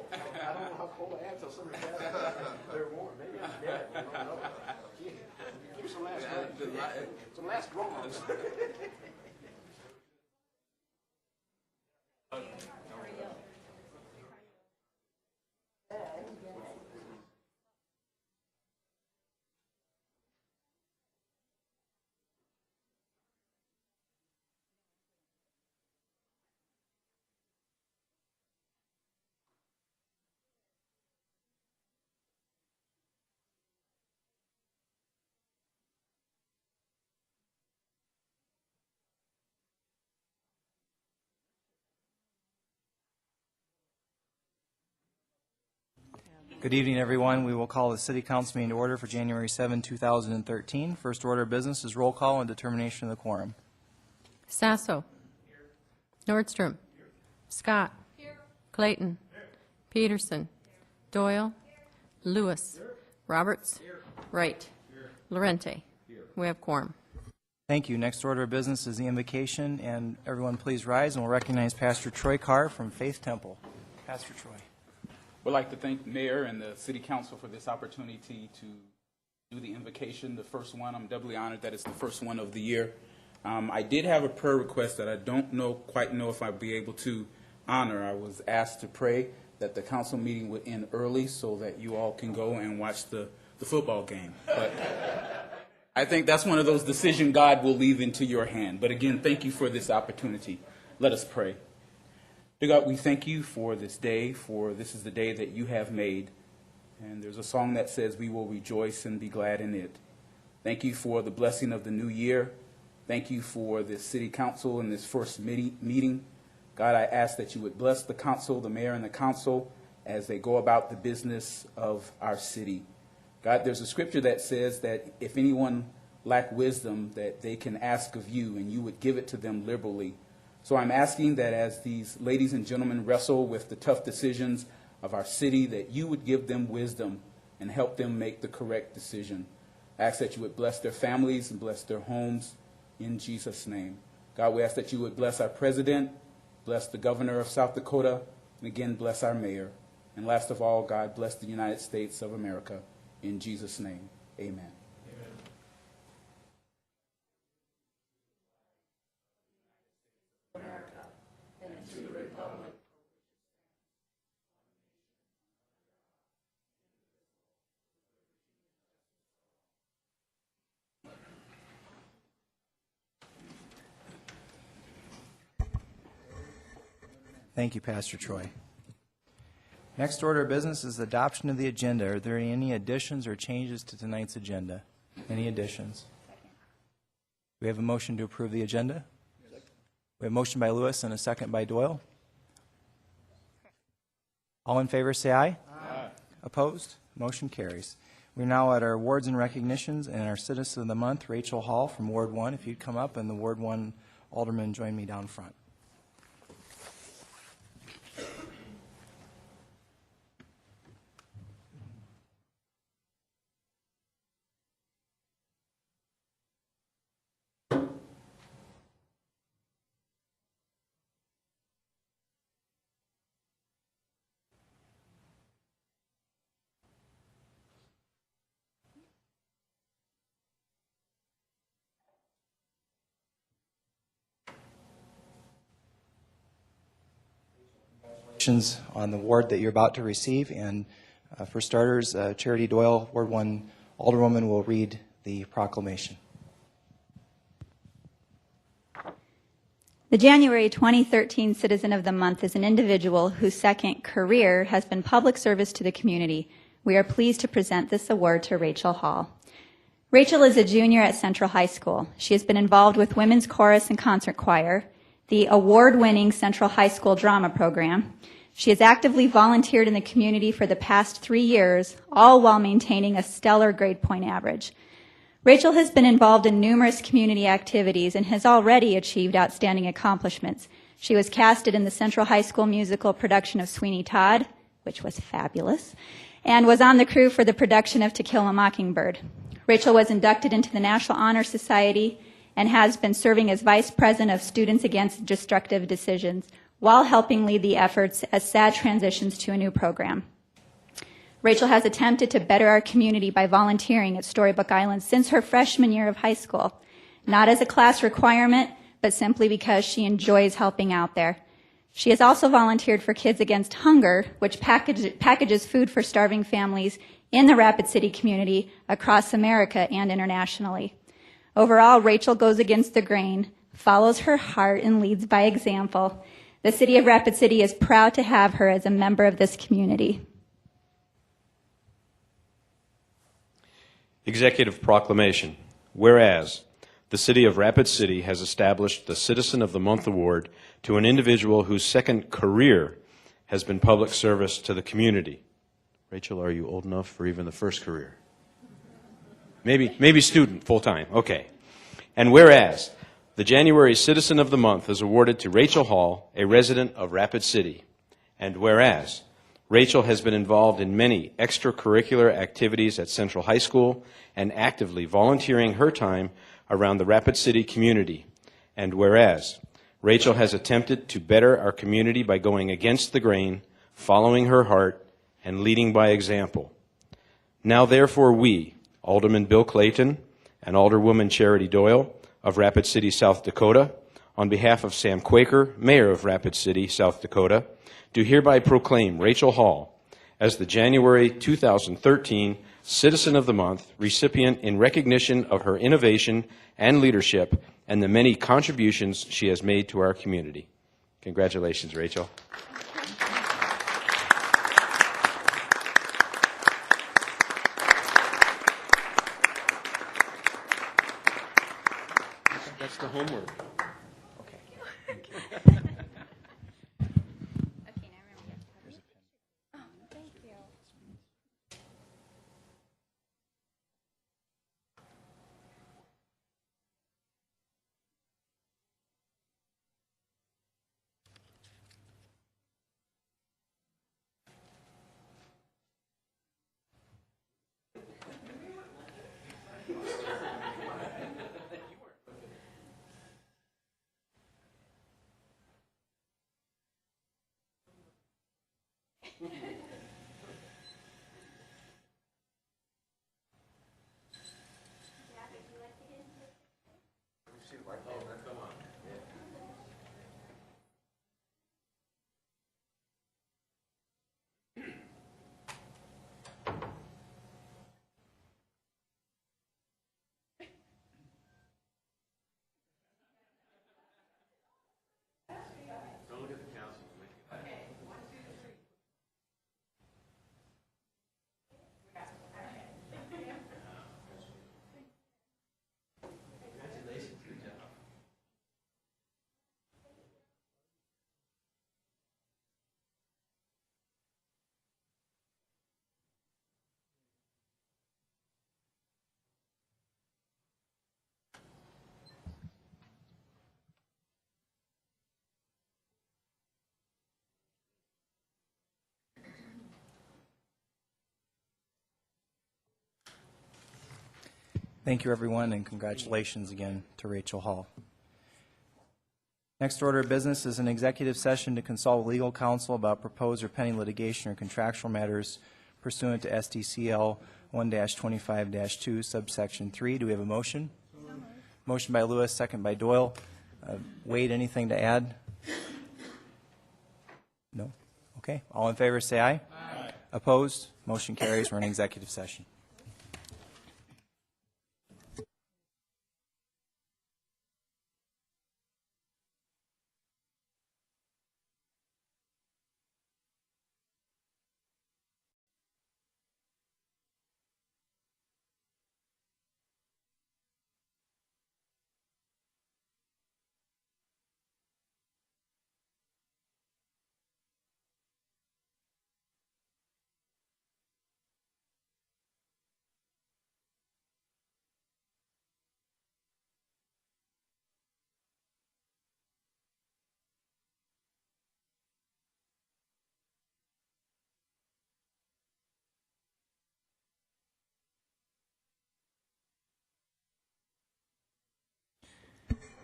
I don't know how cold I am until somebody tells me they're warm. Maybe I'm dead. I don't know. Give me some last wrongs. Good evening, everyone. We will call the City Council meeting to order for January 7, 2013. First order of business is roll call and determination of the quorum. Sasso. Nordstrom. Scott. Clayton. Peterson. Doyle. Lewis. Roberts. Wright. Lorente. We have quorum. Thank you. Next order of business is the invocation, and everyone please rise, and we'll recognize Pastor Troy Carr from Faith Temple. Pastor Troy. We'd like to thank the Mayor and the City Council for this opportunity to do the invocation, the first one. I'm doubly honored that it's the first one of the year. I did have a prayer request that I don't quite know if I'd be able to honor. I was asked to pray that the council meeting would end early so that you all can go and watch the football game. But I think that's one of those decisions God will leave into your hand. But again, thank you for this opportunity. Let us pray. Dear God, we thank you for this day, for this is the day that you have made. And there's a song that says we will rejoice and be glad in it. Thank you for the blessing of the new year. Thank you for this city council and this first meeting. God, I ask that you would bless the council, the mayor and the council as they go about the business of our city. God, there's a scripture that says that if anyone lack wisdom, that they can ask of you and you would give it to them liberally. So I'm asking that as these ladies and gentlemen wrestle with the tough decisions of our city, that you would give them wisdom and help them make the correct decision. I ask that you would bless their families and bless their homes in Jesus' name. God, we ask that you would bless our president, bless the governor of South Dakota, and again, bless our mayor. And last of all, God, bless the United States of America. In Jesus' name, amen. Thank you, Pastor Troy. Next order of business is the adoption of the agenda. Are there any additions or changes to tonight's agenda? Any additions? We have a motion to approve the agenda. We have a motion by Lewis and a second by Doyle. All in favor say aye. Aye. Opposed? Motion carries. We're now at our awards and recognitions and our Citizen of the Month, Rachel Hall from Ward 1. If you'd come up, and the Ward 1 alderman join me down front. On the award that you're about to receive, and for starters, Charity Doyle, Ward 1 Alderwoman, will read the proclamation. The January 2013 Citizen of the Month is an individual whose second career has been public service to the community. We are pleased to present this award to Rachel Hall. Rachel is a junior at Central High School. She has been involved with women's chorus and concert choir, the award-winning Central High School drama program. She has actively volunteered in the community for the past 3 years, all while maintaining a stellar grade point average. Rachel has been involved in numerous community activities and has already achieved outstanding accomplishments. She was casted in the Central High School musical production of Sweeney Todd, which was fabulous, and was on the crew for the production of To Kill a Mockingbird. Rachel was inducted into the National Honor Society and has been serving as Vice President of Students Against Destructive Decisions while helping lead the efforts as SAD transitions to a new program. Rachel has attempted to better our community by volunteering at Storybook Island since her freshman year of high school, not as a class requirement, but simply because she enjoys helping out there. She has also volunteered for Kids Against Hunger, which packages food for starving families in the Rapid City community across America and internationally. Overall, Rachel goes against the grain, follows her heart, and leads by example. The City of Rapid City is proud to have her as a member of this community. Executive Proclamation. Whereas the City of Rapid City has established the Citizen of the Month Award to an individual whose second career has been public service to the community. Rachel, are you old enough for even the first career? Maybe student, full-time. Okay. And whereas the January Citizen of the Month is awarded to Rachel Hall, a resident of Rapid City. And whereas Rachel has been involved in many extracurricular activities at Central High School and actively volunteering her time around the Rapid City community. And whereas Rachel has attempted to better our community by going against the grain, following her heart, and leading by example. Now therefore we, Alderman Bill Clayton and Alderwoman Charity Doyle of Rapid City, South Dakota, on behalf of Sam Quaker, Mayor of Rapid City, South Dakota, do hereby proclaim Rachel Hall as the January 2013 Citizen of the Month recipient in recognition of her innovation and leadership and the many contributions she has made to our community. Congratulations, Rachel. That's the homework. Thank you, everyone, and congratulations again to Rachel Hall. Next order of business is an executive session to consult with legal counsel about proposed or pending litigation or contractual matters pursuant to SDCL 1-25-2, subsection 3. Do we have a motion? Motion by Lewis, second by Doyle. Wade, anything to add? No? Okay. All in favor, say aye. Aye. Opposed? Motion carries. We're in executive session.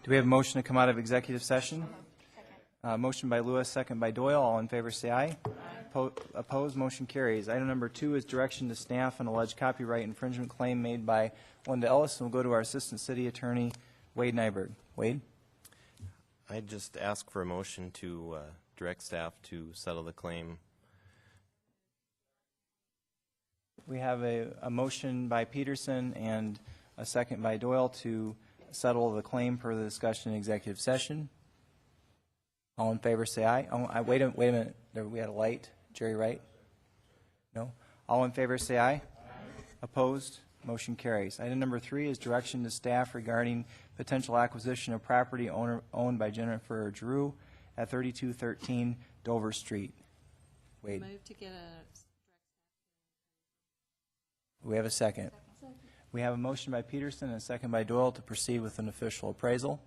Do we have a motion to come out of executive session? Motion by Lewis, second by Doyle. All in favor, say aye. Opposed, motion carries. Item number 2 is direction to staff on alleged copyright infringement claim made by Wanda Ellis. And we'll go to our Assistant City Attorney, Wade Nyberg. Wade? I'd just ask for a motion to direct staff to settle the claim. We have a motion by Peterson and a second by Doyle to settle the claim per the discussion in executive session. All in favor, say aye. Oh, wait a minute. We had a light. Jerry Wright? No? All in favor, say aye. Opposed? Motion carries. Item number 3 is direction to staff regarding potential acquisition of property owned by Jennifer Giroux at 3213 Dover Street. Wade? Move to get a... We have a second. We have a motion by Peterson and a second by Doyle to proceed with an official appraisal.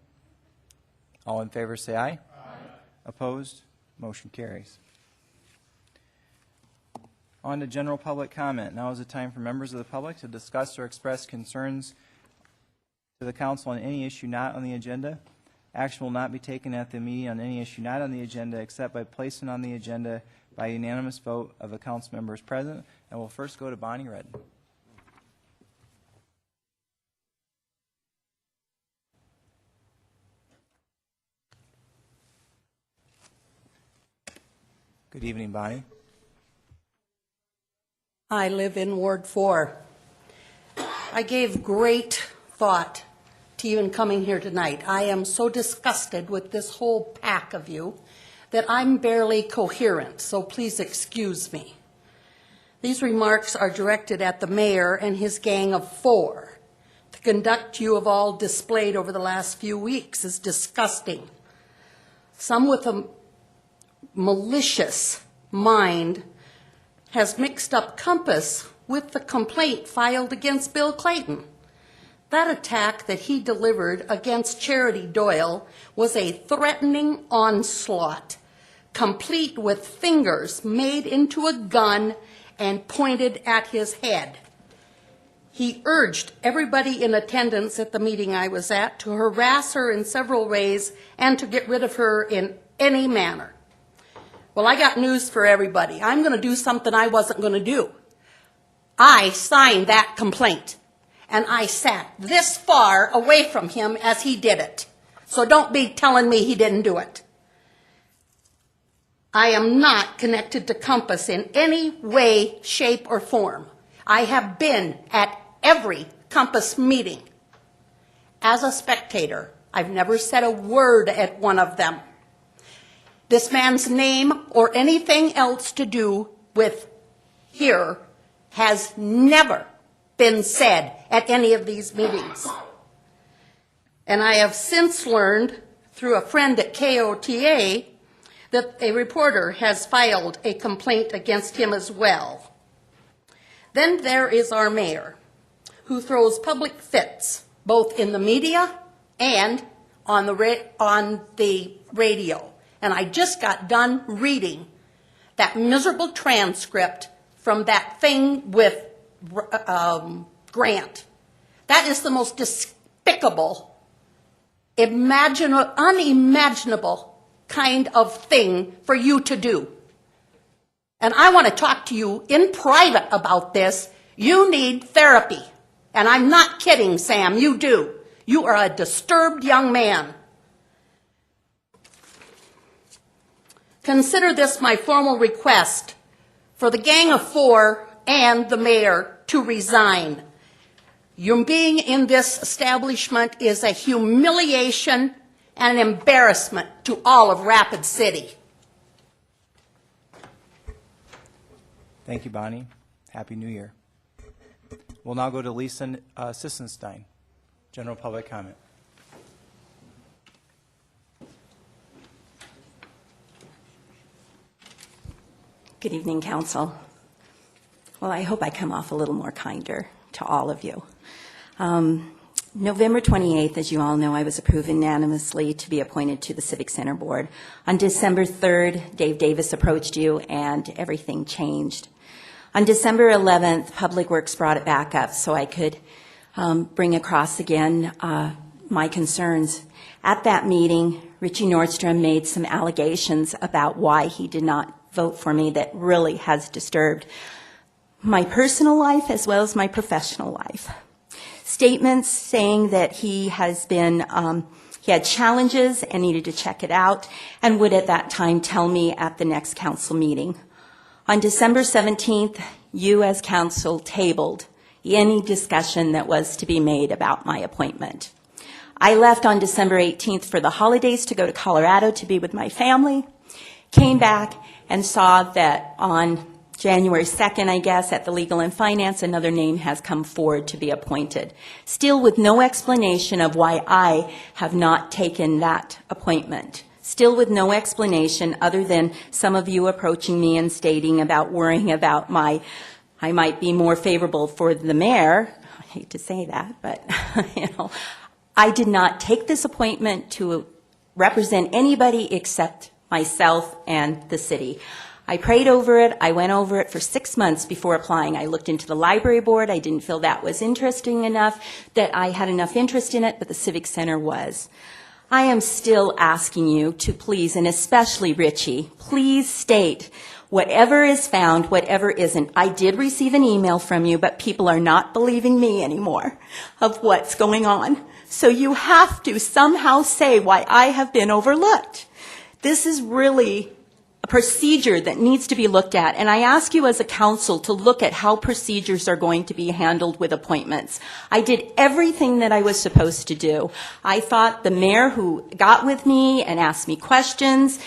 All in favor, say aye. Aye. Opposed? Motion carries. On to general public comment. Now is the time for members of the public to discuss or express concerns to the council on any issue not on the agenda. Action will not be taken at the meeting on any issue not on the agenda except by placing on the agenda by unanimous vote of the council members present. And we'll first go to Bonnie Redden. Good evening, Bonnie. I live in Ward 4. I gave great thought to even coming here tonight. I am so disgusted with this whole pack of you that I'm barely coherent, so please excuse me. These remarks are directed at the mayor and his gang of 4. The conduct you have all displayed over the last few weeks is disgusting. Some with a malicious mind has mixed up Compass with the complaint filed against Bill Clayton. That attack that he delivered against Charity Doyle was a threatening onslaught, complete with fingers made into a gun and pointed at his head. He urged everybody in attendance at the meeting I was at to harass her in several ways and to get rid of her in any manner. Well, I got news for everybody. I'm going to do something I wasn't going to do. I signed that complaint, and I sat this far away from him as he did it. So don't be telling me he didn't do it. I am not connected to Compass in any way, shape, or form. I have been at every Compass meeting. As a spectator, I've never said a word at one of them. This man's name or anything else to do with here has never been said at any of these meetings. And I have since learned through a friend at KOTA that a reporter has filed a complaint against him as well. Then there is our mayor, who throws public fits, both in the media and on the radio. And I just got done reading that miserable transcript from that thing with Grant. That is the most despicable, unimaginable kind of thing for you to do. And I want to talk to you in private about this. You need therapy. And I'm not kidding, Sam, you do. You are a disturbed young man. Consider this my formal request for the Gang of 4 and the mayor to resign. Your being in this establishment is a humiliation and an embarrassment to all of Rapid City. Thank you, Bonnie. Happy New Year. We'll now go to Lisa Sissenstein, general public comment. Good evening, Council. Well, I hope I come off a little more kinder to all of you. November 28th, as you all know, I was approved unanimously to be appointed to the Civic Center Board. On December 3rd, Dave Davis approached you and everything changed. On December 11th, Public Works brought it back up so I could bring across again my concerns. At that meeting, Richie Nordstrom made some allegations about why he did not vote for me that really has disturbed my personal life as well as my professional life. Statements saying that he had challenges and needed to check it out and would at that time tell me at the next council meeting. On December 17th, you as council tabled any discussion that was to be made about my appointment. I left on December 18th for the holidays to go to Colorado to be with my family, came back and saw that on January 2nd, I guess, at the Legal and Finance, another name has come forward to be appointed. Still with no explanation of why I have not taken that appointment. Still with no explanation other than some of you approaching me and stating about worrying about I might be more favorable for the mayor. I hate to say that, but, I did not take this appointment to represent anybody except myself and the city. I prayed over it. I went over it for 6 months before applying. I looked into the library board. I didn't feel that was interesting enough, that I had enough interest in it, but the Civic Center was. I am still asking you to please, and especially Richie, please state whatever is found, whatever isn't. I did receive an email from you, but people are not believing me anymore of what's going on. So you have to somehow say why I have been overlooked. This is really a procedure that needs to be looked at, and I ask you as a council to look at how procedures are going to be handled with appointments. I did everything that I was supposed to do. I thought the mayor who got with me and asked me questions,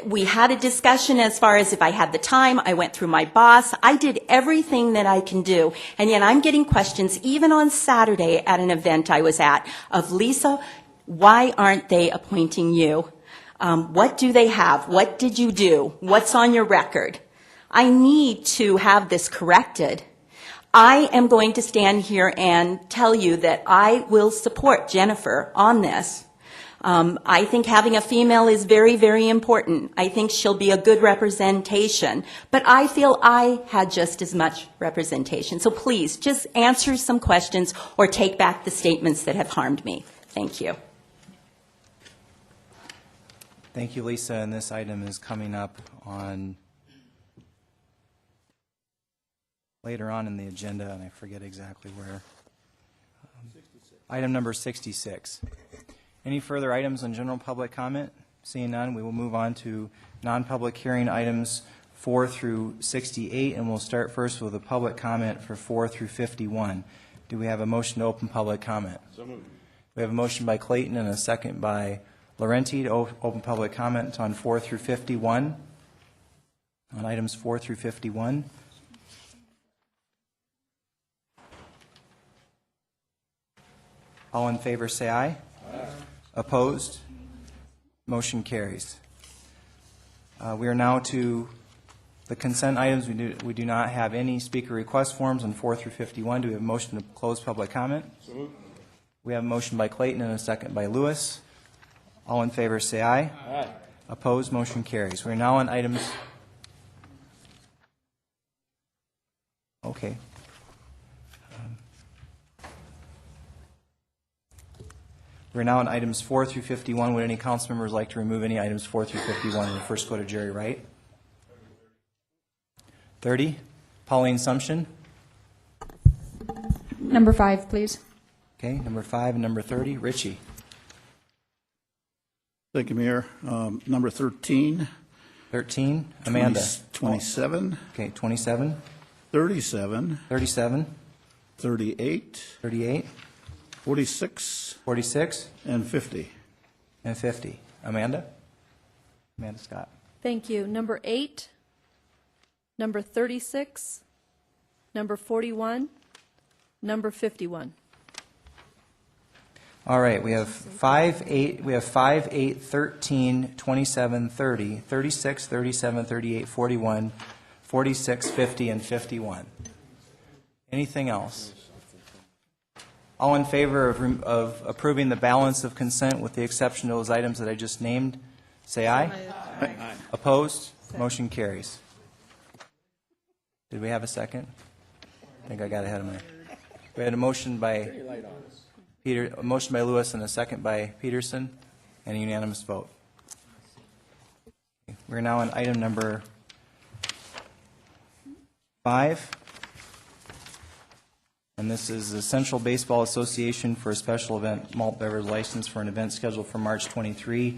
we had a discussion as far as if I had the time. I went through my boss. I did everything that I can do. And yet I'm getting questions, even on Saturday at an event I was at, of Lisa, why aren't they appointing you? What do they have? What did you do? What's on your record? I need to have this corrected. I am going to stand here and tell you that I will support Jennifer on this. I think having a female is very, very important. I think she'll be a good representation. But I feel I had just as much representation. So please, just answer some questions or take back the statements that have harmed me. Thank you. Thank you, Lisa. And this item is coming up on later on in the agenda, and I forget exactly where. Item number 66. Any further items on general public comment? Seeing none, we will move on to non-public hearing items 4 through 68, and we'll start first with a public comment for 4 through 51. Do we have a motion to open public comment? So moved. We have a motion by Clayton and a second by Laurenti to open public comment on 4 through 51, on items 4 through 51. All in favor say aye. Aye. Opposed? Motion carries. We are now to the consent items. We do not have any speaker request forms on 4 through 51. Do we have a motion to close public comment? So moved. We have a motion by Clayton and a second by Lewis. All in favor say aye. Aye. Opposed? Motion carries. We are now on items. Okay. We're now on items 4 through 51. Would any council members like to remove any items 4 through 51? We'll first go to Jerry Wright. 30. Pauline Sumption. Number 5, please. Okay, number 5 and number 30. Richie. Thank you, Mayor. Number 13. 13. Amanda. 27. Okay, 27. 37. 37. 38. 38. 46. 46. And 50. And 50. Amanda? Amanda Scott. Thank you. Number 8, number 36, number 41, number 51. All right, we have 5, 8, 13, 27, 30, 36, 37, 38, 41, 46, 50, and 51. Anything else? All in favor of approving the balance of consent with the exception of those items that I just named, say aye. Aye. Opposed? Motion carries. Did we have a second? I think I got ahead of my... We had a motion by A motion by Lewis and a second by Peterson, and a unanimous vote. We're now on item number 5. And this is the Central Baseball Association for a special event malt beverage license for an event scheduled for March 23,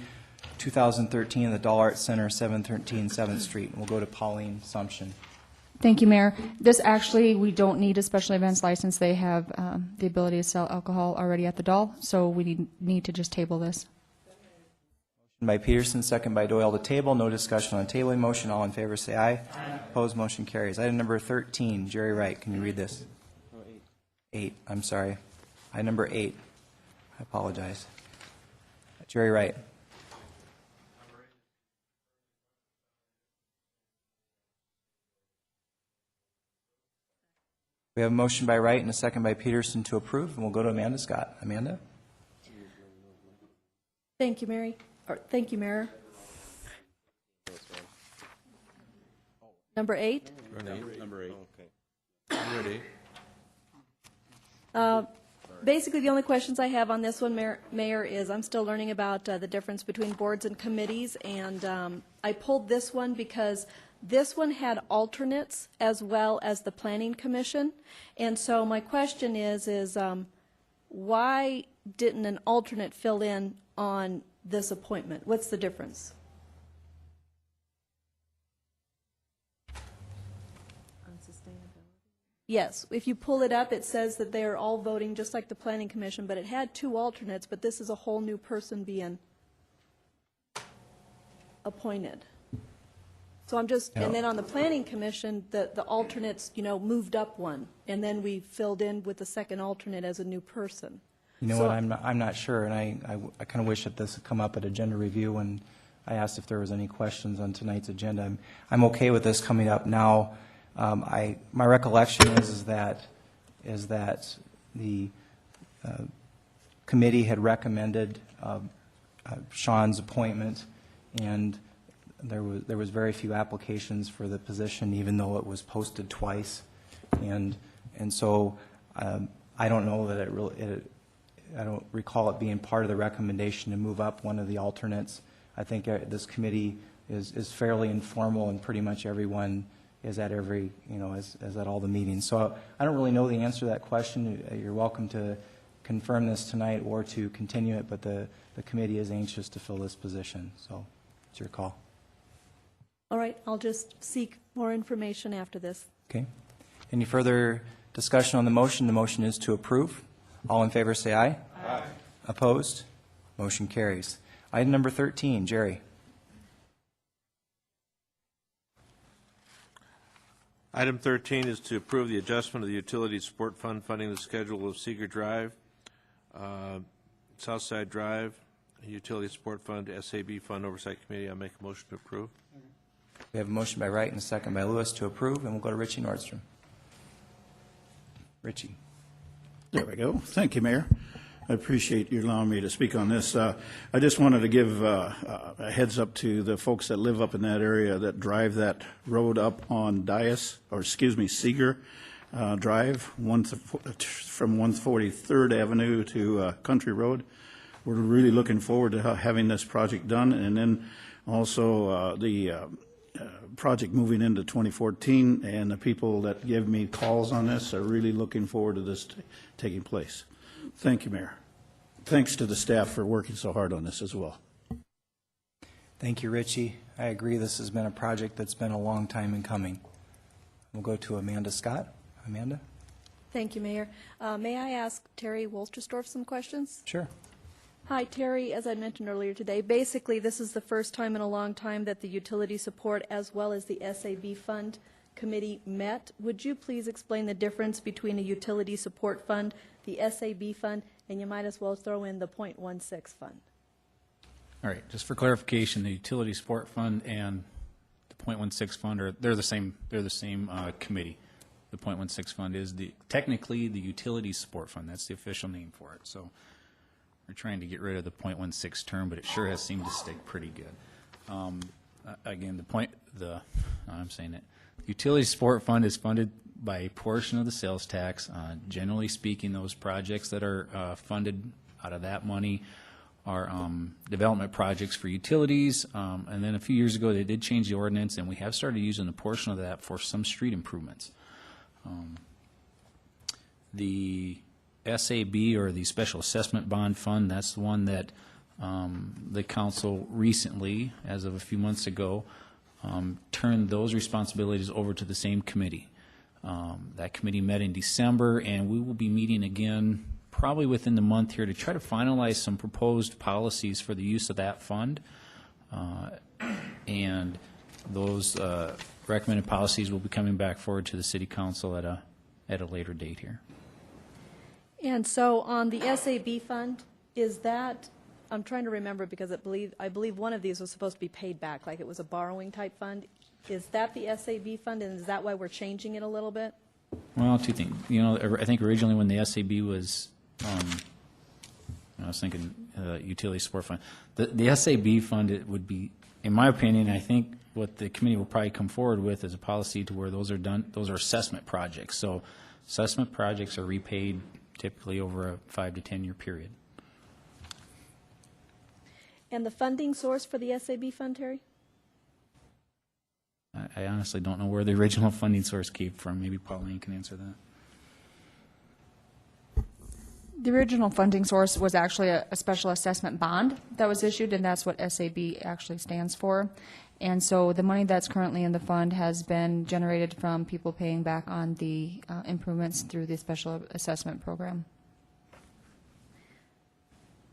2013, at the Doll Arts Center, 713 7th Street. And we'll go to Pauline Sumption. Thank you, Mayor. This actually, we don't need a special events license. They have the ability to sell alcohol already at the Doll, so we need to just table this. Motion by Peterson, second by Doyle to table. No discussion on the tabling motion. All in favor say aye. Aye. Opposed, motion carries. Item number 13, Jerry Wright. Can you read this? 8. I'm sorry. Item number 8. I apologize. Jerry Wright. We have a motion by Wright and a second by Peterson to approve, and we'll go to Amanda Scott. Amanda? Thank you, Mary. Thank you, Mayor. Number 8. Number 8. Okay. I'm ready. Basically, the only questions I have on this one, Mayor, is I'm still learning about the difference between boards and committees, and I pulled this one because this one had alternates as well as the Planning Commission, and so my question is why didn't an alternate fill in on this appointment? What's the difference? Yes, if you pull it up, it says that they are all voting just like the Planning Commission, but it had 2 alternates, but this is a whole new person being appointed. So I'm just, and then on the Planning Commission, the alternates, moved up one, and then we filled in with the second alternate as a new person. You know what, I'm not sure, and I kind of wish that this had come up at agenda review when I asked if there was any questions on tonight's agenda. I'm okay with this coming up now. My recollection is that the committee had recommended Sean's appointment, and there was very few applications for the position, even though it was posted twice, and so I don't know that I don't recall it being part of the recommendation to move up one of the alternates. I think this committee is fairly informal, and pretty much everyone is at every, is at all the meetings. So I don't really know the answer to that question. You're welcome to confirm this tonight or to continue it, but the committee is anxious to fill this position. So it's your call. All right, I'll just seek more information after this. Okay. Any further discussion on the motion? The motion is to approve. All in favor say aye. Aye. Opposed? Motion carries. Item number 13, Jerry. Item 13 is to approve the adjustment of the Utility Support Fund funding the schedule of Seeger Drive, Southside Drive, Utility Support Fund, SAB Fund Oversight Committee. I'll make a motion to approve. We have a motion by Wright and a second by Lewis to approve, and we'll go to Richie Nordstrom. Richie. There we go. Thank you, Mayor. I appreciate you allowing me to speak on this. I just wanted to give a heads up to the folks that live up in that area that drive that road up on Seeger Drive, from 143rd Avenue to Country Road. We're really looking forward to having this project done, and then also the project moving into 2014, and the people that give me calls on this are really looking forward to this taking place. Thank you, Mayor. Thanks to the staff for working so hard on this as well. Thank you, Richie. I agree this has been a project that's been a long time in coming. We'll go to Amanda Scott. Amanda? Thank you, Mayor. May I ask Terry Wolsterstorff some questions? Sure. Hi, Terry. As I mentioned earlier today, basically this is the first time in a long time that the Utility Support as well as the SAB Fund Committee met. Would you please explain the difference between a Utility Support Fund, the SAB Fund, and you might as well throw in the .16 fund? All right. Just for clarification, the Utility Support Fund and the .16 fund they're the same committee. The .16 fund is technically the Utility Support Fund. That's the official name for it. So we're trying to get rid of the .16 term, but it sure has seemed to stick pretty good. Again, I'm saying it. The Utility Support Fund is funded by a portion of the sales tax. Generally speaking, those projects that are funded out of that money are development projects for utilities. And then a few years ago, they did change the ordinance, and we have started using a portion of that for some street improvements. The SAB, or the Special Assessment Bond Fund, that's the one that the council recently, as of a few months ago, turned those responsibilities over to the same committee. That committee met in December, and we will be meeting again probably within the month here to try to finalize some proposed policies for the use of that fund. And those recommended policies will be coming back forward to the city council at a later date here. And so on the SAB fund, is that, I'm trying to remember because I believe one of these was supposed to be paid back, like it was a borrowing type fund. Is that the SAB fund, and is that why we're changing it a little bit? Well, two things. You know, I think originally when the SAB was, I was thinking utility support fund. The SAB fund, it would be, in my opinion, I think what the committee will probably come forward with is a policy to where those are done. Those are assessment projects. So assessment projects are repaid typically over a 5 to 10 year period. And the funding source for the SAB fund, Terry? I honestly don't know where the original funding source came from. Maybe Pauline can answer that. The original funding source was actually a special assessment bond that was issued, and that's what SAB actually stands for. And so the money that's currently in the fund has been generated from people paying back on the improvements through the special assessment program.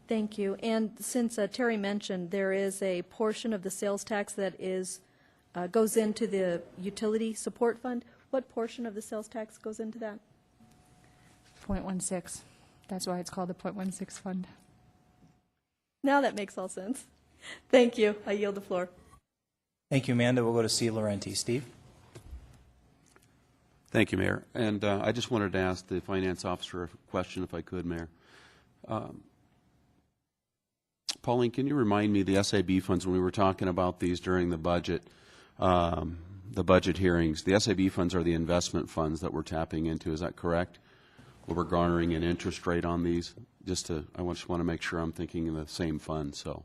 Thank you. And since Terry mentioned, there is a portion of the sales tax that is goes into the utility support fund. What portion of the sales tax goes into that? 0.16. That's why it's called the 0.16 fund. Now that makes all sense. Thank you. I yield the floor. Thank you, Amanda. We'll go to C. Laurenti. Steve? Thank you, Mayor. And I just wanted to ask the finance officer a question, if I could, Mayor. Pauline, can you remind me the SAB funds, when we were talking about these during the budget hearings, the SAB funds are the investment funds that we're tapping into, is that correct? Where we're garnering an interest rate on these? I just want to make sure I'm thinking of the same fund, so.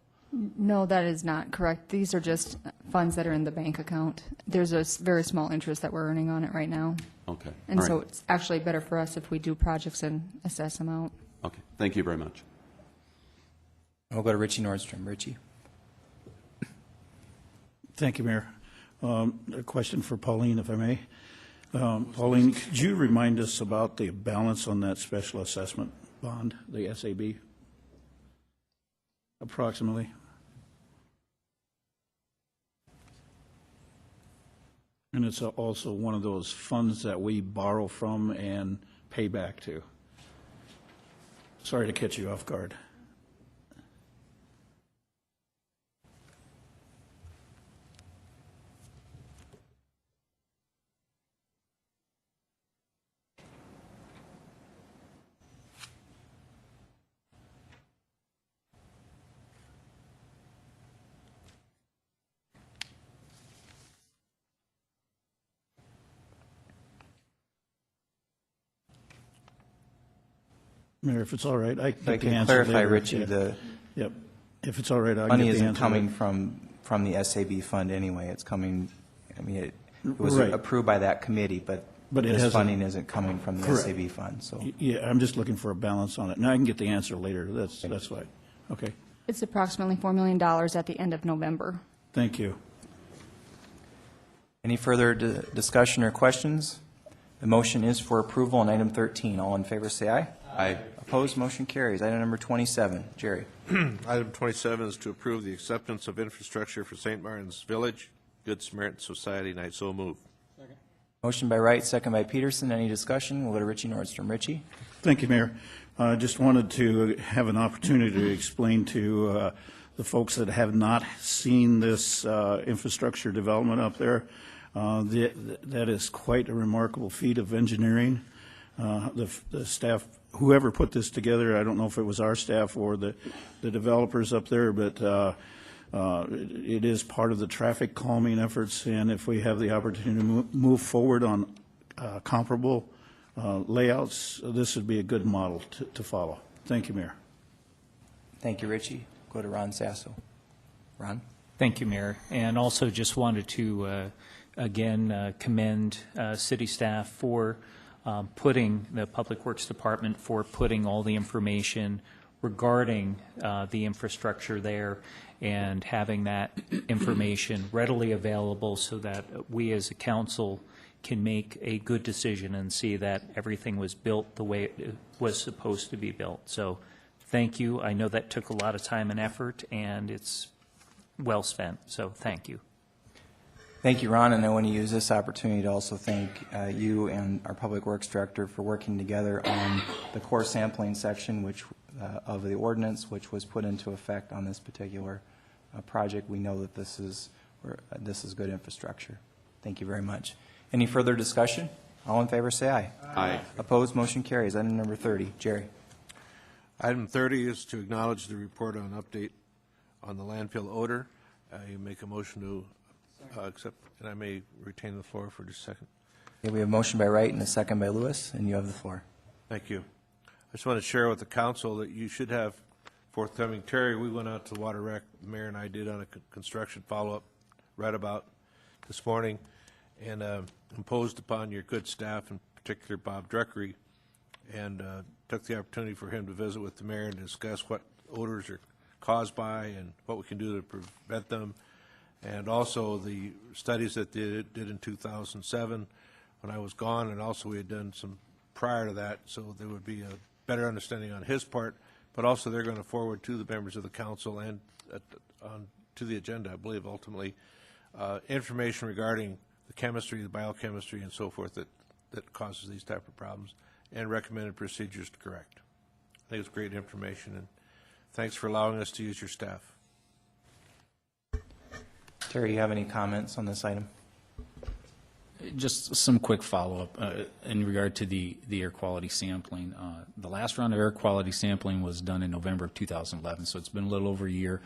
No, that is not correct. These are just funds that are in the bank account. There's a very small interest that we're earning on it right now. Okay. And all so right. it's actually better for us if we do projects and assess them out. Okay. Thank you very much. We'll go to Richie Nordstrom. Richie? Thank you, Mayor. A question for Pauline, if I may. Pauline, could you remind us about the balance on that special assessment bond, the SAB, approximately? And it's also one of those funds that we borrow from and pay back to. Sorry to catch you off guard. Mayor, if it's all right, I I get the can answer clarify, later. Richie, Yeah. the Yep. If it's all right, I'll money get the isn't answer coming later. from the SAB fund anyway. It's coming, I mean, it was Right. approved by that committee, but But it this hasn't- funding isn't coming from the Correct. SAB fund, so. Yeah, I'm just looking for a balance on it. Now I can get the answer later. That's fine. Okay. It's approximately $4 million at the end of November. Thank you. Any further discussion or questions? The motion is for approval on item 13. All in favor, say aye. Aye. Opposed, motion carries. Item number 27. Jerry? Item 27 is to approve the acceptance of infrastructure for St. Martin's Village, Good Samaritan Society, and I so move. Motion by Wright, second by Peterson. Any discussion? We'll go to Richie Nordstrom. Richie? Thank you, Mayor. I just wanted to have an opportunity to explain to the folks that have not seen this infrastructure development up there. That is quite a remarkable feat of engineering. The staff, whoever put this together, I don't know if it was our staff or the developers up there, but it is part of the traffic calming efforts, and if we have the opportunity to move forward on comparable layouts, this would be a good model to follow. Thank you, Mayor. Thank you, Richie. Go to Ron Sasso. Ron? Thank you, Mayor. And also just wanted to, again, commend city staff for putting, the Public Works Department for putting all the information regarding the infrastructure there and having that information readily available so that we as a council can make a good decision and see that everything was built the way it was supposed to be built. So thank you. I know that took a lot of time and effort, and it's well spent, so thank you. Thank you, Ron, and I want to use this opportunity to also thank you and our Public Works Director for working together on the core sampling section of the ordinance, which was put into effect on this particular project. We know that this is good infrastructure. Thank you very much. Any further discussion? All in favor, say aye. Aye. Opposed, motion carries. Item number 30. Jerry. Item 30 is to acknowledge the report on update on the landfill odor. You make a motion to accept, and I may retain the floor for just a second. Okay, we have a motion by Wright and a second by Lewis, and you have the floor. Thank you. I just want to share with the council that you should have forthcoming. Terry, we went out to Water Rec, the mayor and I did, on a construction follow-up right about this morning, and imposed upon your good staff, in particular Bob Dreckery, and took the opportunity for him to visit with the mayor and discuss what odors are caused by and what we can do to prevent them, and also the studies that they did in 2007 when I was gone, and also we had done some prior to that, so there would be a better understanding on his part, but also they're going to forward to the members of the council and to the agenda, I believe, ultimately, information regarding the chemistry, the biochemistry, and so forth that causes these type of problems, and recommended procedures to correct. I think it's great information, and thanks for allowing us to use your staff. Terry, you have any comments on this item? Just some quick follow-up in regard to the air quality sampling. The last round of air quality sampling was done in November of 2011, so it's been a little over a year.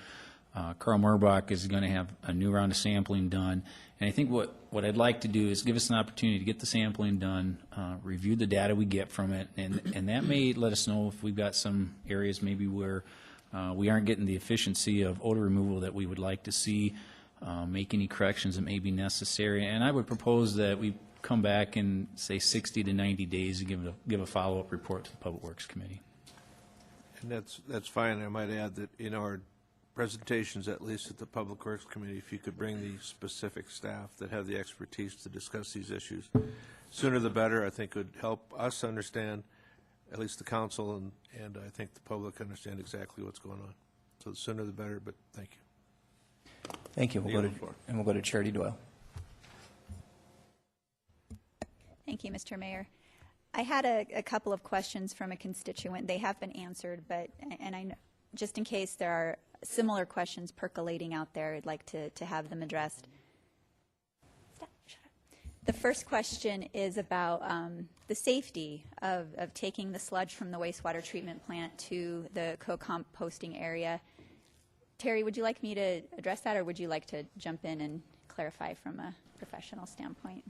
Carl Murbach is going to have a new round of sampling done, and I think what I'd like to do is give us an opportunity to get the sampling done, review the data we get from it, and that may let us know if we've got some areas maybe where we aren't getting the efficiency of odor removal that we would like to see, make any corrections that may be necessary. And I would propose that we come back in, say, 60 to 90 days and give a follow-up report to the Public Works Committee. And that's fine. I might add that in our presentations, at least at the Public Works Committee, if you could bring the specific staff that have the expertise to discuss these issues, sooner the better. I think would help us understand, at least the council, and I think the public understand exactly what's going on. So the sooner the better, but thank you. Thank you. We'll go to Charity Doyle. Thank you, Mr. Mayor. I had a couple of questions from a constituent. They have been answered, but I know, just in case there are similar questions percolating out there, I'd like to have them addressed. Stop, shut up. The first question is about the safety of taking the sludge from the wastewater treatment plant to the co-composting area. Terry, would you like me to address that, or would you like to jump in and clarify from a professional standpoint?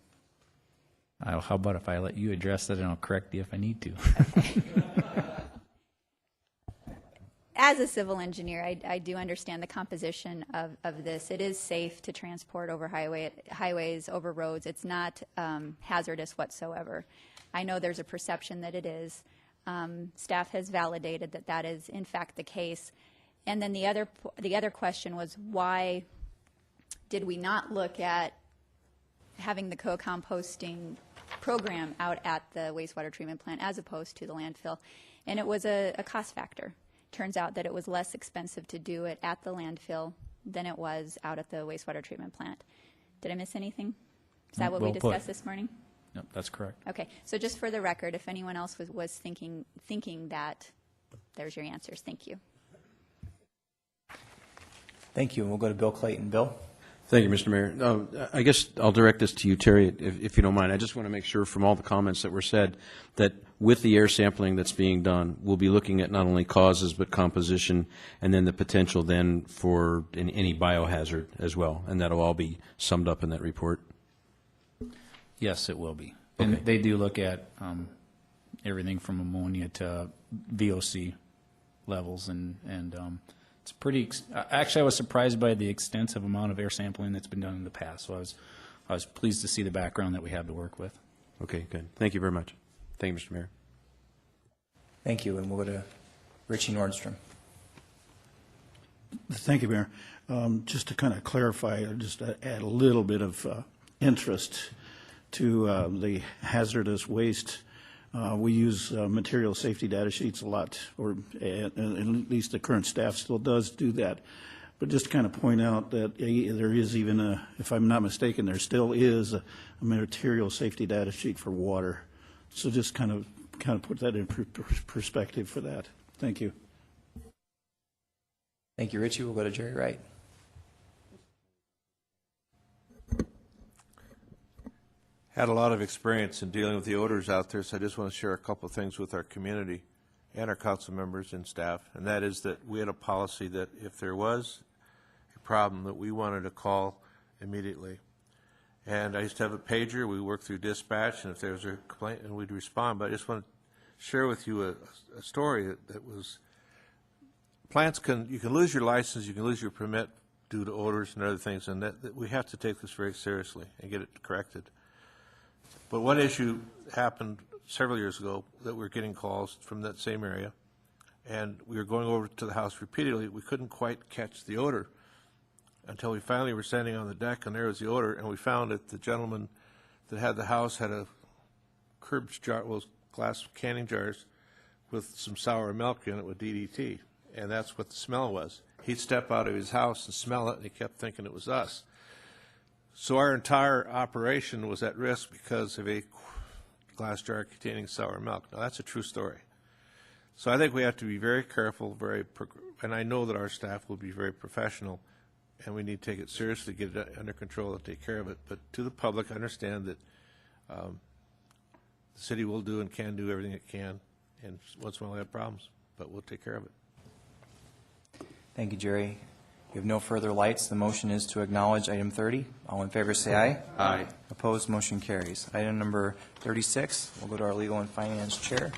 How about if I let you address that, and I'll correct you if I need to. Okay. As a civil engineer, I do understand the composition of this. It is safe to transport over highways, over roads. It's not hazardous whatsoever. I know there's a perception that it is. Staff has validated that that is, in fact, the case. And then the other question was, why did we not look at having the co-composting program out at the wastewater treatment plant as opposed to the landfill? And it was a cost factor. Turns out that it was less expensive to do it at the landfill than it was out at the wastewater treatment plant. Did I miss anything? Is that what we discussed this morning? No, that's correct. Okay, so just for the record, if anyone else was thinking that, there's your answers. Thank you. Thank you. We'll go to Bill Clayton. Bill? Thank you, Mr. Mayor. I guess I'll direct this to you, Terry, if you don't mind. I just want to make sure from all the comments that were said that with the air sampling that's being done, we'll be looking at not only causes but composition and then the potential then for any biohazard as well, and that'll all be summed up in that report. Yes, it will be. And they do look at everything from ammonia to VOC levels, and it's pretty. Actually, I was surprised by the extensive amount of air sampling that's been done in the past. So I was pleased to see the background that we have to work with. Okay, good. Thank you very much. Thank you, Mr. Mayor. Thank you, and we'll go to Richie Nordstrom. Thank you, Mayor. Just to kind of clarify, just to add a little bit of interest to the hazardous waste. We use material safety data sheets a lot, and at least the current staff still does do that. But just to kind of point out that there is even if I'm not mistaken, there still is a material safety data sheet for water. So just kind of put that in perspective for that. Thank you. Thank you, Richie. We'll go to Jerry Wright. Had a lot of experience in dealing with the odors out there, so I just want to share a couple of things with our community and our council members and staff, and that is that we had a policy that if there was a problem that we wanted to call immediately. And I used to have a pager. We worked through dispatch, and if there was a complaint, and we'd respond. But I just want to share with you a story that was, you can lose your license, you can lose your permit due to odors and other things, and that we have to take this very seriously and get it corrected. But one issue happened several years ago that we're getting calls from that same area, and we were going over to the house repeatedly. We couldn't quite catch the odor until we finally were standing on the deck, and there was the odor, and we found that the gentleman that had the house had a curb jar, glass canning jars with some sour milk in it with DDT, and that's what the smell was. He'd step out of his house and smell it, and he kept thinking it was us. So our entire operation was at risk because of a glass jar containing sour milk. Now, that's a true story. So I think we have to be very careful, and I know that our staff will be very professional, and we need to take it seriously, get it under control, and take care of it. But to the public, understand that the city will do and can do everything it can, and once in a while we have problems, but we'll take care of it. Thank you, Jerry. We have no further lights. The motion is to acknowledge item 30. All in favor say aye. Aye. Opposed, motion carries. Item number 36, we'll go to our Legal and Finance Chair,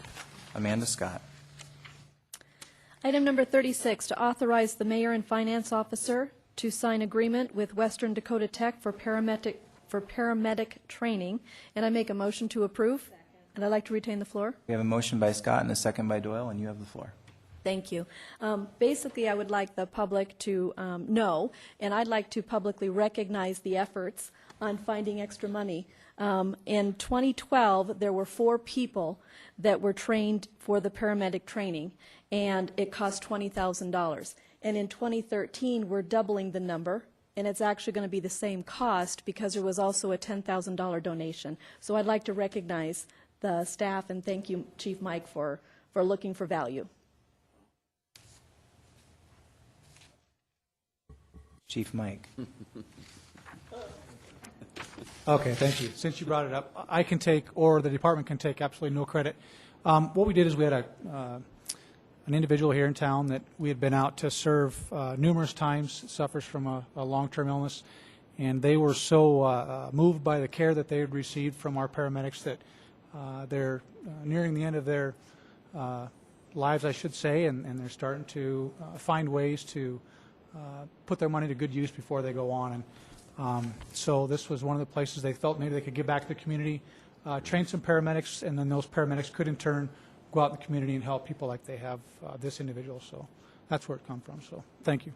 Amanda Scott. Item number 36, to authorize the mayor and finance officer to sign agreement with Western Dakota Tech for paramedic training, and I make a motion to approve, and I'd like to retain the floor. We have a motion by Scott and a second by Doyle, and you have the floor. Thank you. Basically, I would like the public to know, and I'd like to publicly recognize the efforts on finding extra money. In 2012, there were 4 people that were trained for the paramedic training, and it cost $20,000. And in 2013, we're doubling the number, and it's actually going to be the same cost because there was also a $10,000 donation. So I'd like to recognize the staff and thank you, Chief Mike, for looking for value. Chief Mike. Okay, thank you. Since you brought it up, I can take, or the department can take, absolutely no credit. What we did is we had an individual here in town that we had been out to serve numerous times, suffers from a long-term illness, and they were so moved by the care that they had received from our paramedics that they're nearing the end of their lives, I should say, and they're starting to find ways to put their money to good use before they go on. And so this was one of the places they felt maybe they could give back to the community, train some paramedics, and then those paramedics could in turn go out in the community and help people like they have this individual. So that's where it come from. So thank you.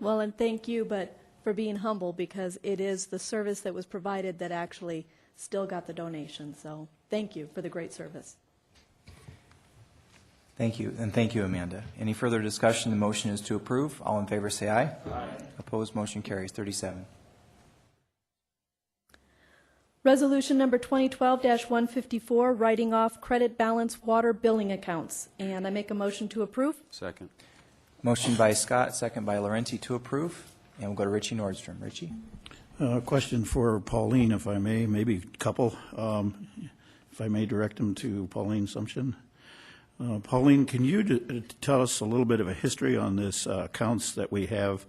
Well, and thank you, but for being humble, because it is the service that was provided that actually still got the donation. So thank you for the great service. Thank you, and thank you, Amanda. Any further discussion? The motion is to approve. All in favor say aye. Aye. Opposed, motion carries. 37. Resolution number 2012-154, writing off credit balance water billing accounts. And I make a motion to approve. Second. Motion by Scott, second by Laurenti to approve. And we'll go to Richie Nordstrom. Richie? Question for Pauline, if I may, maybe a couple. If I may direct them to Pauline Sumption. Pauline, can you tell us a little bit of a history on this accounts that we have?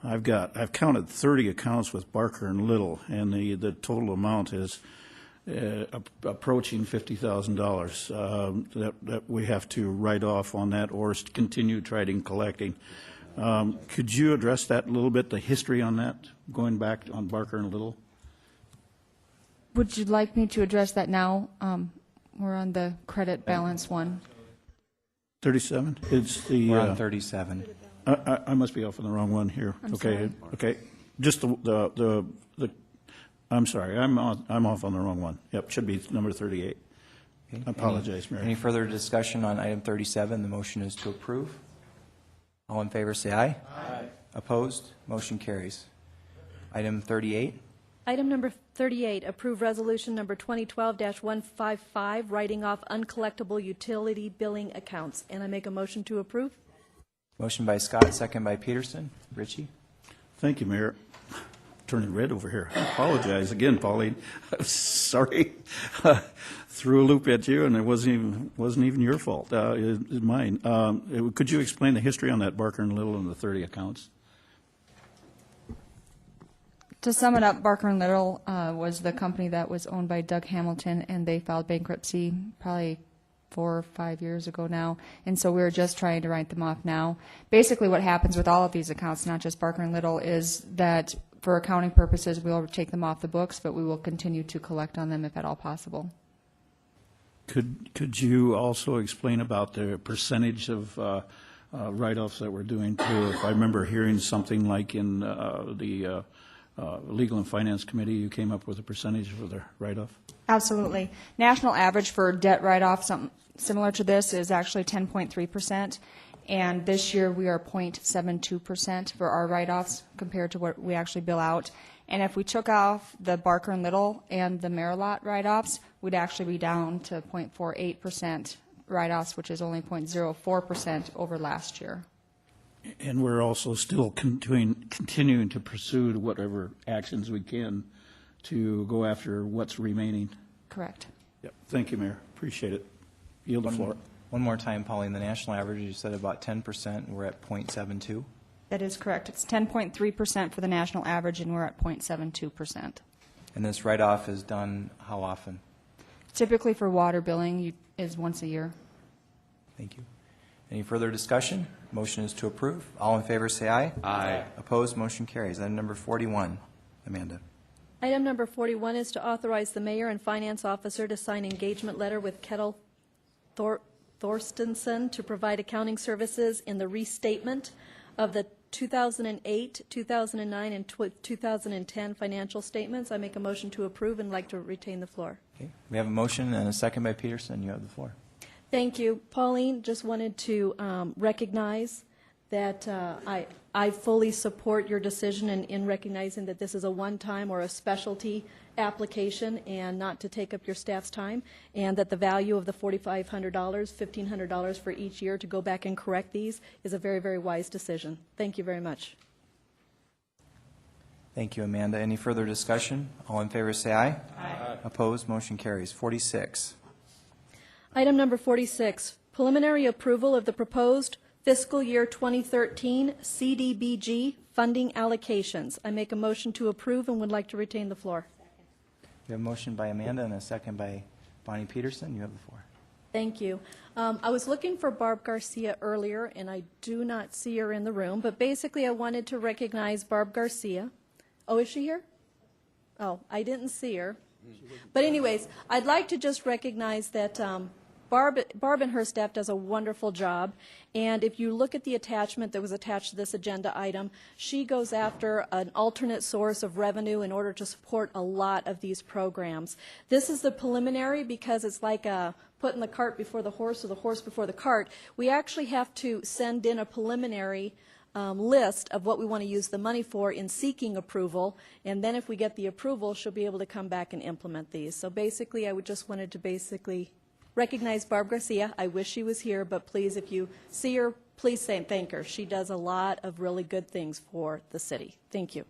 I've counted 30 accounts with Barker and Little, and the total amount is approaching $50,000 that we have to write off on that or continue trading collecting. Could you address that a little bit, the history on that, going back on Barker and Little? Would you like me to address that now? We're on the credit balance one. 37? It's the... We're on 37. I must be off on the wrong one here. I'm Okay, sorry. okay. Just the I'm sorry, I'm off on the wrong one. Yep, should be number 38. Okay. I apologize, Any Mary. further discussion on item 37? The motion is to approve. All in favor, say aye. Aye. Opposed? Motion carries. Item 38. Item number 38, approve resolution number 2012-155, writing off uncollectible utility billing accounts. And I make a motion to approve. Motion by Scott, second by Peterson. Richie? Thank you, Mayor. Turning red over here. I apologize again, Pauline. I'm sorry. Threw a loop at you, and it wasn't even your fault. It's mine. Could you explain the history on that Barker and Little and the 30 accounts? To sum it up, Barker and Little was the company that was owned by Doug Hamilton, and they filed bankruptcy probably 4 or 5 years ago now, and so we're just trying to write them off now. Basically what happens with all of these accounts, not just Barker and Little, is that for accounting purposes we'll take them off the books, but we will continue to collect on them if at all possible. Could you also explain about the percentage of write-offs that we're doing too? If I remember hearing something like in the Legal and Finance Committee, you came up with a percentage for the write-off? Absolutely. National average for debt write-off, something similar to this, is actually 10.3%, and this year we are 0.72% for our write-offs compared to what we actually bill out. And if we took off the Barker and Little and the Merillat write-offs, we'd actually be down to 0.48% write-offs, which is only 0.04% over last year. And we're also still continuing to pursue whatever actions we can to go after what's remaining. Correct. Yep. Thank you, Mayor. Appreciate it. Yield the floor. One more time, Pauline. The national average, you said about 10%, and we're at 0.72. That is correct. It's 10.3% for the national average, and we're at 0.72%. And this write-off is done how often? Typically for water billing is once a year. Thank you. Any further discussion? Motion is to approve. All in favor, say aye. Aye. Opposed? Motion carries. Item number 41. Amanda. Item number 41 is to authorize the mayor and finance officer to sign engagement letter with Kettle Thorstensen to provide accounting services in the restatement of the 2008, 2009, and 2010 financial statements. I make a motion to approve and like to retain the floor. Okay. We have a motion and a second by Peterson. You have the floor. Thank you. Pauline, just wanted to recognize that I fully support your decision in recognizing that this is a one-time or a specialty application and not to take up your staff's time, and that the value of the $4,500, $1,500 for each year to go back and correct these is a very, very wise decision. Thank you very much. Thank you, Amanda. Any further discussion? All in favor, say aye. Aye. Opposed? Motion carries. 46. Item number 46, preliminary approval of the proposed fiscal year 2013 CDBG funding allocations. I make a motion to approve and would like to retain the floor. We have a motion by Amanda and a second by Bonnie Peterson. You have the floor. Thank you. I was looking for Barb Garcia earlier, and I do not see her in the room, but basically I wanted to recognize Barb Garcia. Oh, is she here? Oh, I didn't see her. But anyways, I'd like to just recognize that Barb and her staff does a wonderful job, and if you look at the attachment that was attached to this agenda item, she goes after an alternate source of revenue in order to support a lot of these programs. This is the preliminary because it's like putting the cart before the horse or the horse before the cart. We actually have to send in a preliminary list of what we want to use the money for in seeking approval, and then if we get the approval, she'll be able to come back and implement these. So basically, I would just wanted to basically recognize Barb Garcia. I wish she was here, but please, if you see her, please thank her. She does a lot of really good things for the city. Thank you.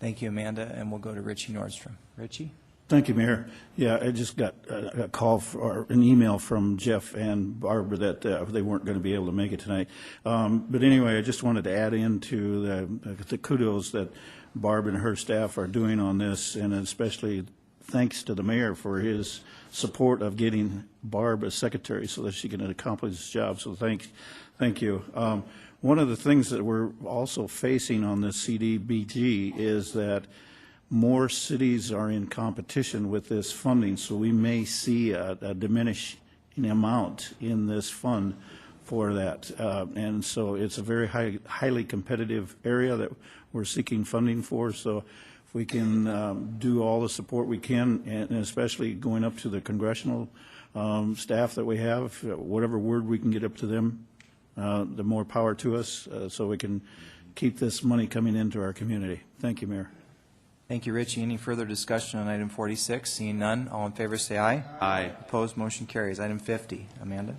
Thank you, Amanda, and we'll go to Richie Nordstrom. Richie? Thank you, Mayor. Yeah, I just got a call or an email from Jeff and Barbara that they weren't going to be able to make it tonight. But anyway, I just wanted to add into the kudos that Barb and her staff are doing on this, and especially thanks to the mayor for his support of getting Barb as secretary so that she can accomplish this job. So thank you. One of the things that we're also facing on this CDBG is that more cities are in competition with this funding, so we may see a diminishing amount in this fund for that. And so it's a very highly competitive area that we're seeking funding for. So if we can do all the support we can, and especially going up to the congressional staff that we have, whatever word we can get up to them, the more power to us, so we can keep this money coming into our community. Thank you, Mayor. Thank you, Richie. Any further discussion on item 46? Seeing none, all in favor say aye. Aye. Opposed, motion carries. Item 50, Amanda.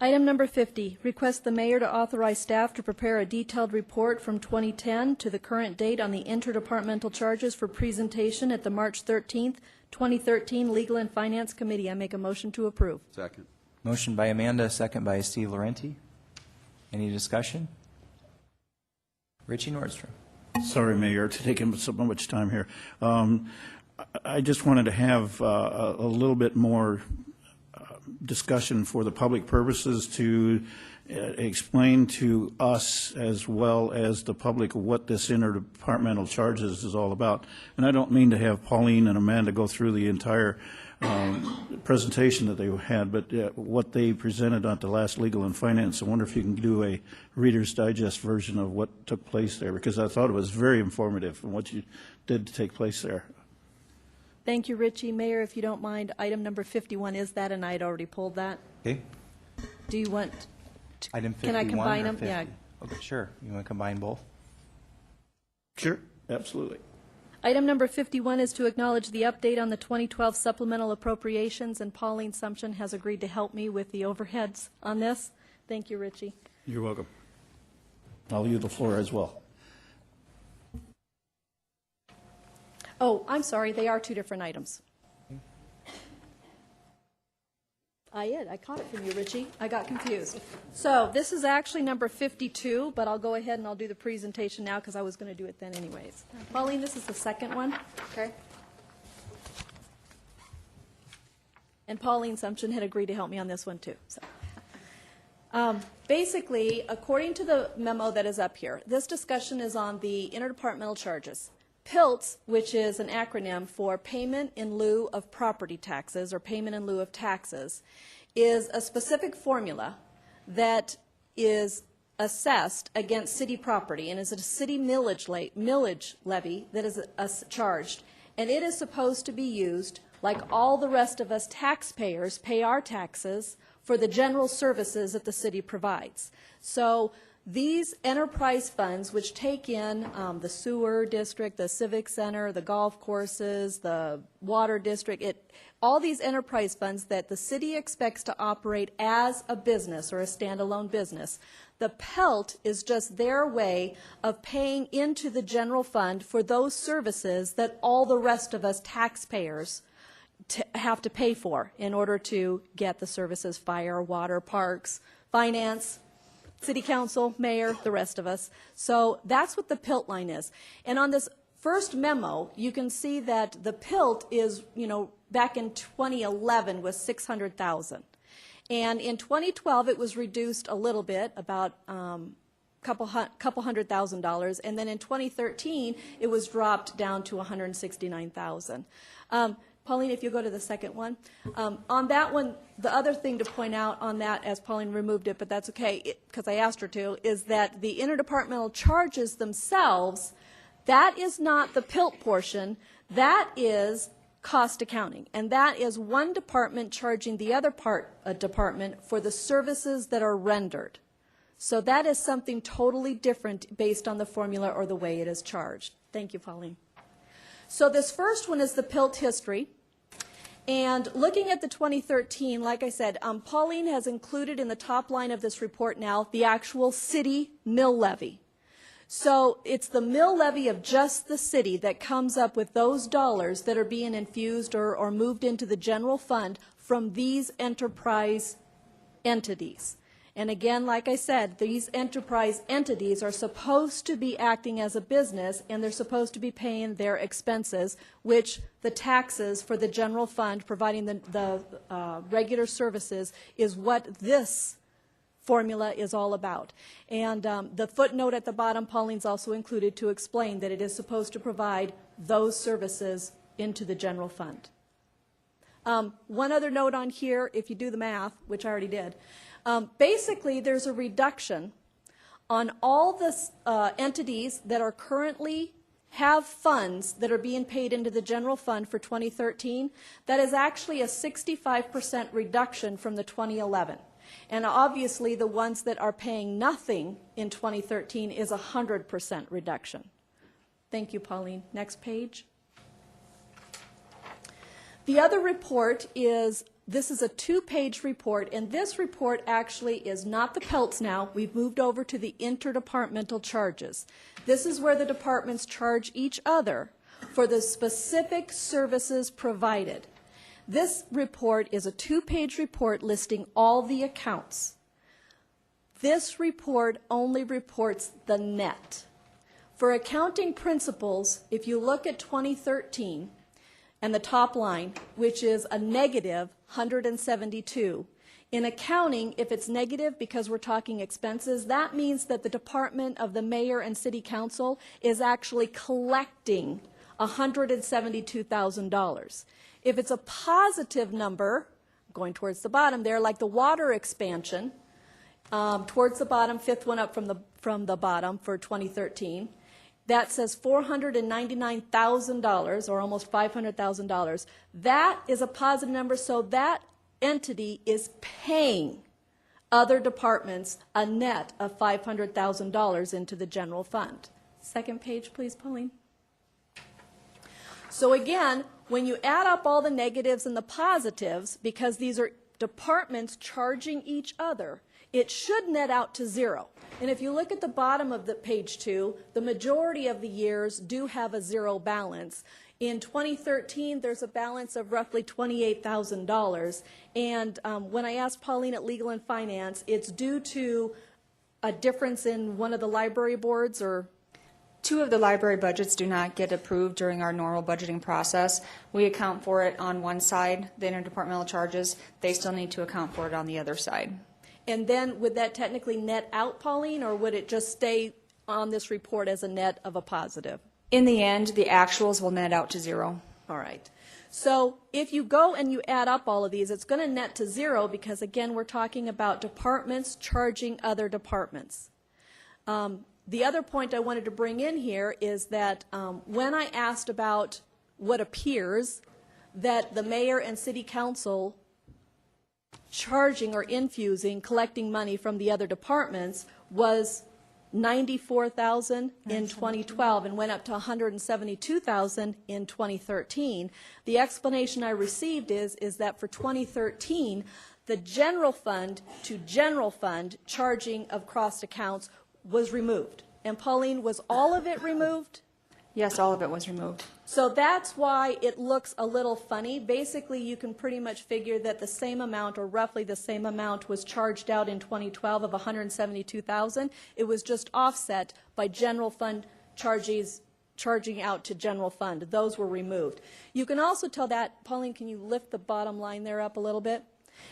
Item number 50, request the mayor to authorize staff to prepare a detailed report from 2010 to the current date on the interdepartmental charges for presentation at the March 13th, 2013 Legal and Finance Committee. I make a motion to approve. Second. Motion by Amanda, second by Steve Laurenti. Any discussion? Richie Nordstrom. Sorry, Mayor, to take so much time here. I just wanted to have a little bit more discussion for the public purposes to explain to us as well as the public what this interdepartmental charges is all about. And I don't mean to have Pauline and Amanda go through the entire presentation that they had, but what they presented at the last Legal and Finance. I wonder if you can do a Reader's Digest version of what took place there, because I thought it was very informative and what you did to take place there. Thank you, Richie. Mayor, if you don't mind, item number 51 is that, and I had already pulled that. Okay. Do you want, Item 51 can I combine or them? 50? Yeah. Okay, sure. You want to combine both? Sure, absolutely. Item number 51 is to acknowledge the update on the 2012 supplemental appropriations, and Pauline Sumption has agreed to help me with the overheads on this. Thank you, Richie. You're welcome. I'll use the floor as well. Oh, I'm sorry, they are two different items. I caught it from you, Richie. I got confused. So this is actually number 52, but I'll go ahead and I'll do the presentation now because I was going to do it then anyways. Pauline, this is the second one. Okay. And Pauline Sumption had agreed to help me on this one too. So. Basically, according to the memo that is up here, this discussion is on the interdepartmental charges. PILTS, which is an acronym for Payment in Lieu of Property Taxes or Payment in Lieu of Taxes, is a specific formula that is assessed against city property and is a city millage levy that is charged. And it is supposed to be used, like all the rest of us taxpayers pay our taxes, for the general services that the city provides. So these enterprise funds, which take in the sewer district, the civic center, the golf courses, the water district, all these enterprise funds that the city expects to operate as a business or a standalone business, the PELT is just their way of paying into the general fund for those services that all the rest of us taxpayers have to pay for in order to get the services: fire, water, parks, finance, city council, mayor, the rest of us. So that's what the PILT line is. And on this first memo, you can see that the PILT is, back in 2011 was $600,000. And in 2012, it was reduced a little bit, about couple $100,000. And then in 2013, it was dropped down to $169,000. Pauline, if you go to the second one. On that one, the other thing to point out on that, as Pauline removed it, but that's okay because I asked her to, is that the interdepartmental charges themselves, that is not the PILT portion, that is cost accounting. And that is one department charging the other department for the services that are rendered. So that is something totally different based on the formula or the way it is charged. Thank you, Pauline. So this first one is the PILT history. And looking at the 2013, like I said, Pauline has included in the top line of this report now the actual city mill levy. So it's the mill levy of just the city that comes up with those dollars that are being infused or moved into the general fund from these enterprise entities. And again, like I said, these enterprise entities are supposed to be acting as a business, and they're supposed to be paying their expenses, which the taxes for the general fund, providing the regular services, is what this formula is all about. And the footnote at the bottom, Pauline's also included to explain that it is supposed to provide those services into the general fund. One other note on here, if you do the math, which I already did, basically there's a reduction on all the entities that are currently have funds that are being paid into the general fund for 2013. That is actually a 65% reduction from the 2011. And obviously the ones that are paying nothing in 2013 is a 100% reduction. Thank you, Pauline. Next page. The other report is, this is a 2-page report, and this report actually is not the Peltz now. We've moved over to the interdepartmental charges. This is where the departments charge each other for the specific services provided. This report is a 2-page report listing all the accounts. This report only reports the net. For accounting principles, if you look at 2013 and the top line, which is a negative 172, in accounting, if it's negative because we're talking expenses, that means that the Department of the Mayor and City Council is actually collecting $172,000. If it's a positive number, going towards the bottom there, like the water expansion, towards the bottom, 5th one up from the bottom for 2013, that says $499,000, or almost $500,000. That is a positive number, so that entity is paying other departments a net of $500,000 into the general fund. Second page, please, Pauline. So again, when you add up all the negatives and the positives, because these are departments charging each other, it should net out to zero. And if you look at the bottom of the page 2, the majority of the years do have a zero balance. In 2013, there's a balance of roughly $28,000. And when I asked Pauline at Legal and Finance, it's due to a difference in one of the library boards, or 2 of the library budgets do not get approved during our normal budgeting process. We account for it on one side, the interdepartmental charges. They still need to account for it on the other side. And then would that technically net out, Pauline, or would it just stay on this report as a net of a positive? In the end, the actuals will net out to zero. All right. So if you go and you add up all of these, it's going to net to zero because, again, we're talking about departments charging other departments. The other point I wanted to bring in here is that when I asked about what appears that the mayor and city council charging or infusing, collecting money from the other departments was $94,000 in 2012 and went up to $172,000 in 2013. The explanation I received is that for 2013, the general fund to general fund charging of crossed accounts was removed. And Pauline, was all of it removed? Yes, all of it was removed. So that's why it looks a little funny. Basically, you can pretty much figure that the same amount, or roughly the same amount, was charged out in 2012 of $172,000. It was just offset by general fund charging out to general fund. Those were removed. You can also tell that, Pauline, can you lift the bottom line there up a little bit?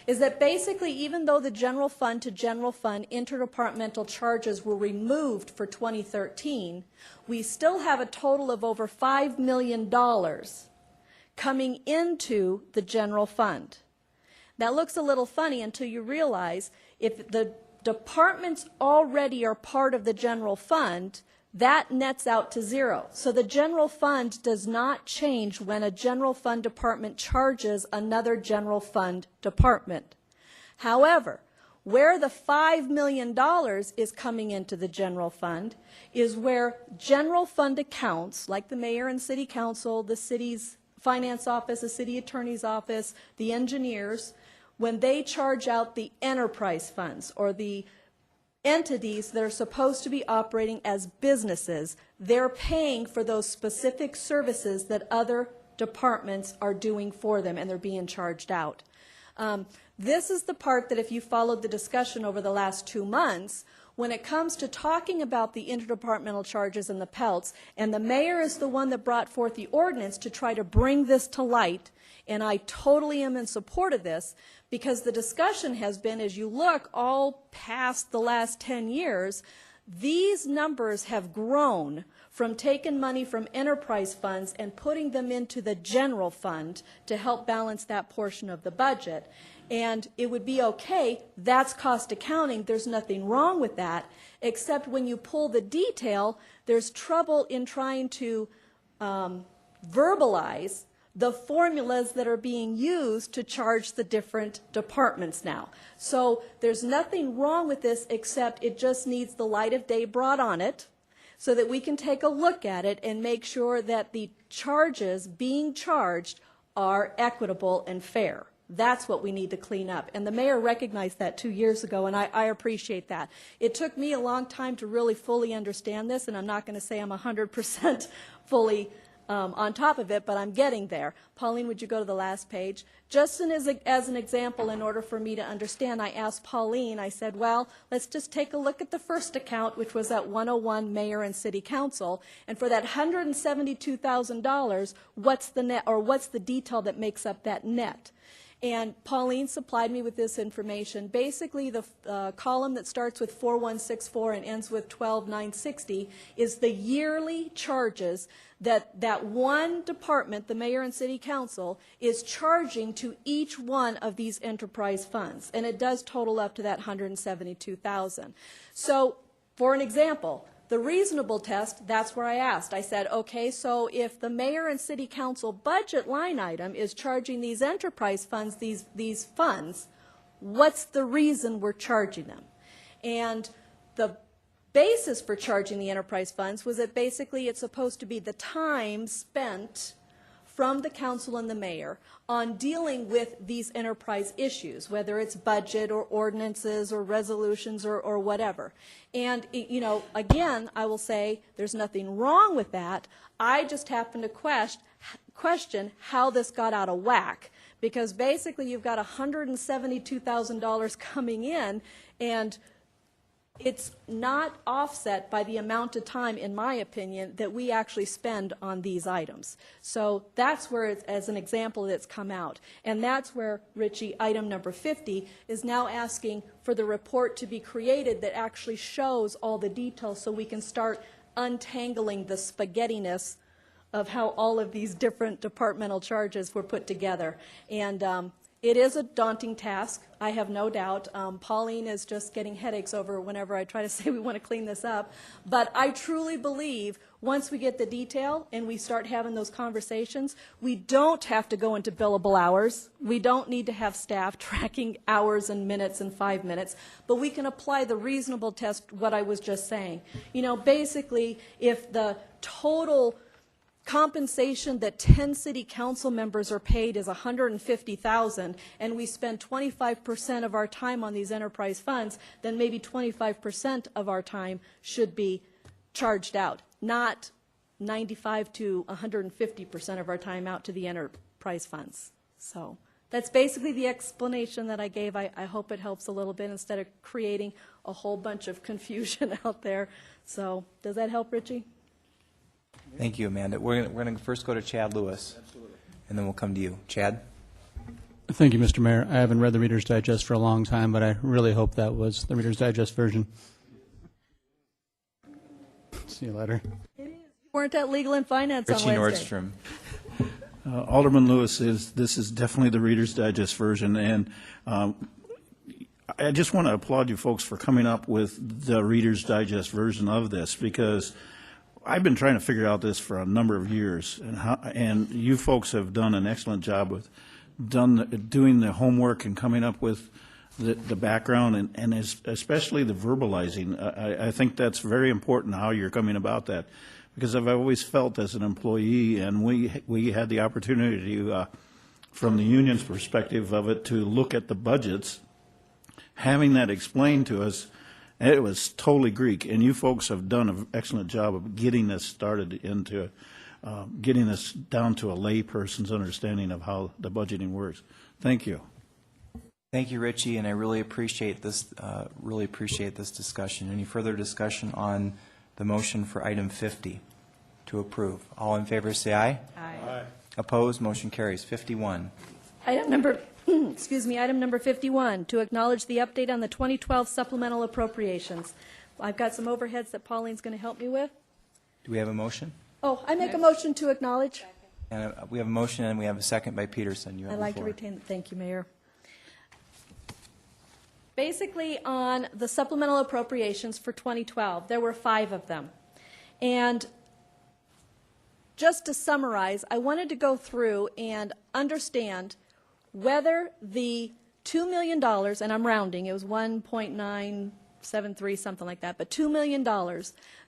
Is that basically, even though the general fund to general fund interdepartmental charges were removed for 2013, we still have a total of over $5 million coming into the general fund. That looks a little funny until you realize if the departments already are part of the general fund, that nets out to zero. So the general fund does not change when a general fund department charges another general fund department. However, where the $5 million is coming into the general fund is where general fund accounts, like the mayor and city council, the city's finance office, the city attorney's office, the engineers, when they charge out the enterprise funds or the entities that are supposed to be operating as businesses, they're paying for those specific services that other departments are doing for them, and they're being charged out. This is the part that if you followed the discussion over the last 2 months, when it comes to talking about the interdepartmental charges and the pelts, and the mayor is the one that brought forth the ordinance to try to bring this to light, and I totally am in support of this, because the discussion has been, as you look all past the last 10 years, these numbers have grown from taking money from enterprise funds and putting them into the general fund to help balance that portion of the budget. And it would be okay, that's cost accounting, there's nothing wrong with that, except when you pull the detail, there's trouble in trying to verbalize the formulas that are being used to charge the different departments now. So there's nothing wrong with this, except it just needs the light of day brought on it so that we can take a look at it and make sure that the charges being charged are equitable and fair. That's what we need to clean up. And the mayor recognized that 2 years ago, and I appreciate that. It took me a long time to really fully understand this, and I'm not going to say I'm 100% fully on top of it, but I'm getting there. Pauline, would you go to the last page? Just as an example, in order for me to understand, I asked Pauline, I said, well, let's just take a look at the first account, which was at 101 Mayor and City Council, and for that $172,000, what's the net, or what's the detail that makes up that net? And Pauline supplied me with this information. Basically, the column that starts with 4164 and ends with 12960 is the yearly charges that one department, the mayor and city council, is charging to each one of these enterprise funds. And it does total up to that $172,000. So, for an example, the reasonable test, that's where I asked. I said, okay, so if the mayor and city council budget line item is charging these enterprise funds, these funds, what's the reason we're charging them? And the basis for charging the enterprise funds was that basically it's supposed to be the time spent from the council and the mayor on dealing with these enterprise issues, whether it's budget or ordinances or resolutions or whatever. And, you know, again, I will say there's nothing wrong with that. I just happen to question how this got out of whack, because basically you've got $172,000 coming in, and it's not offset by the amount of time, in my opinion, that we actually spend on these items. So that's where, it's, as an example, it's come out. And that's where, Richie, item number 50 is now asking for the report to be created that actually shows all the details so we can start untangling the spaghettiness of how all of these different departmental charges were put together. And it is a daunting task, I have no doubt. Pauline is just getting headaches over whenever I try to say we want to clean this up. But I truly believe once we get the detail and we start having those conversations, we don't have to go into billable hours. We don't need to have staff tracking hours and minutes and 5 minutes. But we can apply the reasonable test, what I was just saying. You know, basically, if the total compensation that 10 city council members are paid is $150,000, and we spend 25% of our time on these enterprise funds, then maybe 25% of our time should be charged out, not 95 to 150% of our time out to the enterprise funds. So that's basically the explanation that I gave. I hope it helps a little bit instead of creating a whole bunch of confusion out there. So does that help, Richie? Thank you, Amanda. We're going to first go to Chad Lewis, and then we'll come to you. Chad? Thank you, Mr. Mayor. I haven't read the Reader's Digest for a long time, but I really hope that was the Reader's Digest version. See you later. You weren't at Legal and Finance Richie on Wednesday. Nordstrom. Alderman Lewis, this is definitely the Reader's Digest version, and I just want to applaud you folks for coming up with the Reader's Digest version of this, because I've been trying to figure out this for a number of years, and you folks have done an excellent job with doing the homework and coming up with the background and especially the verbalizing. I think that's very important how you're coming about that, because I've always felt as an employee, and we had the opportunity from the union's perspective of it to look at the budgets, having that explained to us. It was totally Greek, and you folks have done an excellent job of getting this started into, getting this down to a lay person's understanding of how the budgeting works. Thank you. Thank you, Richie, and I really appreciate this discussion. Any further discussion on the motion for item 50 to approve? All in favor say aye. Aye. Opposed? Motion carries. 51. Item number, item number 51, to acknowledge the update on the 2012 supplemental appropriations. I've got some overheads that Pauline's going to help me with. Do we have a motion? Oh, I make a motion to acknowledge. And we have a motion and we have a second by Peterson. You have I'd the like to floor. retain, thank you, Mayor. Basically, on the supplemental appropriations for 2012, there were 5 of them. And just to summarize, I wanted to go through and understand whether the $2 million, and I'm rounding, it was 1.973, something like that, but $2 million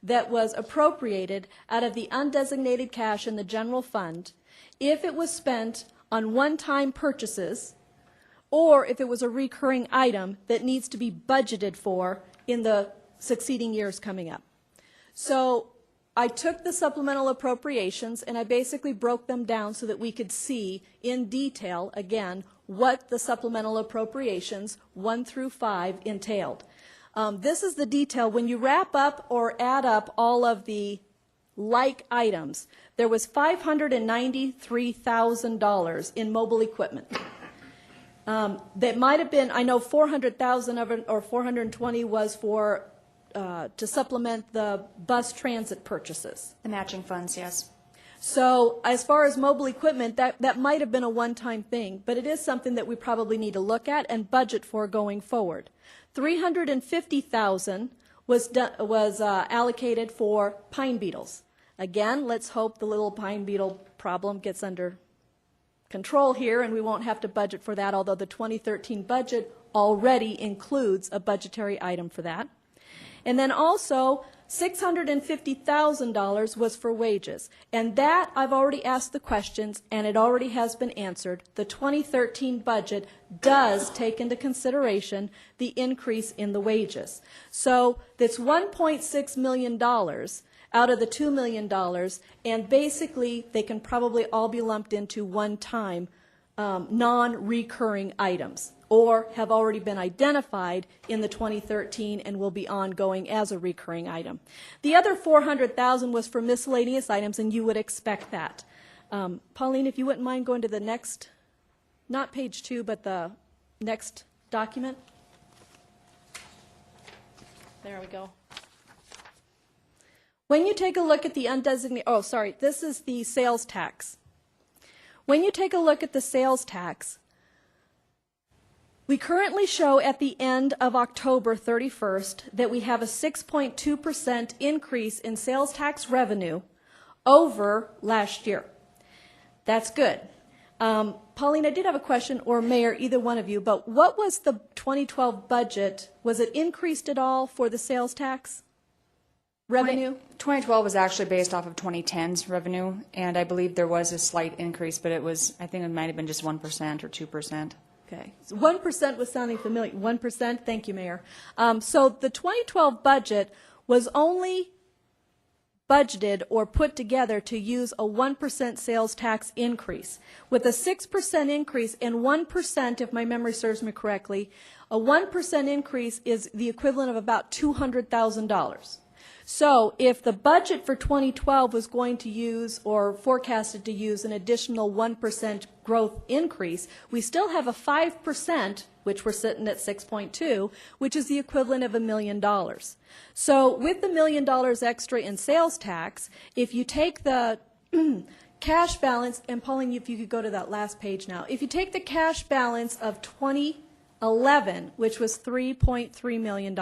that was appropriated out of the undesignated cash in the general fund, if it was spent on one-time purchases, or if it was a recurring item that needs to be budgeted for in the succeeding years coming up. So I took the supplemental appropriations and I basically broke them down so that we could see in detail, again, what the supplemental appropriations 1 through 5 entailed. This is the detail. When you wrap up or add up all of the like items, there was $593,000 in mobile equipment. That might have been, I know 400,000 of it, or 420 was for, to supplement the bus transit purchases. The matching funds, yes. So as far as mobile equipment, that might have been a one-time thing, but it is something that we probably need to look at and budget for going forward. $350,000 was allocated for pine beetles. Again, let's hope the little pine beetle problem gets under control here and we won't have to budget for that, although the 2013 budget already includes a budgetary item for that. And then also $650,000 was for wages. And that I've already asked the questions and it already has been answered. The 2013 budget does take into consideration the increase in the wages. So that's $1.6 million out of the $2 million, and basically they can probably all be lumped into one-time non-recurring items, or have already been identified in the 2013 and will be ongoing as a recurring item. The other $400,000 was for miscellaneous items, and you would expect that. Pauline, if you wouldn't mind going to the next, not page 2, but the next document. There we go. When you take a look at the undesignated, oh, sorry, this is the sales tax. When you take a look at the sales tax, we currently show at the end of October 31st that we have a 6.2% increase in sales tax revenue over last year. That's good. Pauline, I did have a question, or Mayor, either one of you, but what was the 2012 budget? Was it increased at all for the sales tax revenue? 2012 was actually based off of 2010's revenue, and I believe there was a slight increase, but it was, I think it might have been just 1% or 2%. Okay. So 1% was sounding familiar. 1%? Thank you, Mayor. So the 2012 budget was only budgeted or put together to use a 1% sales tax increase. With a 6% increase and 1%, if my memory serves me correctly, a 1% increase is the equivalent of about $200,000. So if the budget for 2012 was going to use or forecasted to use an additional 1% growth increase, we still have a 5%, which we're sitting at 6.2, which is the equivalent of $1 million. So with the $1 million extra in sales tax, if you take the cash balance, and Pauline, if you could go to that last page now, if you take the cash balance of 2011, which was $3.3 million,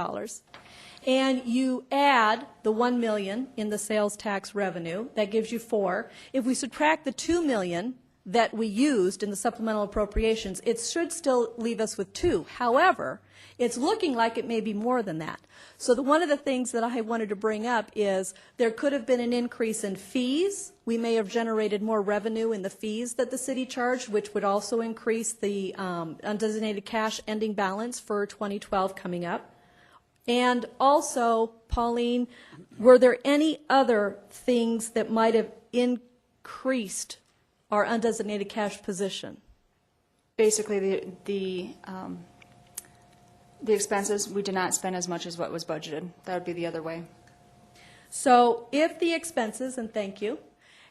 and you add the $1 million in the sales tax revenue, that gives you 4. If we subtract the $2 million that we used in the supplemental appropriations, it should still leave us with 2. However, it's looking like it may be more than that. So one of the things that I wanted to bring up is there could have been an increase in fees. We may have generated more revenue in the fees that the city charged, which would also increase the undesignated cash ending balance for 2012 coming up. And also, Pauline, were there any other things that might have increased our undesignated cash position? Basically, the The expenses, we did not spend as much as what was budgeted. That would be the other way. So if the expenses, and thank you,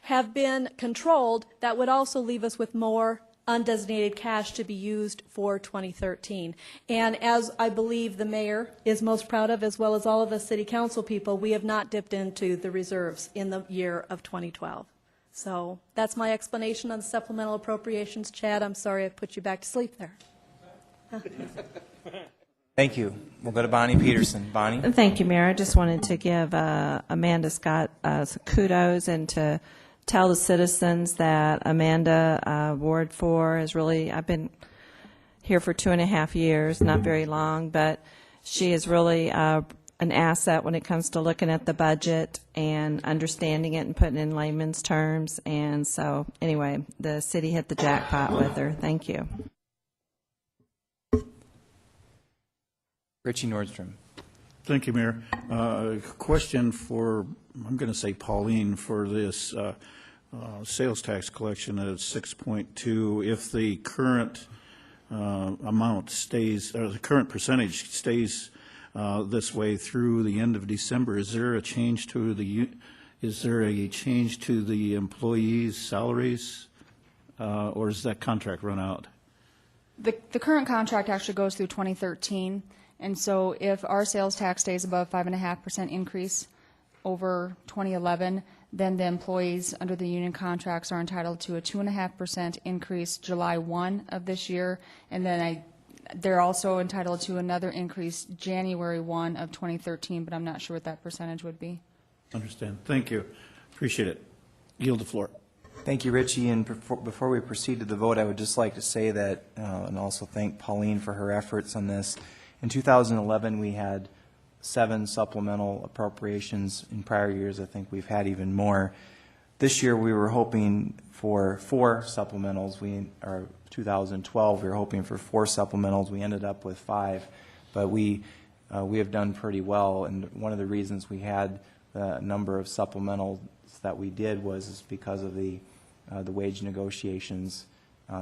have been controlled, that would also leave us with more undesignated cash to be used for 2013. And as I believe the mayor is most proud of, as well as all of the city council people, we have not dipped into the reserves in the year of 2012. So that's my explanation on the supplemental appropriations. Chad, I'm sorry I put you back to sleep there. Thank you. We'll go to Bonnie Peterson. Bonnie? Thank you, Mayor. I just wanted to give Amanda Scott kudos and to tell the citizens that Amanda, Ward 4, is really, I've been here for 2.5 years, not very long, but she is really an asset when it comes to looking at the budget and understanding it and putting it in layman's terms. And so, anyway, the city hit the jackpot with her. Thank you. Richie Nordstrom. Thank you, Mayor. Question for, I'm going to say Pauline, for this sales tax collection at 6.2. If the current amount stays, or the current percentage stays this way through the end of December, is there a change to the employees' salaries, or does that contract run out? The current contract actually goes through 2013. And so if our sales tax stays above 5.5% increase over 2011, then the employees under the union contracts are entitled to a 2.5% increase July 1 of this year, and then they're also entitled to another increase January 1 of 2013, but I'm not sure what that percentage would be. Understand. Thank you. Appreciate it. Yield the floor. Thank you, Richie. And before we proceed to the vote, I would just like to say that, and also thank Pauline for her efforts on this. In 2011, we had 7 supplemental appropriations. In prior years, I think we've had even more. This year, we were hoping for 4 supplementals. 2012, we were hoping for 4 supplementals. We ended up with 5, but we have done pretty well. And one of the reasons we had the number of supplementals that we did was because of the wage negotiations,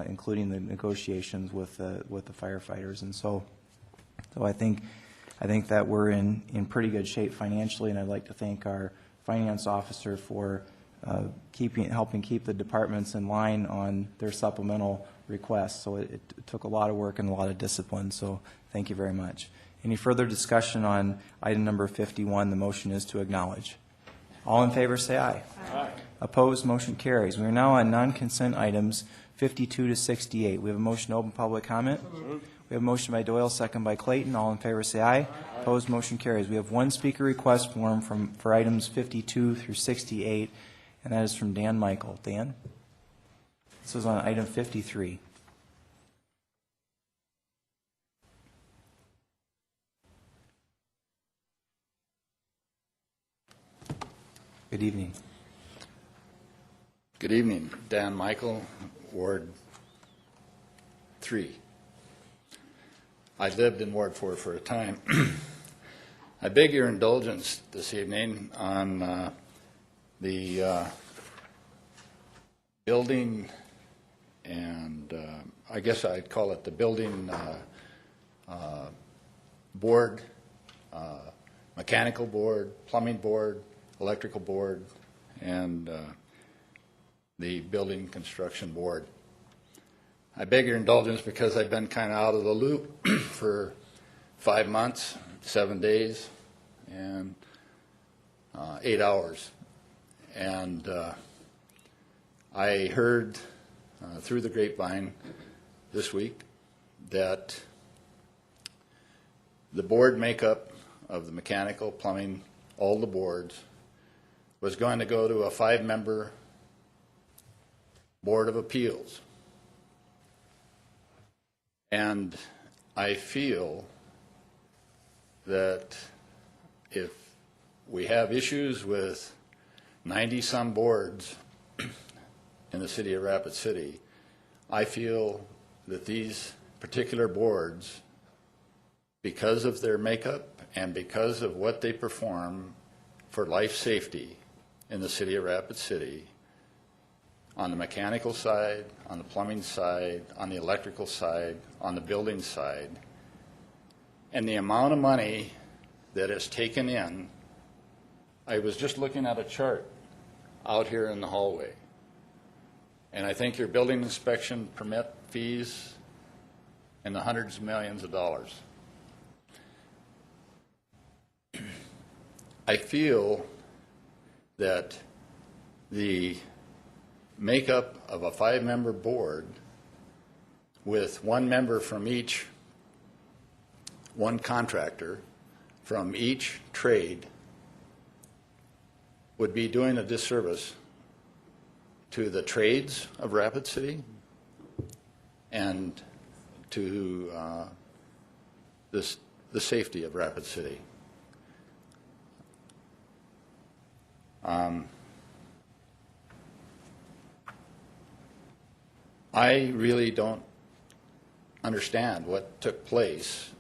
including the negotiations with the firefighters. And so I think that we're in pretty good shape financially, and I'd like to thank our finance officer for helping keep the departments in line on their supplemental requests. So it took a lot of work and a lot of discipline, so thank you very much. Any further discussion on item number 51? The motion is to acknowledge. All in favor say aye. Aye. Opposed, motion carries. We are now on non-consent items 52 to 68. We have a motion to open public comment. We have a motion by Doyle, second by Clayton. All in favor say aye. Aye. Opposed, motion carries. We have one speaker request form for items 52 through 68, and that is from Dan Michael. Dan? This is on item 53. Good evening. Good evening. Dan Michael, Ward 3. I lived in Ward 4 for a time. I beg your indulgence this evening on the building, and I guess I'd call it the building board, mechanical board, plumbing board, electrical board, and the building construction board. I beg your indulgence because I've been kind of out of the loop for 5 months, 7 days, and 8 hours. And I heard through the grapevine this week that the board makeup of the mechanical, plumbing, all the boards, was going to go to a 5-member Board of Appeals. And I feel that if we have issues with 90-some boards in the city of Rapid City, I feel that these particular boards, because of their makeup and because of what they perform for life safety in the city of Rapid City, on the mechanical side, on the plumbing side, on the electrical side, on the building side, And the amount of money that is taken in, I was just looking at a chart out here in the hallway. And I think your building inspection permit fees in the hundreds of millions of dollars. I feel that the makeup of a 5-member board with 1 member from each, 1 contractor from each trade would be doing a disservice to the trades of Rapid City and to the safety of Rapid City. I really don't understand what took place.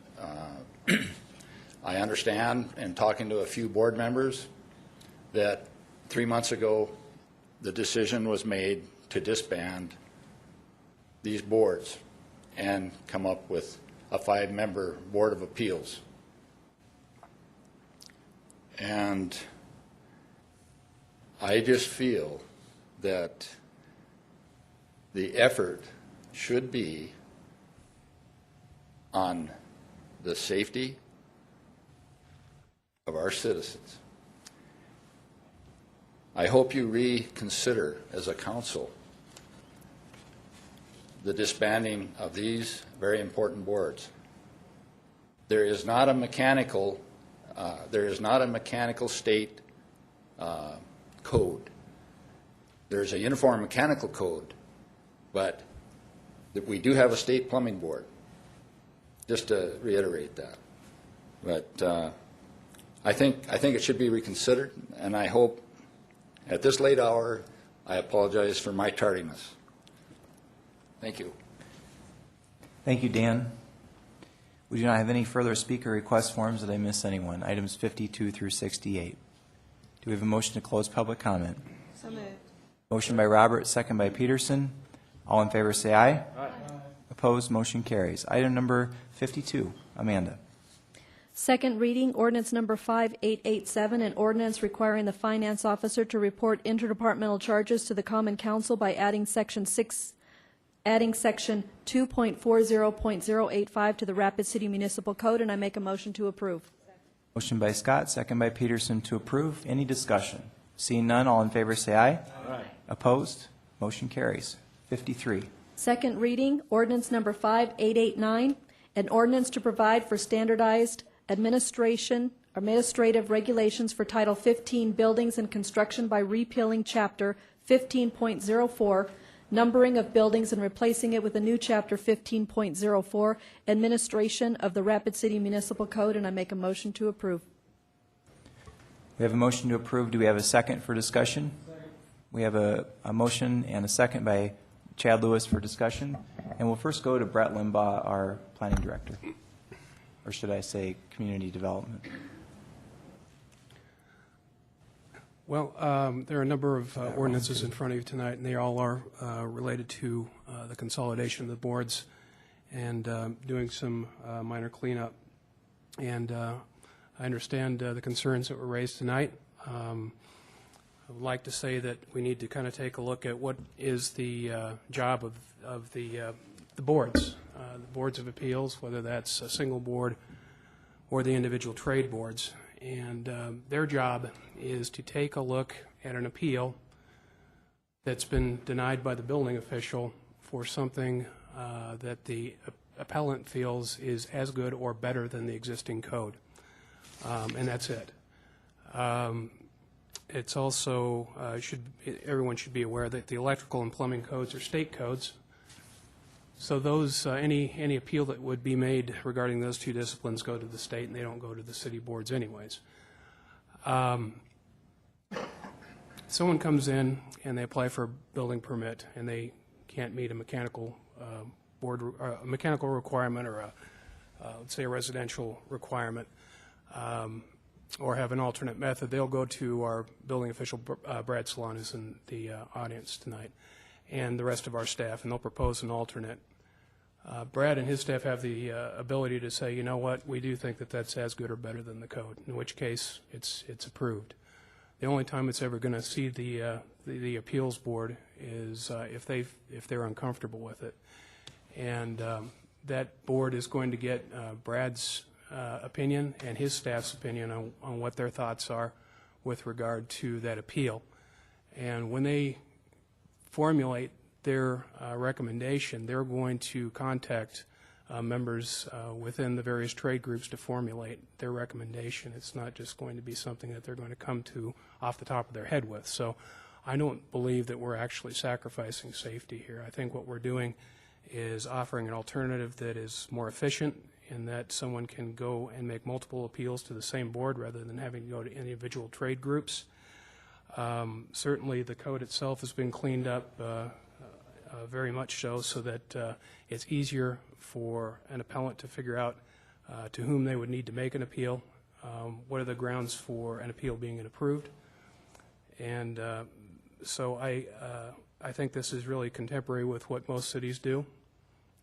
I understand, in talking to a few board members, that 3 months ago the decision was made to disband these boards and come up with a 5-member Board of Appeals. And I just feel that the effort should be on the safety of our citizens. I hope you reconsider as a council the disbanding of these very important boards. There is not a mechanical state code. There's a uniform mechanical code, but we do have a state plumbing board, just to reiterate that. But I think it should be reconsidered, and I hope at this late hour, I apologize for my tardiness. Thank you. Thank you, Dan. We do not have any further speaker request forms. Did I miss anyone? Items 52 through 68. Do we have a motion to close public comment? So moved. Motion by Robert, second by Peterson. All in favor say aye. Aye. Opposed, motion carries. Item number 52, Amanda. Second reading, ordinance number 5887, an ordinance requiring the finance officer to report interdepartmental charges to the Common Council by adding section 2.40.085 to the Rapid City Municipal Code, and I make a motion to approve. Motion by Scott, second by Peterson to approve. Any discussion? Seeing none, all in favor say aye. Aye. Opposed, motion carries. 53. Second reading, ordinance number 5889, an ordinance to provide for standardized administrative regulations for Title 15 Buildings and Construction by repealing Chapter 15.04, numbering of buildings, and replacing it with a new Chapter 15.04, administration of the Rapid City Municipal Code, and I make a motion to approve. We have a motion to approve. Do we have a second for discussion? Second. We have a motion and a second by Chad Lewis for discussion. And we'll first go to Brett Limbaugh, our planning director. Or should I say community development? Well, there are a number of ordinances in front of you tonight, and they all are related to the consolidation of the boards and doing some minor cleanup. And I understand the concerns that were raised tonight. I would like to say that we need to kind of take a look at what is the job of the boards, the boards of appeals, whether that's a single board or the individual trade boards. And their job is to take a look at an appeal that's been denied by the building official for something that the appellant feels is as good or better than the existing code. And that's it. It's also, everyone should be aware that the electrical and plumbing codes are state codes. So those, any appeal that would be made regarding those two disciplines go to the state, and they don't go to the city boards anyways. Someone comes in and they apply for a building permit, and they can't meet a mechanical a mechanical requirement, or let's say a residential requirement, or have an alternate method. They'll go to our building official, Brad Salon, who's in the audience tonight, and the rest of our staff, and they'll propose an alternate Brad and his staff have the ability to say, you know what, we do think that that's as good or better than the code, in which case it's approved. The only time it's ever going to see the appeals board is if they're uncomfortable with it. And that board is going to get Brad's opinion and his staff's opinion on what their thoughts are with regard to that appeal. And when they formulate their recommendation, they're going to contact members within the various trade groups to formulate their recommendation. It's not just going to be something that they're going to come to off the top of their head with. So I don't believe that we're actually sacrificing safety here. I think what we're doing is offering an alternative that is more efficient in that someone can go and make multiple appeals to the same board rather than having to go to individual trade groups. Certainly the code itself has been cleaned up very much so that it's easier for an appellant to figure out to whom they would need to make an appeal, what are the grounds for an appeal being approved. And so I think this is really contemporary with what most cities do.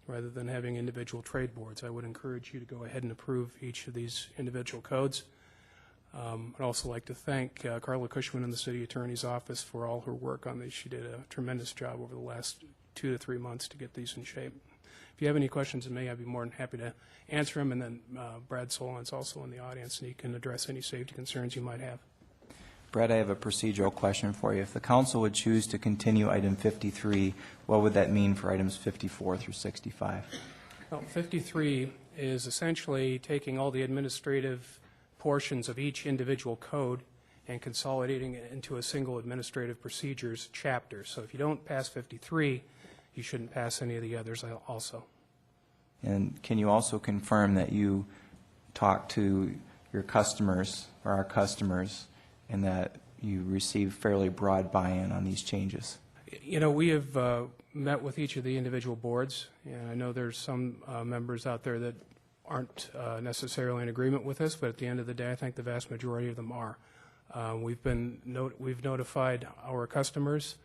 Rather than having individual trade boards, I would encourage you to go ahead and approve each of these individual codes. I'd also like to thank Carla Cushman in the City Attorney's Office for all her work on these. She did a tremendous job over the last 2 to 3 months to get these in shape. If you have any questions of me, I'd be more than happy to answer them. And then Brad Solon's also in the audience, and he can address any safety concerns you might have. Brett, I have a procedural question for you. If the council would choose to continue item 53, what would that mean for items 54 through 65? Well, 53 is essentially taking all the administrative portions of each individual code and consolidating it into a single administrative procedures chapter. So if you don't pass 53, you shouldn't pass any of the others also. And can you also confirm that you talk to your customers or our customers and that you receive fairly broad buy-in on these changes? You know, we have met with each of the individual boards, and I know there's some members out there that aren't necessarily in agreement with this, but at the end of the day, I think the vast majority of them are. We've notified our customers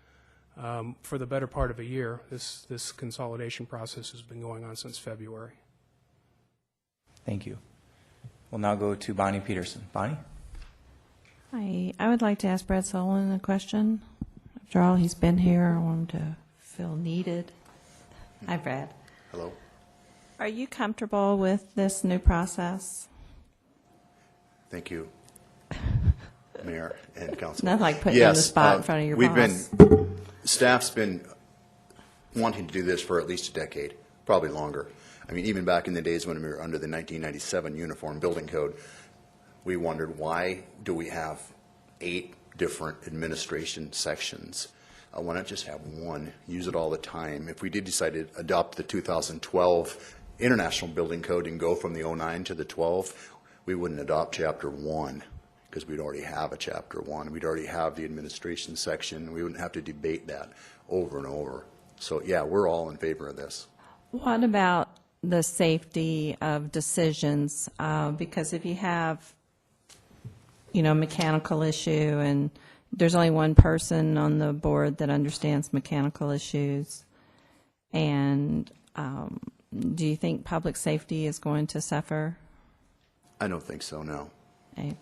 for the better part of a year. This consolidation process has been going on since February. Thank you. We'll now go to Bonnie Peterson. Bonnie? I would like to ask Brad Solon a question. After all, he's been here. I want him to feel needed. Hi, Brad. Hello. Are you comfortable with this new process? Thank you, Mayor and Council. It's not like putting you on the spot in front of your boss. Staff's been wanting to do this for at least a decade, probably longer. I mean, even back in the days when we were under the 1997 Uniform Building Code, we wondered, why do we have 8 different administration sections? Why not just have one, use it all the time? If we did decide to adopt the 2012 International Building Code and go from the 09 to the 12, we wouldn't adopt Chapter 1 because we'd already have a Chapter 1. We'd already have the administration section. We wouldn't have to debate that over and over. So, yeah, we're all in favor of this. What about the safety of decisions? Because if you have mechanical issue, and there's only one person on the board that understands mechanical issues, and do you think public safety is going to suffer? I don't think so, no. Okay.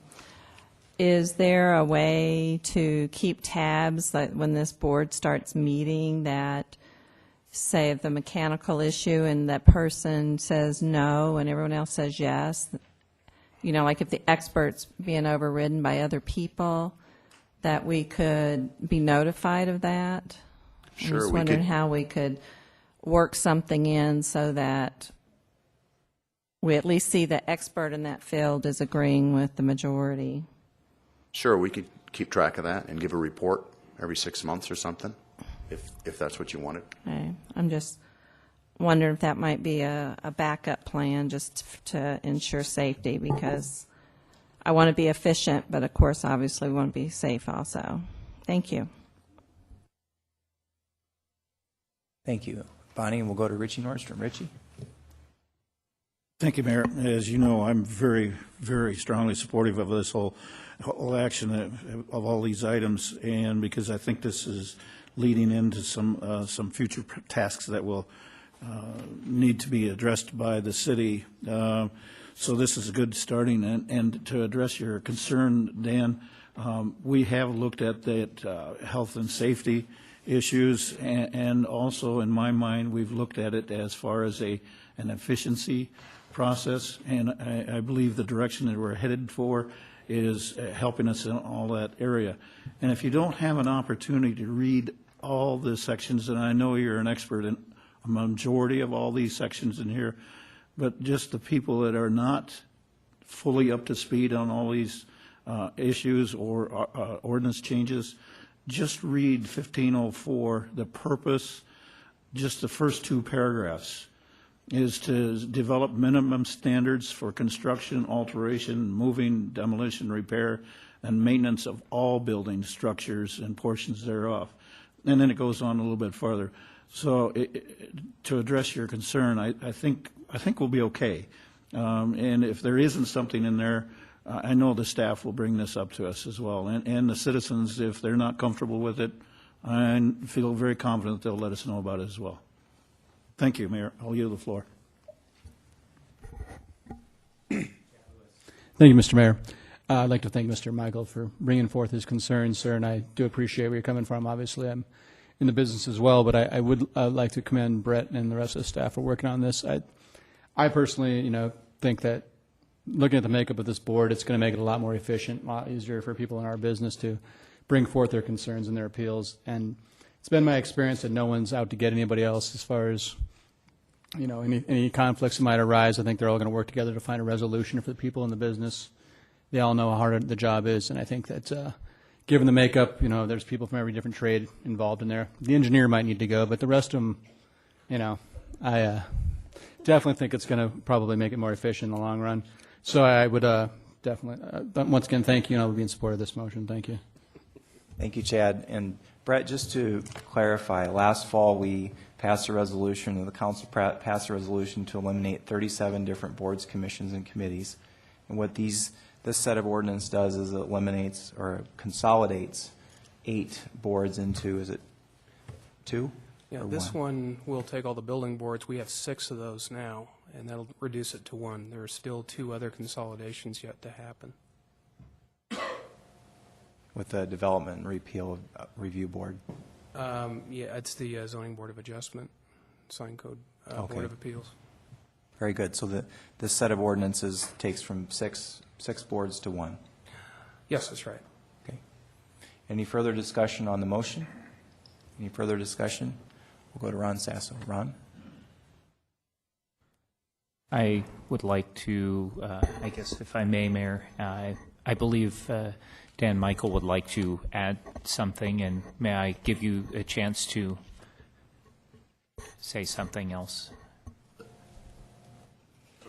Is there a way to keep tabs, like when this board starts meeting, that say if the mechanical issue and that person says no and everyone else says yes, like if the expert's being overridden by other people, that we could be notified of that? Sure, I'm just we wondering could. how we could work something in so that we at least see the expert in that field is agreeing with the majority. Sure, we could keep track of that and give a report every 6 months or something, if that's what you wanted. Okay. I'm just wondering if that might be a backup plan just to ensure safety, because I want to be efficient, but of course, obviously, we want to be safe also. Thank you. Thank you, Bonnie. We'll go to Richie Nordstrom. Richie? Thank you, Mayor. As you know, I'm very, very strongly supportive of this whole action of all these items, and because I think this is leading into some future tasks that will need to be addressed by the city. So this is a good starting. And to address your concern, Dan, we have looked at that health and safety issues, and also, in my mind, we've looked at it as far as an efficiency process, and I believe the direction that we're headed for is helping us in all that area. And if you don't have an opportunity to read all the sections, and I know you're an expert in a majority of all these sections in here, but just the people that are not fully up to speed on all these issues or ordinance changes, just read 1504, the purpose, just the first two paragraphs, is to develop minimum standards for construction, alteration, moving, demolition, repair, and maintenance of all building structures and portions thereof. And then it goes on a little bit further. So to address your concern, I think we'll be okay. And if there isn't something in there, I know the staff will bring this up to us as well. And the citizens, if they're not comfortable with it, I feel very confident they'll let us know about it as well. Thank you, Mayor. I'll yield the floor. Thank you, Mr. Mayor. I'd like to thank Mr. Michael for bringing forth his concerns, sir, and I do appreciate where you're coming from. Obviously, I'm in the business as well, but I would like to commend Brett and the rest of the staff for working on this. I personally, think that looking at the makeup of this board, it's going to make it a lot more efficient, a lot easier for people in our business to bring forth their concerns and their appeals. And it's been my experience that no one's out to get anybody else as far as any conflicts that might arise. I think they're all going to work together to find a resolution for the people in the business. They all know how hard the job is, and I think that given the makeup, there's people from every different trade involved in there. The engineer might need to go, but the rest of them, I definitely think it's going to probably make it more efficient in the long run. So I would definitely, once again, thank you, and I would be in support of this motion. Thank you. Thank you, Chad. And Brett, just to clarify, last fall we passed a resolution, and the council passed a resolution to eliminate 37 different boards, commissions, and committees. And what this set of ordinance does is it eliminates or consolidates 8 boards into, is it 2? Yeah, this one will take all the building boards. We have 6 of those now, and that'll reduce it to 1. There are still 2 other consolidations yet to happen. With the Development and Repeal Review Board? Yeah, it's the Zoning Board of Adjustment, Sign Code Board of Appeals. Very good. So this set of ordinances takes from 6 boards to 1? Yes, that's right. Okay. Any further discussion on the motion? Any further discussion? We'll go to Ron Sasso. Ron? I would like to, I guess if I may, Mayor, I believe Dan Michael would like to add something, and may I give you a chance to say something else?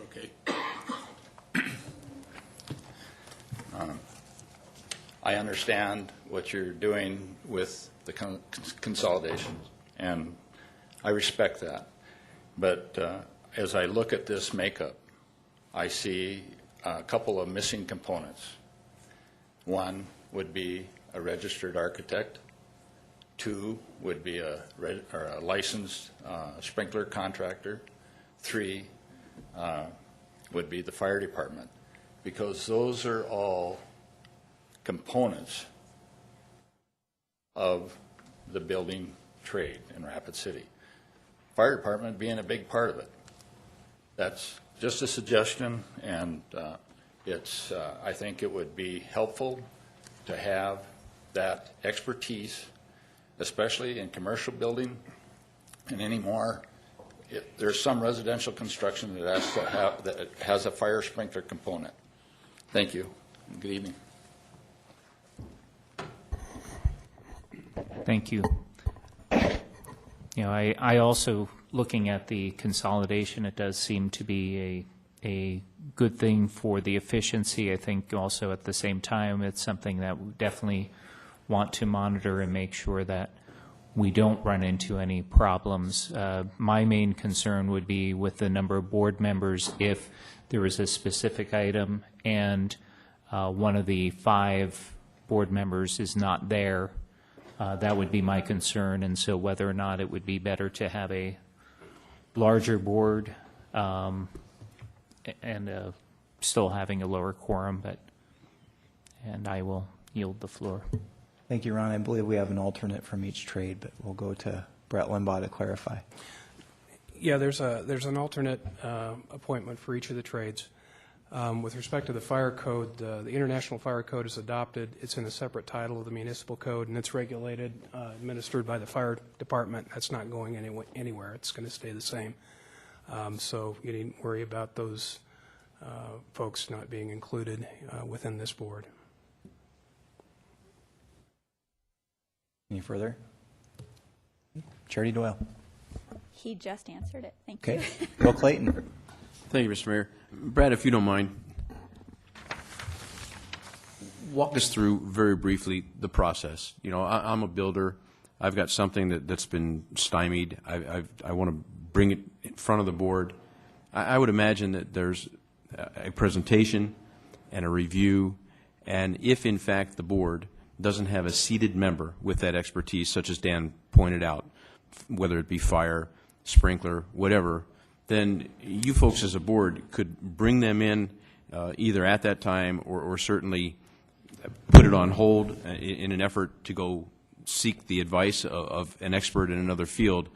Okay. I understand what you're doing with the consolidation, and I respect that. But as I look at this makeup, I see a couple of missing components. One would be a registered architect. 2 would be a licensed sprinkler contractor. 3 would be the fire department, because those are all components of the building trade in Rapid City. Fire department being a big part of it. That's just a suggestion, and I think it would be helpful to have that expertise, especially in commercial building and anymore. There's some residential construction that has a fire sprinkler component. Thank you. Good evening. Thank you. I also, looking at the consolidation, it does seem to be a good thing for the efficiency. I think also at the same time, it's something that we definitely want to monitor and make sure that we don't run into any problems. My main concern would be with the number of board members. If there is a specific item and one of the 5 board members is not there, that would be my concern. And so whether or not it would be better to have a larger board and still having a lower quorum, and I will yield the floor. Thank you, Ron. I believe we have an alternate from each trade, but we'll go to Brett Limbaugh to clarify. Yeah, there's an alternate appointment for each of the trades. With respect to the fire code, the International Fire Code is adopted. It's in a separate title of the municipal code, and it's regulated, administered by the fire department. That's not going anywhere. It's going to stay the same. So you needn't worry about those folks not being included within this board. Any further? Charity Doyle. He just answered it. Thank Okay. you. Bill Clayton. Thank you, Mr. Mayor. Brad, if you don't mind, walk us through very briefly the process. You know, I'm a builder. I've got something that's been stymied. I want to bring it in front of the board. I would imagine that there's a presentation and a review, and if in fact the board doesn't have a seated member with that expertise, such as Dan pointed out, whether it be fire, sprinkler, whatever, then you folks as a board could bring them in either at that time or certainly put it on hold in an effort to go seek the advice of an expert in another field.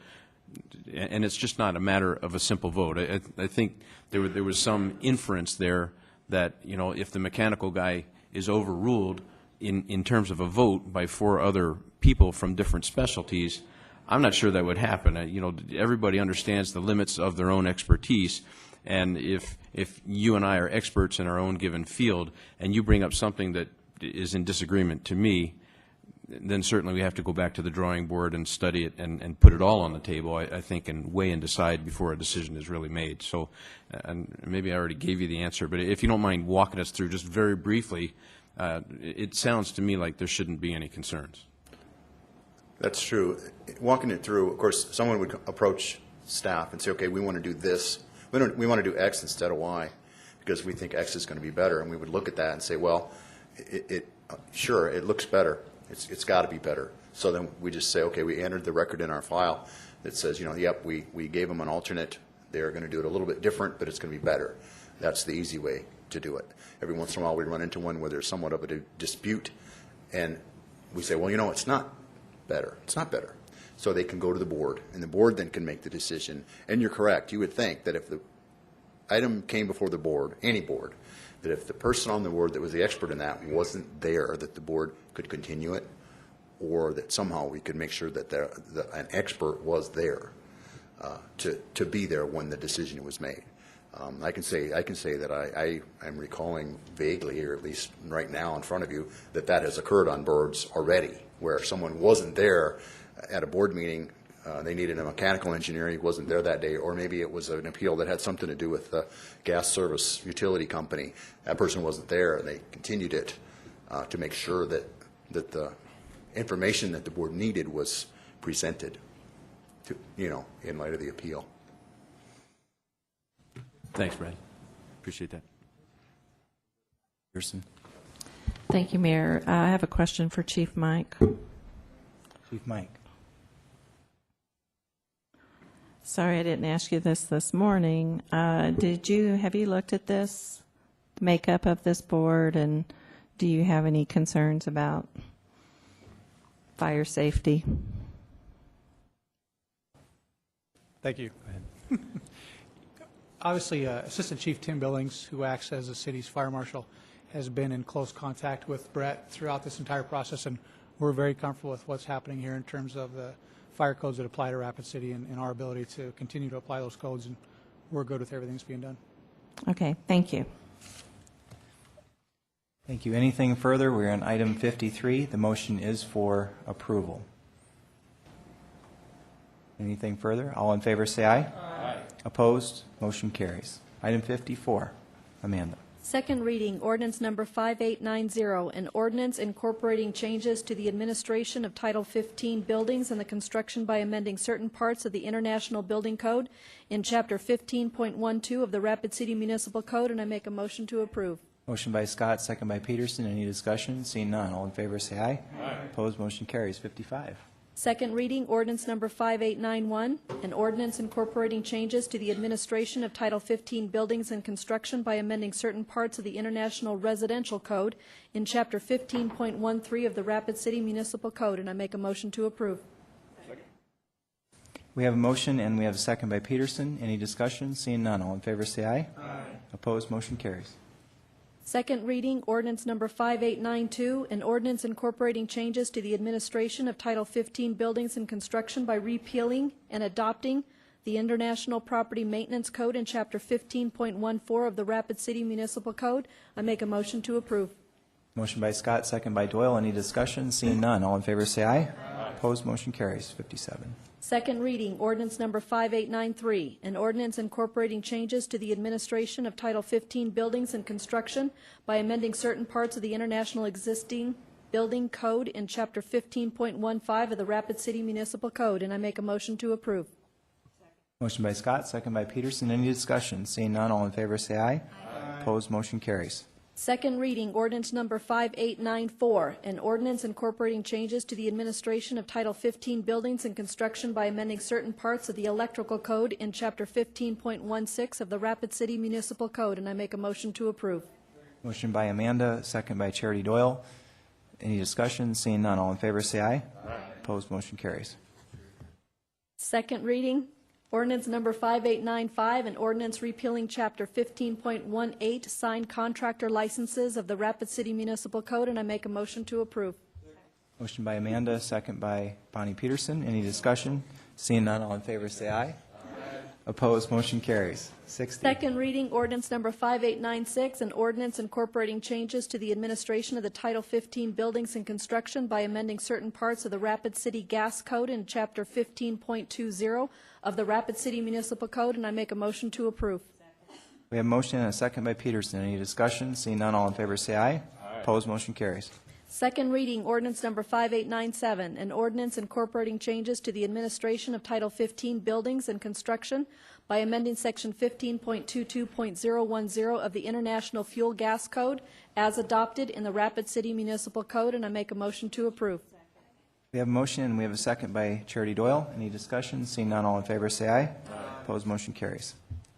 And it's just not a matter of a simple vote. I think there was some inference there that, you know, if the mechanical guy is overruled in terms of a vote by 4 other people from different specialties, I'm not sure that would happen. You know, everybody understands the limits of their own expertise, and if you and I are experts in our own given field, and you bring up something that is in disagreement to me, then certainly we have to go back to the drawing board and study it and put it all on the table, I think, and weigh and decide before a decision is really made. So, and maybe I already gave you the answer, but if you don't mind walking us through just very briefly, it sounds to me like there shouldn't be any concerns. That's true. Walking it through, of course, someone would approach staff and say, okay, we want to do this. We want to do X instead of Y because we think X is going to be better. And we would look at that and say, well, sure, it looks better. It's got to be better. So then we just say, okay, we entered the record in our file that says, you know, yep, we gave them an alternate. They're going to do it a little bit different, but it's going to be better. That's the easy way to do it. Every once in a while we run into one where there's somewhat of a dispute, and we say, well, you know, it's not better. It's not better. So they can go to the board, and the board then can make the decision. And you're correct. You would think that if the item came before the board, any board, that if the person on the board that was the expert in that wasn't there, that the board could continue it, or that somehow we could make sure that an expert was there to be there when the decision was made. I can say that I am recalling vaguely, or at least right now in front of you, that has occurred on boards already, where someone wasn't there at a board meeting. They needed a mechanical engineer. He wasn't there that day, or maybe it was an appeal that had something to do with the gas service utility company. That person wasn't there, and they continued it to make sure that the information that the board needed was presented, to, you know, in light of the appeal. Thanks, Brad. Appreciate that. Pearson. Thank you, Mayor. I have a question for Chief Mike. Chief Mike. Sorry, I didn't ask you this morning. Have you looked at this makeup of this board, and do you have any concerns about fire safety? Thank you. Obviously, Assistant Chief Tim Billings, who acts as the city's fire marshal, has been in close contact with Brett throughout this entire process, and we're very comfortable with what's happening here in terms of the fire codes that apply to Rapid City and our ability to continue to apply those codes, and we're good with everything that's being done. Okay, thank you. Thank you. Anything further? We're on item 53. The motion is for approval. Anything further? All in favor say aye. Aye. Opposed? Motion carries. Item 54. Amanda. Second reading, ordinance number 5890, an ordinance incorporating changes to the administration of Title 15 buildings and the construction by amending certain parts of the International Building Code in Chapter 15.12 of the Rapid City Municipal Code, and I make a motion to approve. Motion by Scott, second by Peterson. Any discussion? Seeing none. All in favor say aye. Aye. Opposed? Motion carries. 55. Second reading, ordinance number 5891, an ordinance incorporating changes to the administration of Title 15 Buildings and Construction by amending certain parts of the International Residential Code in Chapter 15.13 of the Rapid City Municipal Code, and I make a motion to approve. We have a motion and we have a second by Peterson. Any discussion? Seeing none, all in favor say aye. Aye. Opposed, motion carries. Second reading, ordinance number 5892, an ordinance incorporating changes to the administration of Title 15 Buildings and Construction by repealing and adopting the International Property Maintenance Code in Chapter 15.14 of the Rapid City Municipal Code. I make a motion to approve. Motion by Scott, second by Doyle. Any discussion? Seeing none, all in favor say aye. Aye. Opposed, motion carries. 57. Second reading, ordinance number 5893, an ordinance incorporating changes to the administration of Title 15 Buildings and Construction by amending certain parts of the International Existing Building Code in Chapter 15.15 of the Rapid City Municipal Code, and I make a motion to approve. Motion by Scott, second by Peterson. Any discussion? Seeing none, all in favor say aye. Aye. Opposed, motion carries. Second reading, ordinance number 5894, an ordinance incorporating changes to the administration of Title 15 Buildings and Construction by amending certain parts of the Electrical Code in Chapter 15.16 of the Rapid City Municipal Code, and I make a motion to approve. Motion by Amanda, second by Charity Doyle. Any discussion? Seeing none, all in favor say aye. Aye. Opposed, motion carries. Second reading, ordinance number 5895, an ordinance repealing Chapter 15.18, signed contractor licenses of the Rapid City Municipal Code, and I make a motion to approve. Motion by Amanda, second by Bonnie Peterson. Any discussion? Seeing none, all in favor say aye. Aye. Opposed, motion carries. 60. Second reading, ordinance number 5896, an ordinance incorporating changes to the administration of the Title 15 Buildings and Construction by amending certain parts of the Rapid City Gas Code in Chapter 15.20 of the Rapid City Municipal Code, and I make a motion to approve. We have a motion and a second by Peterson. Any discussion? Seeing none, all in favor say aye. Aye. Opposed, motion carries. Second reading, ordinance number 5897, an ordinance incorporating changes to the administration of Title 15 Buildings and Construction by amending Section 15.22.010 of the International Fuel Gas Code as adopted in the Rapid City Municipal Code, and I make a motion to approve. We have a motion and we have a second by Charity Doyle. Any discussion? Seeing none, all in favor say aye. Aye. Opposed, motion carries.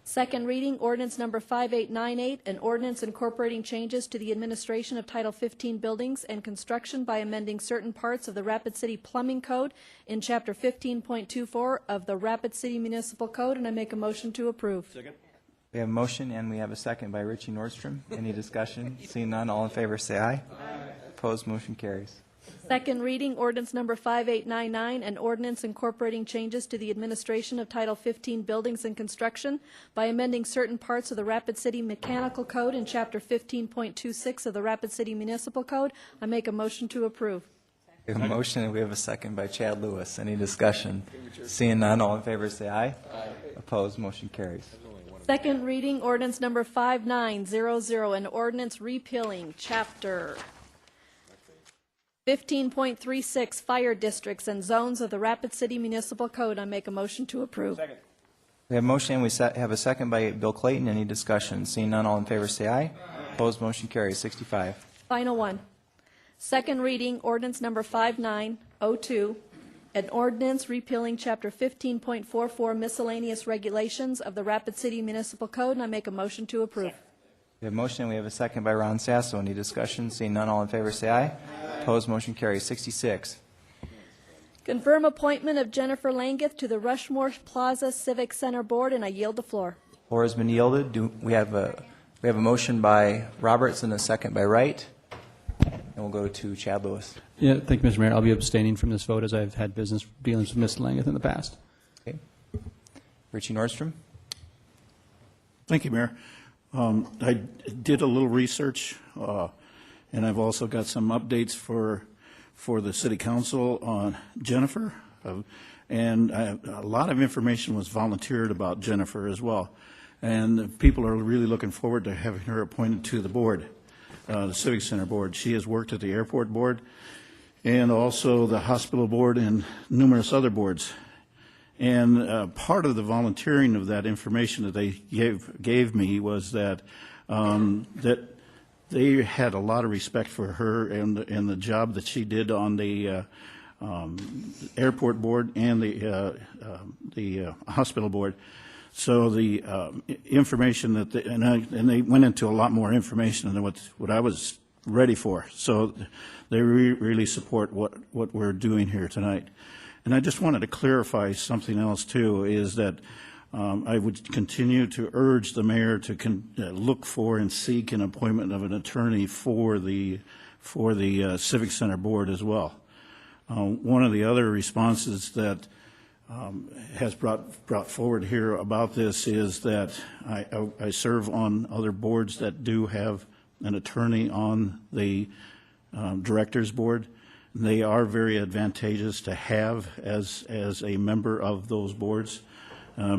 Second reading, ordinance number 5898, an ordinance incorporating changes to the administration of Title 15 Buildings and Construction by amending certain parts of the Rapid City Plumbing Code in Chapter 15.24 of the Rapid City Municipal Code, and I make a motion to approve. Second. We have a motion and we have a second by Richie Nordstrom. Any discussion? Seeing none, all in favor say aye. Aye. Opposed, motion carries. Second reading, ordinance number 5899, an ordinance incorporating changes to the administration of Title 15 Buildings and Construction by amending certain parts of the Rapid City Mechanical Code in Chapter 15.26 of the Rapid City Municipal Code. I make a motion to approve. We have a motion and we have a second by Chad Lewis. Any discussion? Seeing none, all in favor say aye. Aye. Opposed, motion carries. Second reading, ordinance number 5900, an ordinance repealing Chapter 15.36 Fire Districts and Zones of the Rapid City Municipal Code. I make a motion to approve. Second. We have a motion and we have a second by Bill Clayton. Any discussion? Seeing none, all in favor say aye. Aye. Opposed, motion carries. 65. Final one. Second reading, ordinance number 5902, an ordinance repealing Chapter 15.44 Miscellaneous Regulations of the Rapid City Municipal Code, and I make a motion to approve. We have a motion and we have a second by Ron Sasso. Any discussion? Seeing none, all in favor say aye. Aye. Opposed, motion carries. 66. Confirm appointment of Jennifer Langeth to the Rushmore Plaza Civic Center Board, and I yield the floor. Floor has been yielded. We have a motion by Roberts and a second by Wright. And we'll go to Chad Lewis. Yeah, thank you, Mr. Mayor. I'll be abstaining from this vote as I've had business dealings with Ms. Langeth in the past. Okay. Richie Nordstrom. Thank you, Mayor. I did a little research, and I've also got some updates for the City Council on Jennifer. And a lot of information was volunteered about Jennifer as well. And people are really looking forward to having her appointed to the board, the Civic Center Board. She has worked at the Airport Board and also the Hospital Board and numerous other boards. And part of the volunteering of that information that they gave me was that that they had a lot of respect for her and the job that she did on the airport board and the hospital board. So the information that and they went into a lot more information than what I was ready for. So they really support what we're doing here tonight. And I just wanted to clarify something else too, is that I would continue to urge the mayor to look for and seek an appointment of an attorney for the Civic Center board as well. One of the other responses that has brought forward here about this is that I serve on other boards that do have an attorney on the directors board. They are very advantageous to have as a member of those boards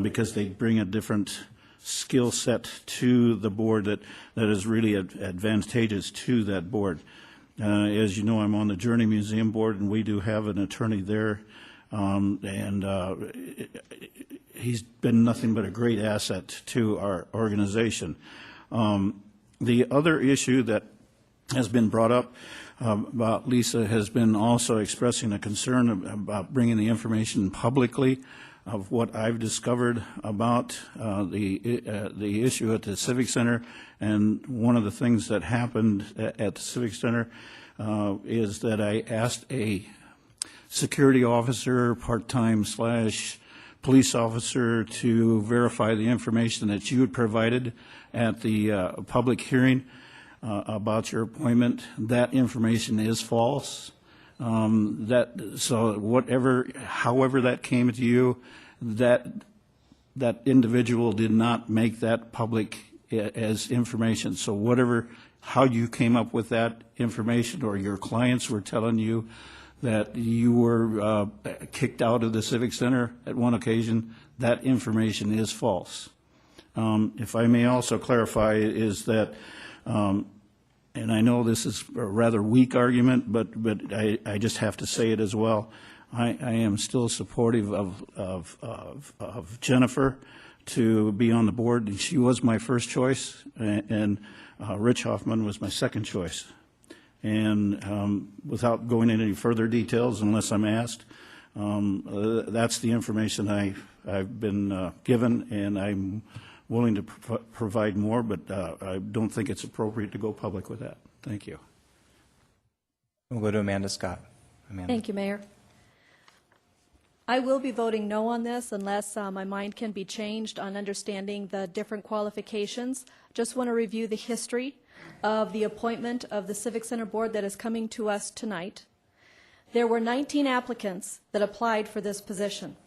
because they bring a different skill set to the board that is really advantageous to that board. As you know, I'm on the Journey Museum board, and we do have an attorney there. He's been nothing but a great asset to our organization. The other issue that has been brought up about Lisa has been also expressing a concern about bringing the information publicly of what I've discovered about the issue at the Civic Center. And one of the things that happened at the Civic Center is that I asked a security officer, part-time / police officer, to verify the information that you had provided at the public hearing about your appointment. That information is false. However that came to you, that individual did not make that public as information. So how you came up with that information, or your clients were telling you that you were kicked out of the Civic Center at one occasion, that information is false. If I may also clarify, is that, and I know this is a rather weak argument, but I just have to say it as well. I am still supportive of Jennifer to be on the board, and she was my first choice, and Rich Hoffman was my second choice. And without going into any further details, unless I'm asked, that's the information I've been given, and I'm willing to provide more, but I don't think it's appropriate to go public with that. Thank you. We'll go to Amanda Scott. Amanda. Thank you, Mayor. I will be voting no on this unless my mind can be changed on understanding the different qualifications. Just want to review the history of the appointment of the Civic Center Board that is coming to us tonight. There were 19 applicants that applied for this position.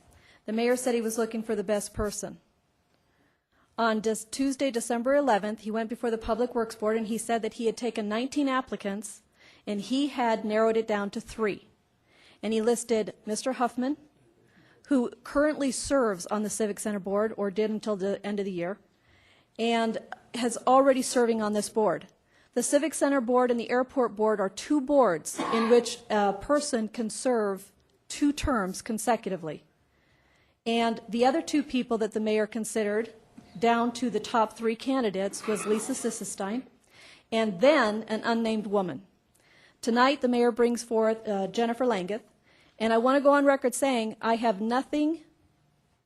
The mayor said he was looking for the best person. On Tuesday, December 11th, he went before the Public Works Board and he said that he had taken 19 applicants and he had narrowed it down to 3. And he listed Mr. Huffman, who currently serves on the Civic Center Board, or did until the end of the year, and has already serving on this board. The Civic Center Board and the Airport Board are 2 boards in which a person can serve 2 terms consecutively. And the other 2 people that the mayor considered, down to the top 3 candidates, was Lisa Sissestein and then an unnamed woman. Tonight the mayor brings forth Jennifer Langeth, and I want to go on record saying I have nothing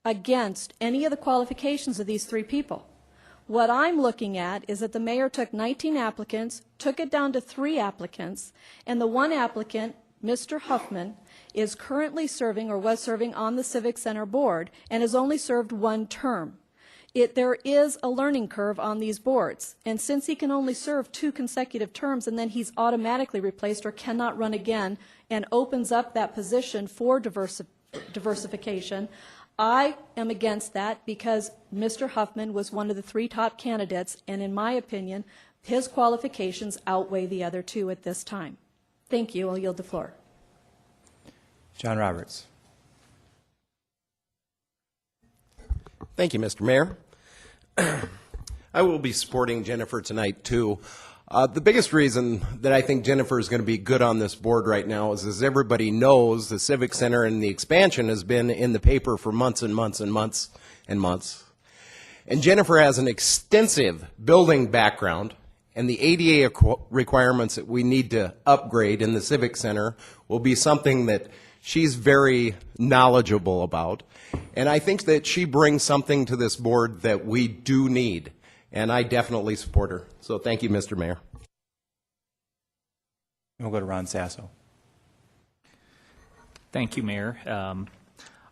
against any of the qualifications of these 3 people. What I'm looking at is that the mayor took 19 applicants, took it down to 3 applicants, and the one applicant, Mr. Huffman, is currently serving or was serving on the Civic Center Board and has only served 1 term. There is a learning curve on these boards, and since he can only serve 2 consecutive terms and then he's automatically replaced or cannot run again and opens up that position for diversification, I am against that because Mr. Huffman was one of the 3 top candidates, and in my opinion, his qualifications outweigh the other 2 at this time. Thank you. I'll yield the floor. John Roberts. Thank you, Mr. Mayor. I will be supporting Jennifer tonight, too. The biggest reason that I think Jennifer is going to be good on this board right now is, as everybody knows, the Civic Center and the expansion has been in the paper for months and months and months and months. And Jennifer has an extensive building background, and the ADA requirements that we need to upgrade in the Civic Center will be something that she's very knowledgeable about. And I think that she brings something to this board that we do need, and I definitely support her. So thank you, Mr. Mayor. We'll go to Ron Sasso. Thank you, Mayor.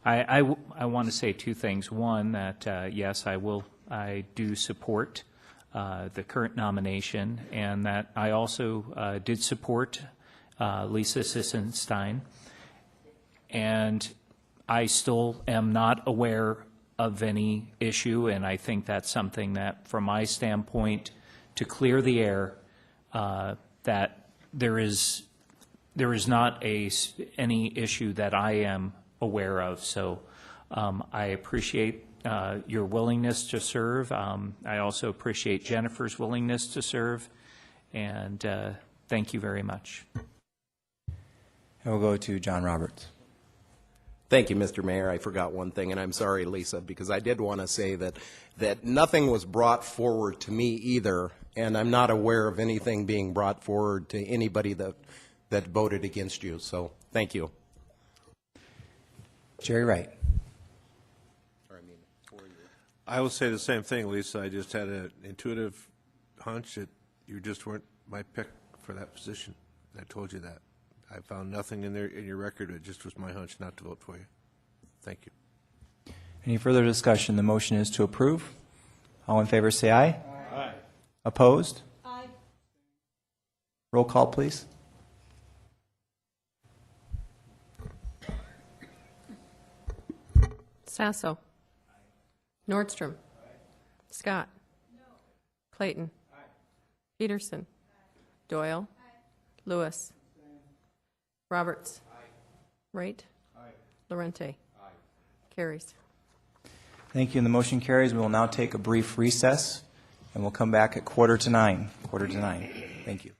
I want to say two things. One, that yes, I do support the current nomination, and that I also did support Lisa Sissenstein, and I still am not aware of any issue, and I think that's something that, from my standpoint, to clear the air, that there is not any issue that I am aware of. So I appreciate your willingness to serve. I also appreciate Jennifer's willingness to serve, and thank you very much. And we'll go to John Roberts. Thank you, Mr. Mayor. I forgot one thing, and I'm sorry, Lisa, because I did want to say that nothing was brought forward to me either, and I'm not aware of anything being brought forward to anybody that voted against you. So thank you. Jerry Wright. I will say the same thing, Lisa. I just had an intuitive hunch that you just weren't my pick for that position. I told you that. I found nothing in there in your record. It just was my hunch not to vote for you. Thank you. Any further discussion? The motion is to approve. All in favor say aye. Aye. Opposed? Aye. Roll call, please. Sasso. Nordstrom. Scott. Clayton. Peterson. Doyle. Lewis. Roberts. Wright. Lorente. Carries. Thank you, and the motion carries. We will now take a brief recess, and we'll come back at 8:45. 8:45. Thank you.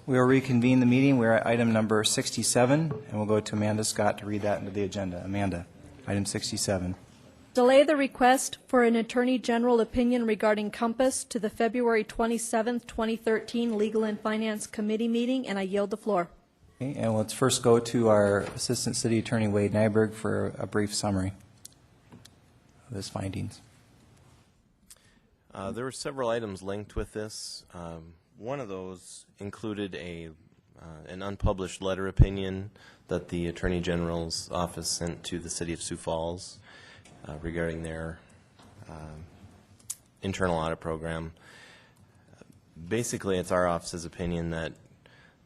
We will reconvene the meeting. We're at item number 67, and we'll go to Amanda Scott to read that into the agenda. Amanda, item 67. Delay the request for an Attorney General opinion regarding Compass to the February 27th, 2013 Legal and Finance Committee meeting, and I yield the floor. Okay, and let's first go to our Assistant City Attorney Wade Nyberg for a brief summary of his findings. There were several items linked with this. One of those included an unpublished letter opinion that the Attorney General's office sent to the City of Sioux Falls regarding their internal audit program. Basically, it's our office's opinion that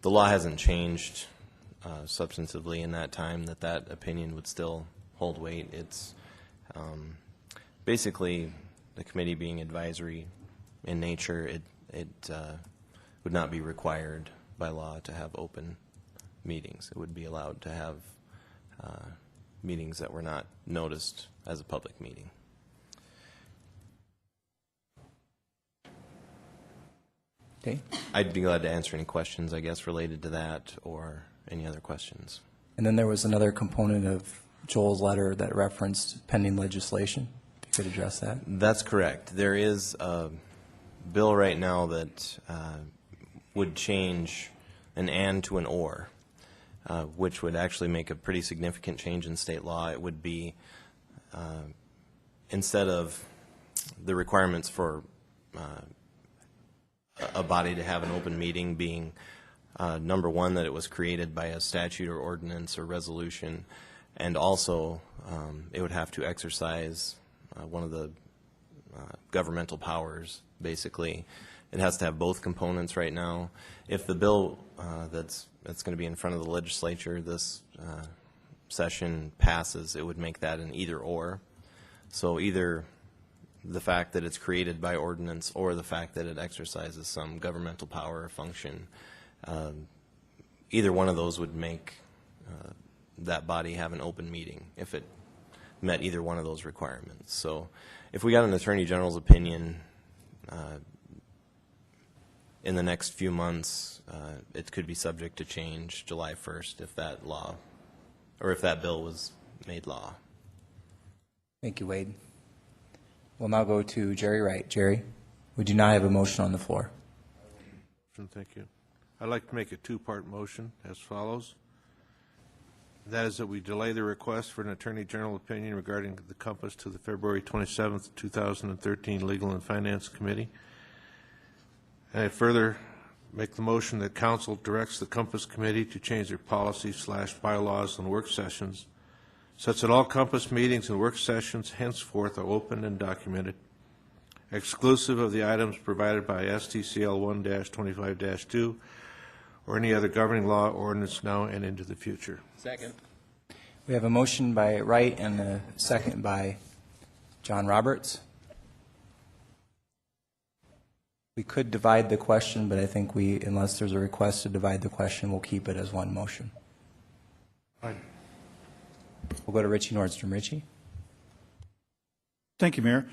the law hasn't changed substantively in that time, that opinion would still hold weight. It's basically the committee being advisory in nature, it would not be required by law to have open meetings. It would be allowed to have meetings that were not noticed as a public meeting. Okay. I'd be glad to answer any questions, I guess, related to that or any other questions. And then there was another component of Joel's letter that referenced pending legislation. If you could address that. That's correct. There is a bill right now that would change an and to an or, which would actually make a pretty significant change in state law. It would be, instead of the requirements for a body to have an open meeting being, number one, that it was created by a statute or ordinance or resolution, and also it would have to exercise one of the governmental powers, basically. It has to have both components right now. If the bill that's going to be in front of the legislature this session passes, it would make that an either or. So either the fact that it's created by ordinance or the fact that it exercises some governmental power or function, either one of those would make that body have an open meeting if it met either one of those requirements. So if we got an Attorney General's opinion in the next few months, it could be subject to change July 1st if that law, or if that bill was made law. Thank you, Wade. We'll now go to Jerry Wright. Jerry, we do not have a motion on the floor. Thank you. I'd like to make a two-part motion as follows. That is that we delay the request for an Attorney General opinion regarding the Compass to the February 27th, 2013 Legal and Finance Committee. And I further make the motion that Council directs the Compass Committee to change their policy/bylaws on work sessions such that all Compass meetings and work sessions henceforth are open and documented, exclusive of the items provided by STCL 1-25-2 or any other governing law, ordinance now and into the future. Second. We have a motion by Wright and a second by John Roberts. We could divide the question, but I think unless there's a request to divide the question, we'll keep it as one motion. Fine. We'll go to Richie Nordstrom. Richie? Thank you, Mayor.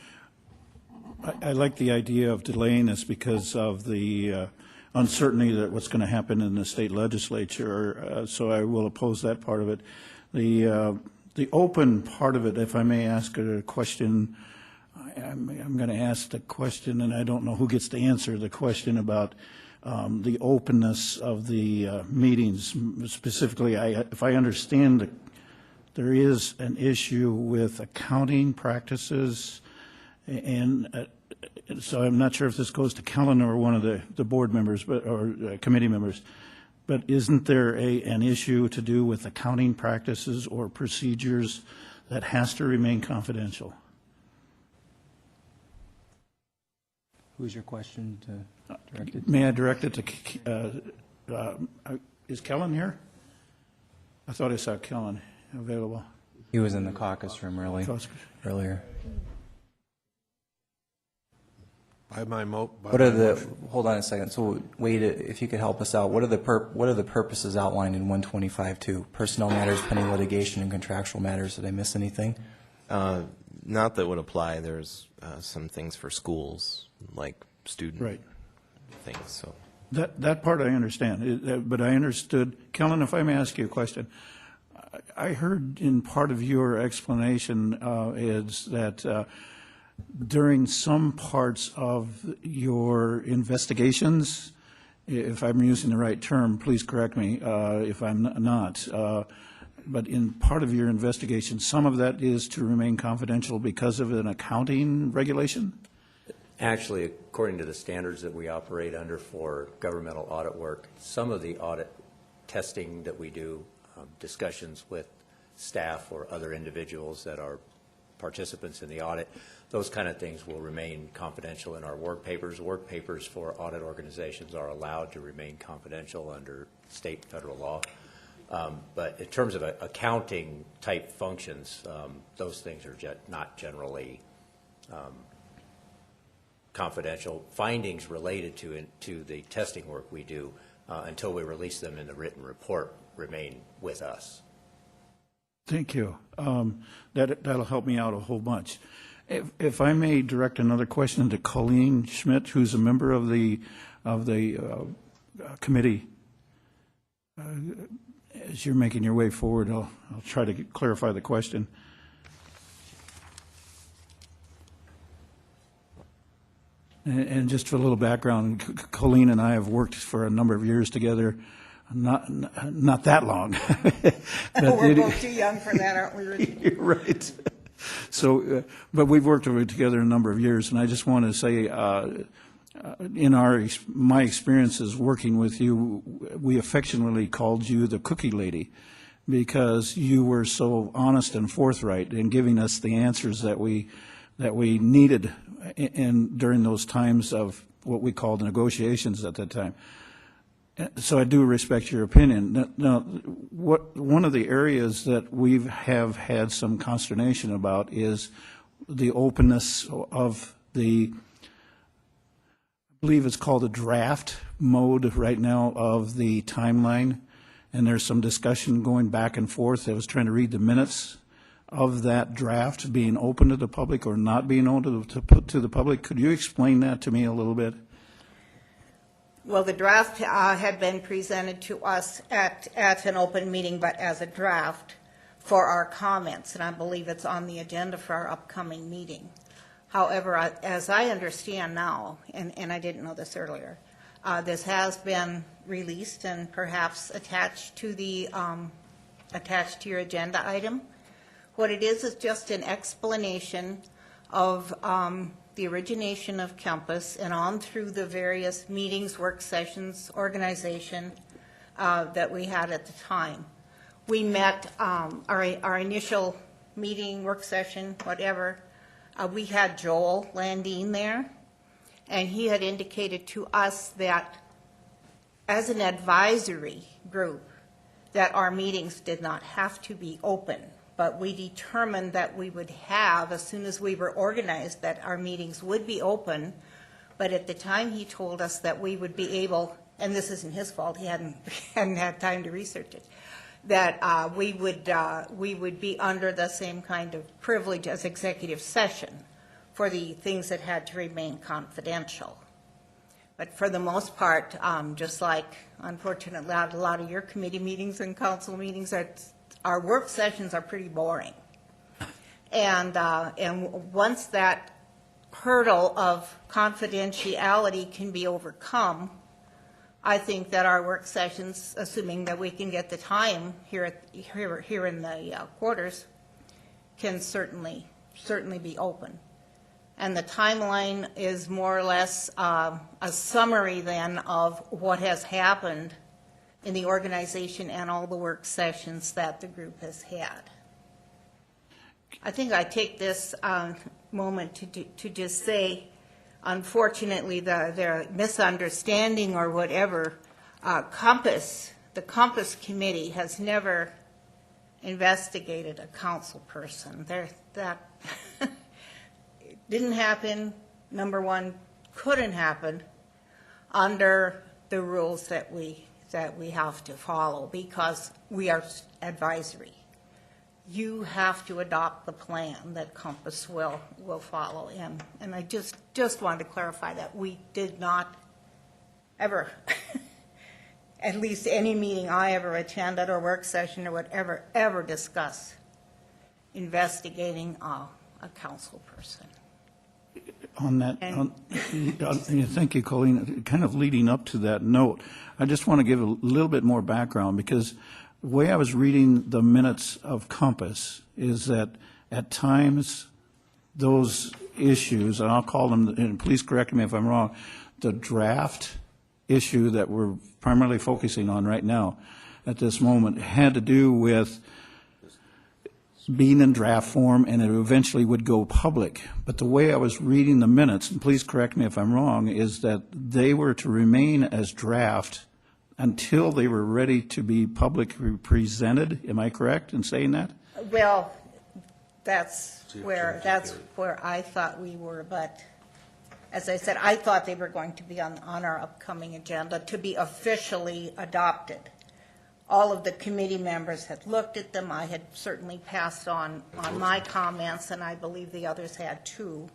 I like the idea of delaying this because of the uncertainty that what's going to happen in the state legislature, so I will oppose that part of it. The open part of it, if I may ask a question, I'm going to ask the question, and I don't know who gets to answer the question about the openness of the meetings. Specifically, if I understand, there is an issue with accounting practices, and so I'm not sure if this goes to Kellen or one of the board members, or committee members, but isn't there an issue to do with accounting practices or procedures that has to remain confidential? Who's your question directed? May I direct it to, is Kellen here? I thought I saw Kellen available. He was in the caucus room earlier. Hold on a second. So Wade, if you could help us out, what are the purposes outlined in 125-2? Personnel matters, pending litigation, and contractual matters. Did I miss anything? Not that would apply. There's some things for schools, like student things. So that part I understand, but I understood. Kellen, if I may ask you a question. I heard in part of your explanation is that during some parts of your investigations, if I'm using the right term, please correct me if I'm not, but in part of your investigation, some of that is to remain confidential because of an accounting regulation? Actually, according to the standards that we operate under for governmental audit work, some of the audit testing that we do, discussions with staff or other individuals that are participants in the audit. Those kind of things will remain confidential in our work papers. Work papers for audit organizations are allowed to remain confidential under state and federal law. But in terms of accounting type functions, those things are not generally confidential. Findings related to the testing work we do until we release them in the written report remain with us. Thank you. That'll help me out a whole bunch. If I may direct another question to Colleen Schmidt, who's a member of the committee. As you're making your way forward, I'll try to clarify the question. And just for a little background, Colleen and I have worked for a number of years together. Not that long. We're both too young for that, aren't we, Richard? You're right. So, but we've worked together a number of years, and I just want to say, in my experiences working with you, we affectionately called you the cookie lady, because you were so honest and forthright in giving us the answers that we needed during those times of what we called negotiations at that time. So I do respect your opinion. Now, one of the areas that we have had some consternation about is the openness of I believe it's called a draft mode right now of the timeline, and there's some discussion going back and forth. I was trying to read the minutes of that draft being open to the public or not being open to the public. Could you explain that to me a little bit? Well, the draft had been presented to us at an open meeting, but as a draft for our comments, and I believe it's on the agenda for our upcoming meeting. However, as I understand now, and I didn't know this earlier, this has been released and perhaps attached to your agenda item. What it is just an explanation of the origination of Compass and on through the various meetings, work sessions, organization that we had at the time. We met our initial meeting, work session, whatever. We had Joel Landine there, and he had indicated to us that as an advisory group that our meetings did not have to be open. But we determined that we would have, as soon as we were organized, that our meetings would be open. But at the time, he told us that we would be able, and this isn't his fault, he hadn't had time to research it, that we would be under the same kind of privilege as executive session for the things that had to remain confidential. But for the most part, just like, unfortunately, a lot of your committee meetings and council meetings, our work sessions are pretty boring. And once that hurdle of confidentiality can be overcome, I think that our work sessions, assuming that we can get the time here in the quarters, can certainly be open. And the timeline is more or less a summary then of what has happened in the organization and all the work sessions that the group has had. I think I take this moment to just say, unfortunately, the misunderstanding or whatever, the Compass Committee has never investigated a council person. That didn't happen. Number one, couldn't happen under the rules that we have to follow, because we are advisory. You have to adopt the plan that Compass will follow. And I just wanted to clarify that we did not ever, at least any meeting I ever attended or work session or whatever, ever discuss investigating a council person. On that, thank you, Colleen. Kind of leading up to that note, I just want to give a little bit more background, because the way I was reading the minutes of Compass is that at times those issues, and I'll call them, and please correct me if I'm wrong, the draft issue that we're primarily focusing on right now at this moment had to do with being in draft form, and it eventually would go public. But the way I was reading the minutes, and please correct me if I'm wrong, is that they were to remain as draft until they were ready to be publicly presented. Am I correct in saying that? Well, that's where I thought we were, but as I said, I thought they were going to be on our upcoming agenda to be officially adopted. All of the committee members had looked at them. I had certainly passed on my comments, and I believe the others had too.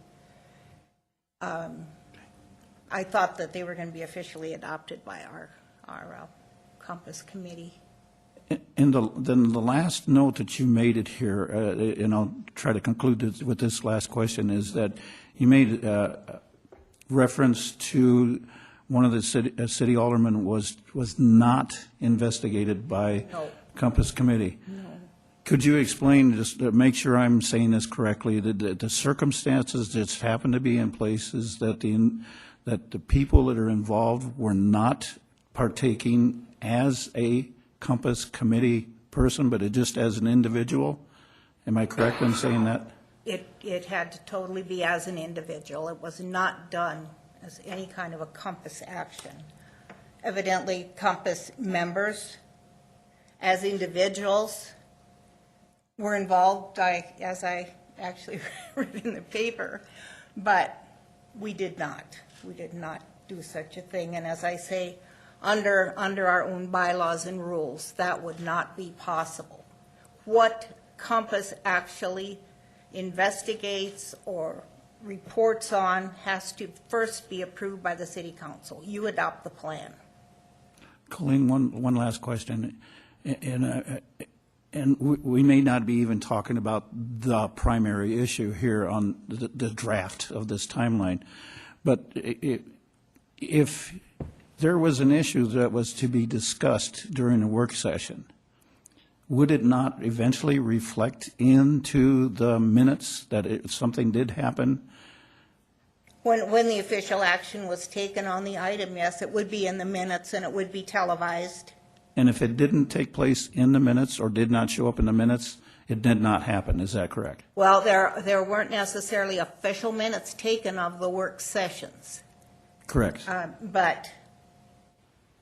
I thought that they were going to be officially adopted by our Compass Committee. And then the last note that you made it here, and I'll try to conclude this with this last question, is that you made reference to one of the city aldermen was not investigated by Compass Committee. No. Could you explain, just to make sure I'm saying this correctly, the circumstances that happened to be in place is that the people that are involved were not partaking as a Compass Committee person, but just as an individual? Am I correct in saying that? It had to totally be as an individual. It was not done as any kind of a Compass action. Evidently, Compass members, as individuals, were involved, as I actually read in the paper, but we did not. We did not do such a thing. And as I say, under our own bylaws and rules, that would not be possible. What Compass actually investigates or reports on has to first be approved by the city council. You adopt the plan. Colleen, one last question. And we may not be even talking about the primary issue here on the draft of this timeline, but if there was an issue that was to be discussed during a work session, would it not eventually reflect into the minutes that something did happen? When the official action was taken on the item, yes, it would be in the minutes and it would be televised. And if it didn't take place in the minutes or did not show up in the minutes, it did not happen. Is that correct? Well, there weren't necessarily official minutes taken of the work sessions. Correct. But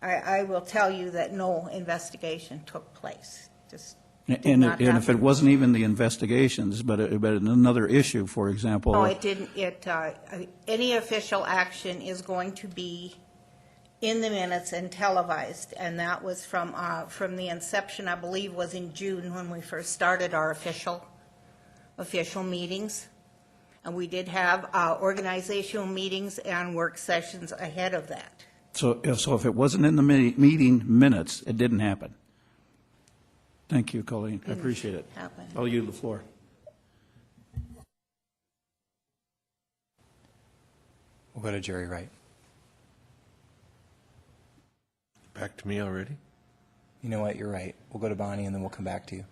I will tell you that no investigation took place. Just And if it wasn't even the investigations, but another issue, for example. No, it didn't. Any official action is going to be in the minutes and televised, and that was from the inception, I believe, was in June when we first started our official meetings, and we did have organizational meetings and work sessions ahead of that. So if it wasn't in the meeting minutes, it didn't happen. Thank you, Colleen. I appreciate it. I'll yield the floor. We'll go to Jerry Wright. Back to me already? You know what? You're right. We'll go to Bonnie, and then we'll come back to you.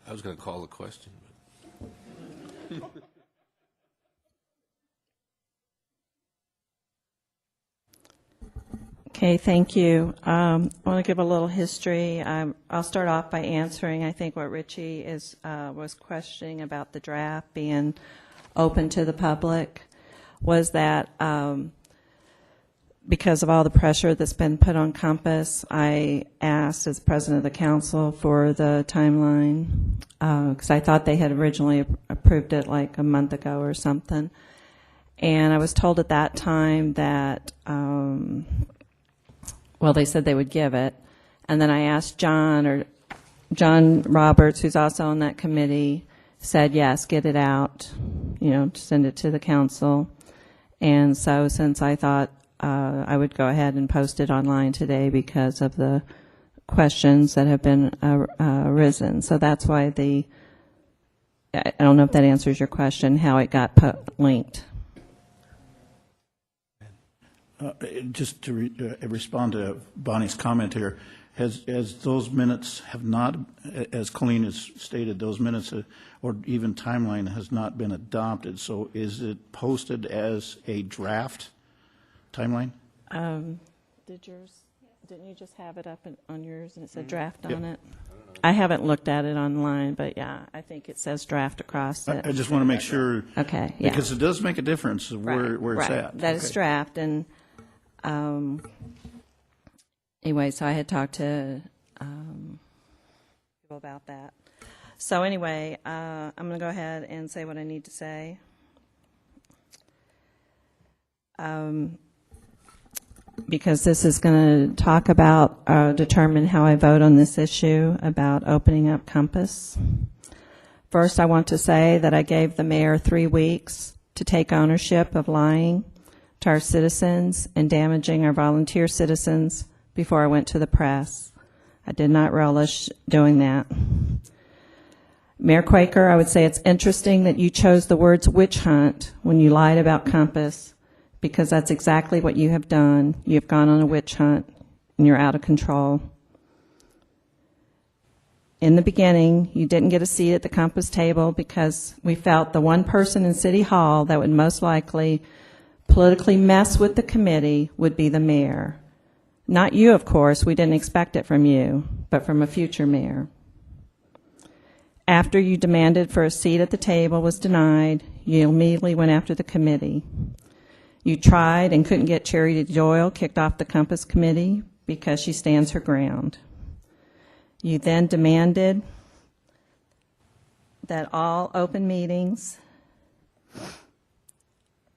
I was going to call the question. Okay, thank you. I want to give a little history. I'll start off by answering, I think, what Richie was questioning about the draft being open to the public, was that because of all the pressure that's been put on Compass, I asked as president of the council for the timeline, because I thought they had originally approved it like a month ago or something. And I was told at that time that, well, they said they would give it. And then I asked John Roberts, who's also on that committee, said, yes, get it out, to send it to the council. And so since I thought I would go ahead and post it online today because of the questions that have been arisen. So that's why I don't know if that answers your question, how it got linked. Just to respond to Bonnie's comment here, as those minutes have not, as Colleen has stated, those minutes or even timeline has not been adopted. So is it posted as a draft timeline? Did yours? Didn't you just have it up on yours and it said draft on it? I haven't looked at it online, but yeah, I think it says draft across it. I just want to make sure. Okay, yeah. Because it does make a difference where it's Right. at. That is Okay. draft, and anyway, so I had talked to people about that. So anyway, I'm going to go ahead and say what I need to say. Because this is going to talk about, determine how I vote on this issue about opening up Compass. First, I want to say that I gave the mayor 3 weeks to take ownership of lying to our citizens and damaging our volunteer citizens before I went to the press. I did not relish doing that. Mayor Quaker, I would say it's interesting that you chose the words witch hunt when you lied about Compass, because that's exactly what you have done. You have gone on a witch hunt, and you're out of control. In the beginning, you didn't get a seat at the Compass table because we felt the one person in City Hall that would most likely politically mess with the committee would be the mayor. Not you, of course. We didn't expect it from you, but from a future mayor. After you demanded for a seat at the table was denied, you immediately went after the committee. You tried and couldn't get Charity Doyle kicked off the Compass Committee because she stands her ground. You then demanded that all open meetings,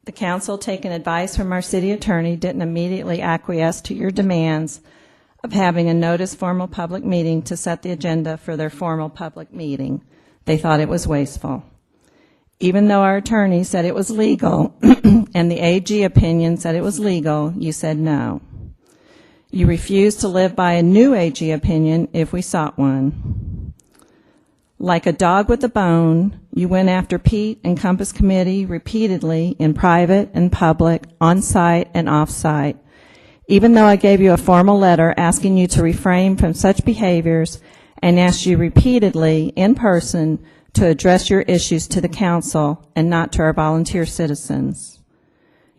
the council, taking advice from our city attorney, didn't immediately acquiesce to your demands of having a notice formal public meeting to set the agenda for their formal public meeting. They thought it was wasteful. Even though our attorney said it was legal and the AG opinion said it was legal, you said no. You refused to live by a new AG opinion if we sought one. Like a dog with a bone, you went after Pete and Compass Committee repeatedly in private and public, on-site and off-site. Even though I gave you a formal letter asking you to refrain from such behaviors and asked you repeatedly in person to address your issues to the council and not to our volunteer citizens.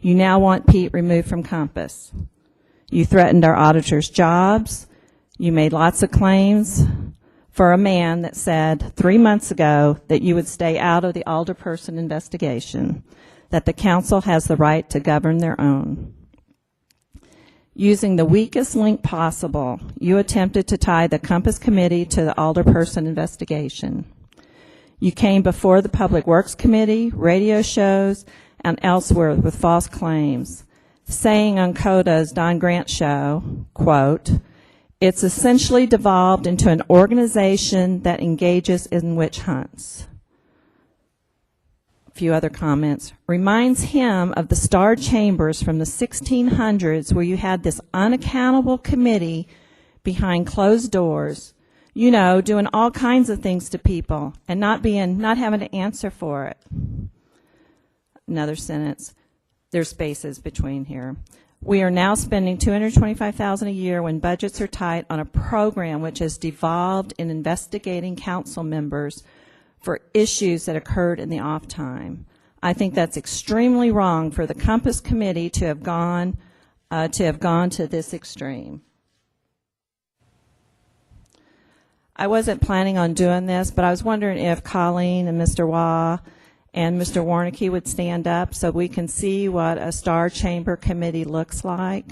You now want Pete removed from Compass. You threatened our auditors' jobs. You made lots of claims for a man that said 3 months ago that you would stay out of the alderperson investigation, that the council has the right to govern their own. Using the weakest link possible, you attempted to tie the Compass Committee to the alderperson investigation. You came before the Public Works Committee, radio shows, and elsewhere with false claims, saying on CODA's Don Grant show, quote, "It's essentially devolved into an organization that engages in witch hunts." A few other comments. Reminds him of the Star Chambers from the 1600s where you had this unaccountable committee behind closed doors, you know, doing all kinds of things to people and not having to answer for it. Another sentence. There's spaces between here. We are now spending $225,000 a year when budgets are tight on a program which has devolved in investigating council members for issues that occurred in the off time. I think that's extremely wrong for the Compass Committee to have gone to this extreme. I wasn't planning on doing this, but I was wondering if Colleen and Mr. Waugh and Mr. Warnicki would stand up so we can see what a Star Chamber Committee looks like.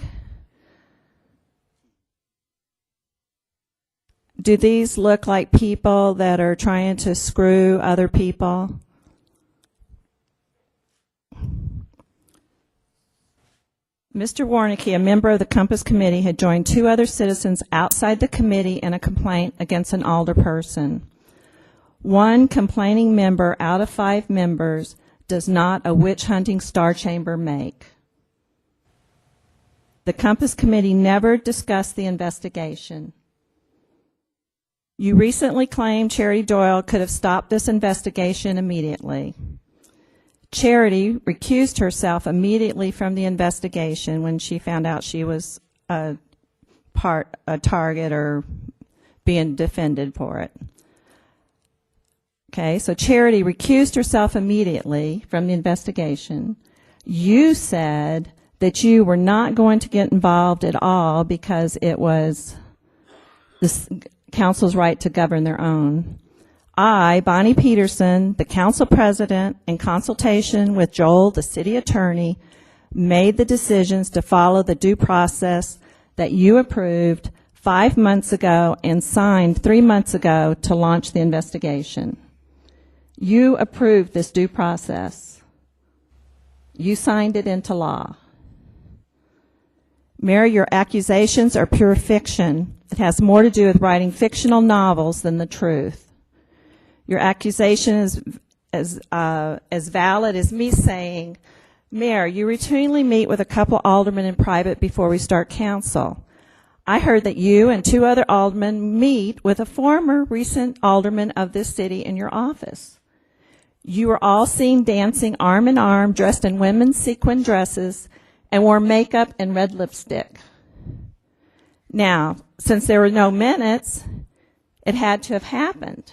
Do these look like people that are trying to screw other people? Mr. Warnicki, a member of the Compass Committee, had joined 2 other citizens outside the committee in a complaint against an alderperson. 1 complaining member out of 5 members does not a witch-hunting Star Chamber make. The Compass Committee never discussed the investigation. You recently claimed Charity Doyle could have stopped this investigation immediately. Charity recused herself immediately from the investigation when she found out she was a target or being defended for it. Okay, so Charity recused herself immediately from the investigation. You said that you were not going to get involved at all because it was the council's right to govern their own. I, Bonnie Peterson, the council president, in consultation with Joel, the city attorney, made the decisions to follow the due process that you approved 5 months ago and signed 3 months ago to launch the investigation. You approved this due process. You signed it into law. Mayor, your accusations are pure fiction. It has more to do with writing fictional novels than the truth. Your accusation is as valid as me saying, Mayor, you routinely meet with a couple aldermen in private before we start council. I heard that you and 2 other aldermen meet with a former recent alderman of this city in your office. You were all seen dancing arm in arm, dressed in women's sequin dresses, and wore makeup and red lipstick. Now, since there were no minutes, it had to have happened.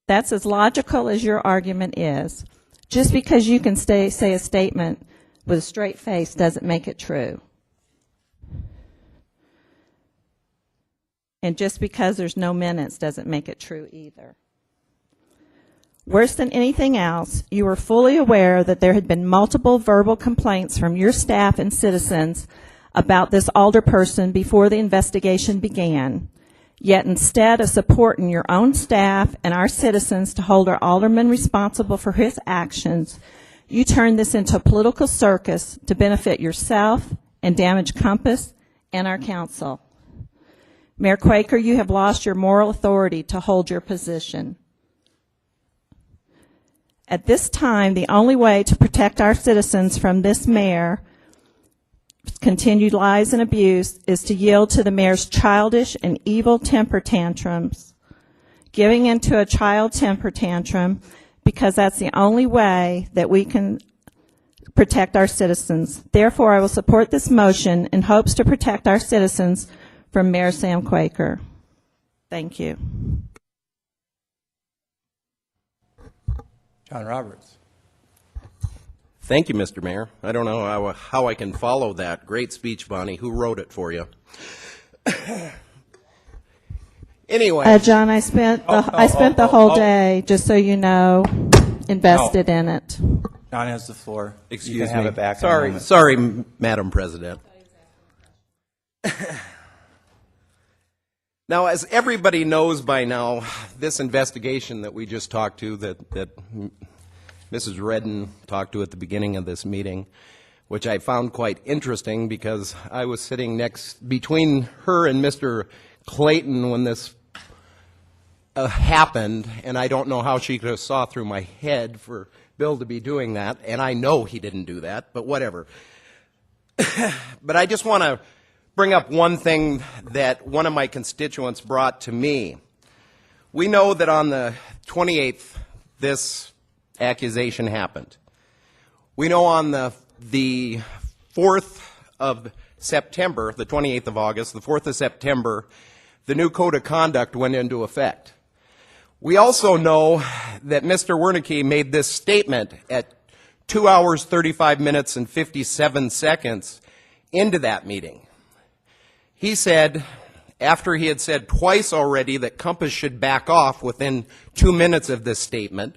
That's as logical as your argument is. Just because you can say a statement with a straight face doesn't make it true. And just because there's no minutes doesn't make it true either. Worse than anything else, you were fully aware that there had been multiple verbal complaints from your staff and citizens about this alderperson before the investigation began. Yet instead of supporting your own staff and our citizens to hold our alderman responsible for his actions, you turned this into a political circus to benefit yourself and damage Compass and our council. Mayor Quaker, you have lost your moral authority to hold your position. At this time, the only way to protect our citizens from this mayor continued lies and abuse is to yield to the mayor's childish and evil temper tantrums, giving into a child temper tantrum, because that's the only way that we can protect our citizens. Therefore, I will support this motion in hopes to protect our citizens from Mayor Sam Quaker. Thank you. John Roberts. Thank you, Mr. Mayor. I don't know how I can follow that. Great speech, Bonnie. Who wrote it for you? Anyway. John, I spent the whole day, just so you know, invested in it. John has the floor. Excuse You me. can have it back in a moment. Sorry, Madam President. Now, as everybody knows by now, this investigation that we just talked to, that Mrs. Redden talked to at the beginning of this meeting, which I found quite interesting because I was sitting between her and Mr. Clayton when this happened, and I don't know how she could have saw through my head for Bill to be doing that, and I know he didn't do that, but whatever. But I just want to bring up one thing that one of my constituents brought to me. We know that on the 28th, this accusation happened. We know on the 4th of September, the 28th of August, the 4th of September, the new code of conduct went into effect. We also know that Mr. Wernicke made this statement at 2 hours, 35 minutes, and 57 seconds into that meeting. He said, after he had said twice already that Compass should back off within 2 minutes of this statement,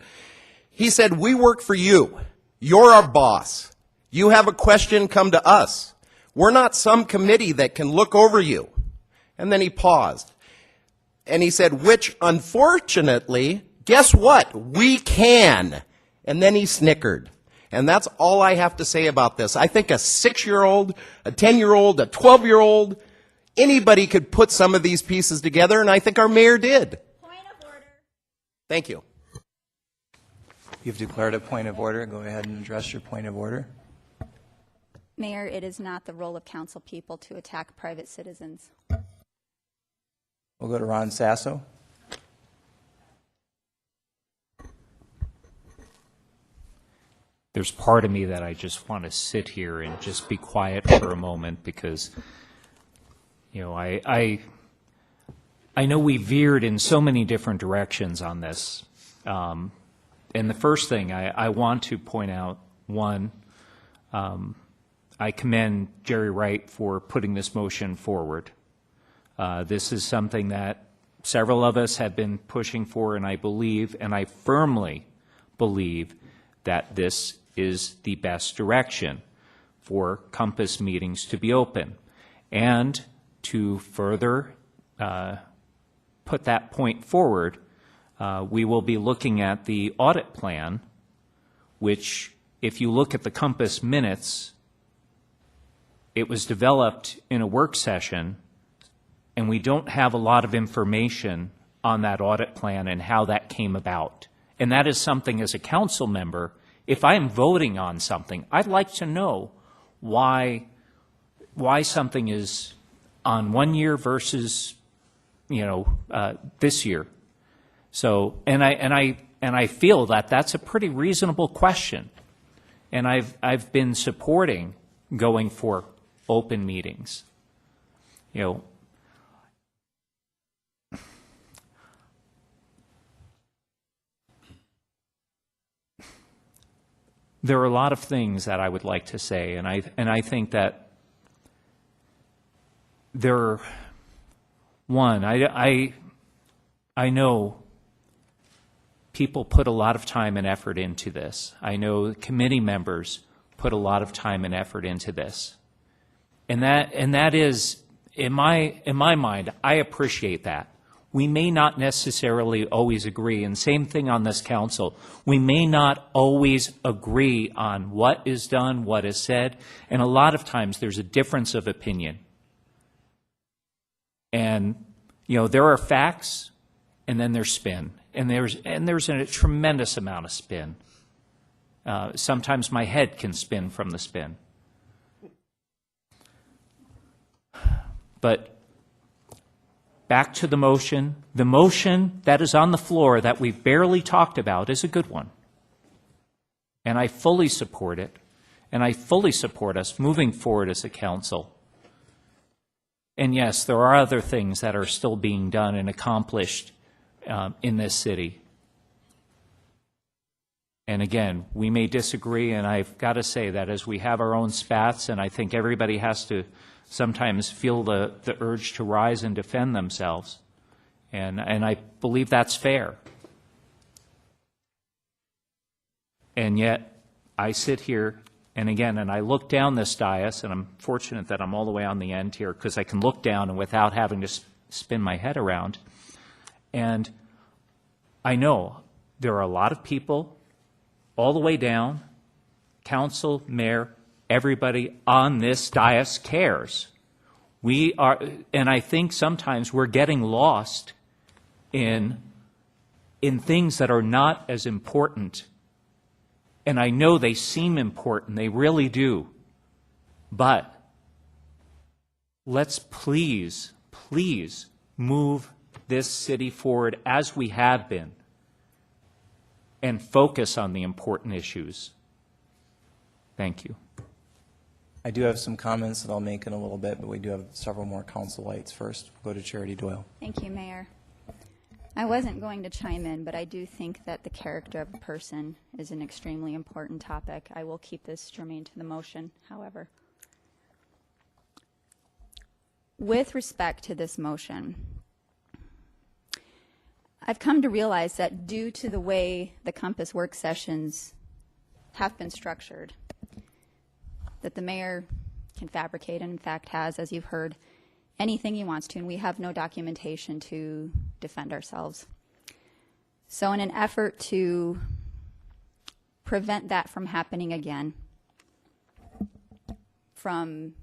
he said, "We work for you. You're our boss. You have a question, come to us. We're not some committee that can look over you." And then he paused. And he said, "Which, unfortunately, guess what? We can." And then he snickered. And that's all I have to say about this. I think a 6-year-old, a 10-year-old, a 12-year-old, anybody could put some of these pieces together, and I think our mayor did. Point of order. Thank you. You've declared a point of order. Go ahead and address your point of order. Mayor, it is not the role of council people to attack private citizens. We'll go to Ron Sasso. There's part of me that I just want to sit here and just be quiet for a moment because, you know, I know we veered in so many different directions on this. And the first thing I want to point out, one, I commend Jerry Wright for putting this motion forward. This is something that several of us have been pushing for, and I believe, and I firmly believe, that this is the best direction for Compass meetings to be open. And to further put that point forward, we will be looking at the audit plan, which, if you look at the Compass minutes, it was developed in a work session, and we don't have a lot of information on that audit plan and how that came about. And that is something, as a council member, if I am voting on something, I'd like to know why something is on 1 year versus, this year. So, and I feel that that's a pretty reasonable question, and I've been supporting going for open meetings. There are a lot of things that I would like to say, and I think that I know people put a lot of time and effort into this. I know committee members put a lot of time and effort into this. And that is, in my mind, I appreciate that. We may not necessarily always agree, and same thing on this council. We may not always agree on what is done, what is said, and a lot of times there's a difference of opinion. And, there are facts, and then there's spin. And there's a tremendous amount of spin. Sometimes my head can spin from the spin. But back to the motion. The motion that is on the floor that we've barely talked about is a good one. And I fully support it. And I fully support us moving forward as a council. And yes, there are other things that are still being done and accomplished in this city. And again, we may disagree, and I've got to say that as we have our own spats, and I think everybody has to sometimes feel the urge to rise and defend themselves. And I believe that's fair. And yet, I sit here, and again, and I look down this dais, and I'm fortunate that I'm all the way on the end here, because I can look down and without having to spin my head around. And I know there are a lot of people all the way down, council, mayor, everybody on this dais cares. We are, and I think sometimes we're getting lost in things that are not as important. And I know they seem important, they really do. But let's please move this city forward as we have been and focus on the important issues. Thank you. I do have some comments that I'll make in a little bit, but we do have several more council lights. First, we'll go to Charity Doyle. Thank you, Mayor. I wasn't going to chime in, but I do think that the character of a person is an extremely important topic. I will keep this germane to the motion, however. With respect to this motion, I've come to realize that due to the way the Compass work sessions have been structured, that the mayor can fabricate, and in fact has, as you've heard, anything he wants to, and we have no documentation to defend ourselves. So in an effort to prevent that from happening again, from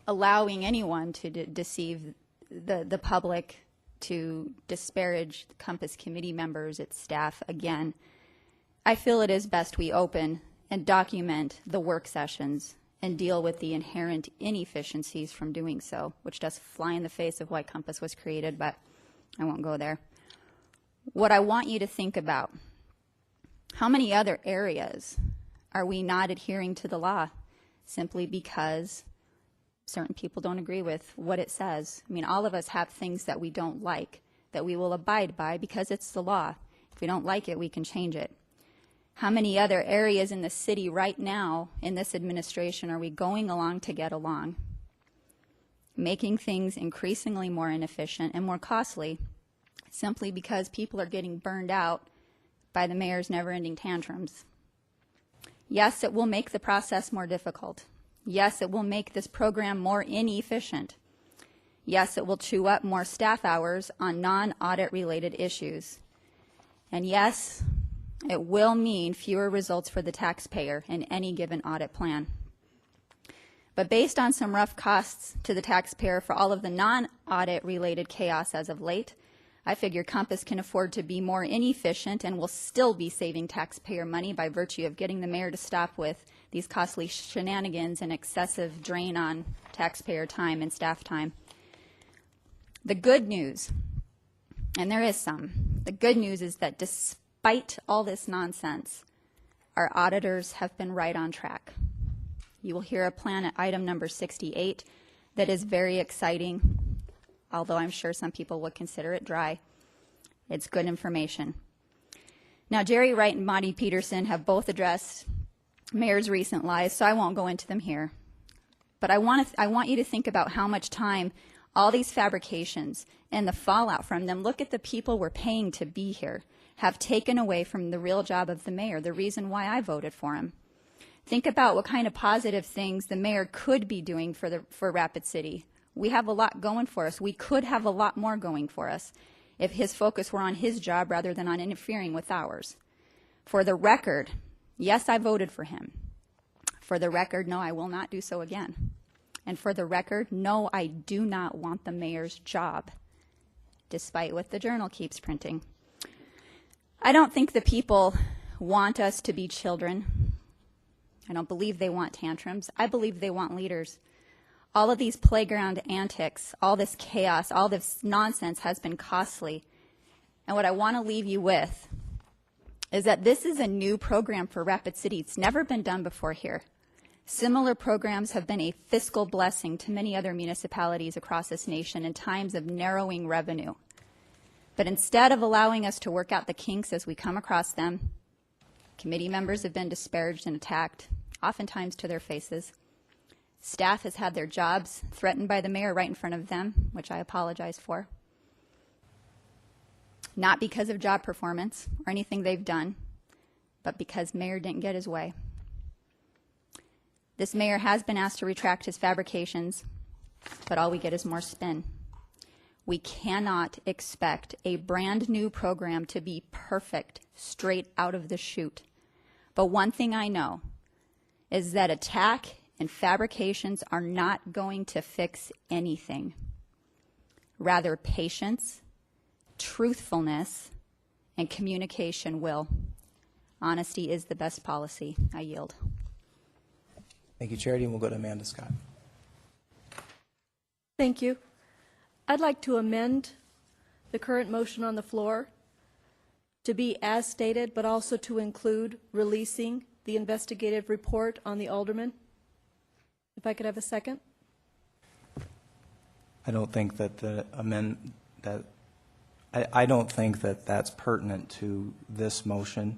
allowing anyone to deceive the public, to disparage the Compass committee members, its staff again, I feel it is best we open and document the work sessions and deal with the inherent inefficiencies from doing so, which does fly in the face of why Compass was created, but I won't go there. What I want you to think about, how many other areas are we not adhering to the law simply because certain people don't agree with what it says? I mean, all of us have things that we don't like that we will abide by because it's the law. If we don't like it, we can change it. How many other areas in the city right now in this administration are we going along to get along? Making things increasingly more inefficient and more costly simply because people are getting burned out by the mayor's never-ending tantrums. Yes, it will make the process more difficult. Yes, it will make this program more inefficient. Yes, it will chew up more staff hours on non-audit related issues. And yes, it will mean fewer results for the taxpayer in any given audit plan. But based on some rough costs to the taxpayer for all of the non-audit related chaos as of late, I figure Compass can afford to be more inefficient and will still be saving taxpayer money by virtue of getting the mayor to stop with these costly shenanigans and excessive drain on taxpayer time and staff time. The good news, and there is some, the good news is that despite all this nonsense, our auditors have been right on track. You will hear a plan at item number 68 that is very exciting, although I'm sure some people would consider it dry. It's good information. Now, Jerry Wright and Monty Peterson have both addressed Mayor's recent lies, so I won't go into them here. But I want you to think about how much time all these fabrications and the fallout from them, look at the people we're paying to be here, have taken away from the real job of the mayor, the reason why I voted for him. Think about what kind of positive things the mayor could be doing for Rapid City. We have a lot going for us. We could have a lot more going for us if his focus were on his job rather than on interfering with ours. For the record, yes, I voted for him. For the record, no, I will not do so again. And for the record, no, I do not want the mayor's job, despite what the Journal keeps printing. I don't think the people want us to be children. I don't believe they want tantrums. I believe they want leaders. All of these playground antics, all this chaos, all this nonsense has been costly. And what I want to leave you with is that this is a new program for Rapid City. It's never been done before here. Similar programs have been a fiscal blessing to many other municipalities across this nation in times of narrowing revenue. But instead of allowing us to work out the kinks as we come across them, committee members have been disparaged and attacked, oftentimes to their faces. Staff has had their jobs threatened by the mayor right in front of them, which I apologize for. Not because of job performance or anything they've done, but because mayor didn't get his way. This mayor has been asked to retract his fabrications, but all we get is more spin. We cannot expect a brand new program to be perfect straight out of the chute. But one thing I know is that attack and fabrications are not going to fix anything. Rather, patience, truthfulness, and communication will. Honesty is the best policy. I yield. Thank you, Charity, and we'll go to Amanda Scott. Thank you. I'd like to amend the current motion on the floor to be as stated, but also to include releasing the investigative report on the alderman. If I could have a second? I don't think that I don't think that that's pertinent to this motion.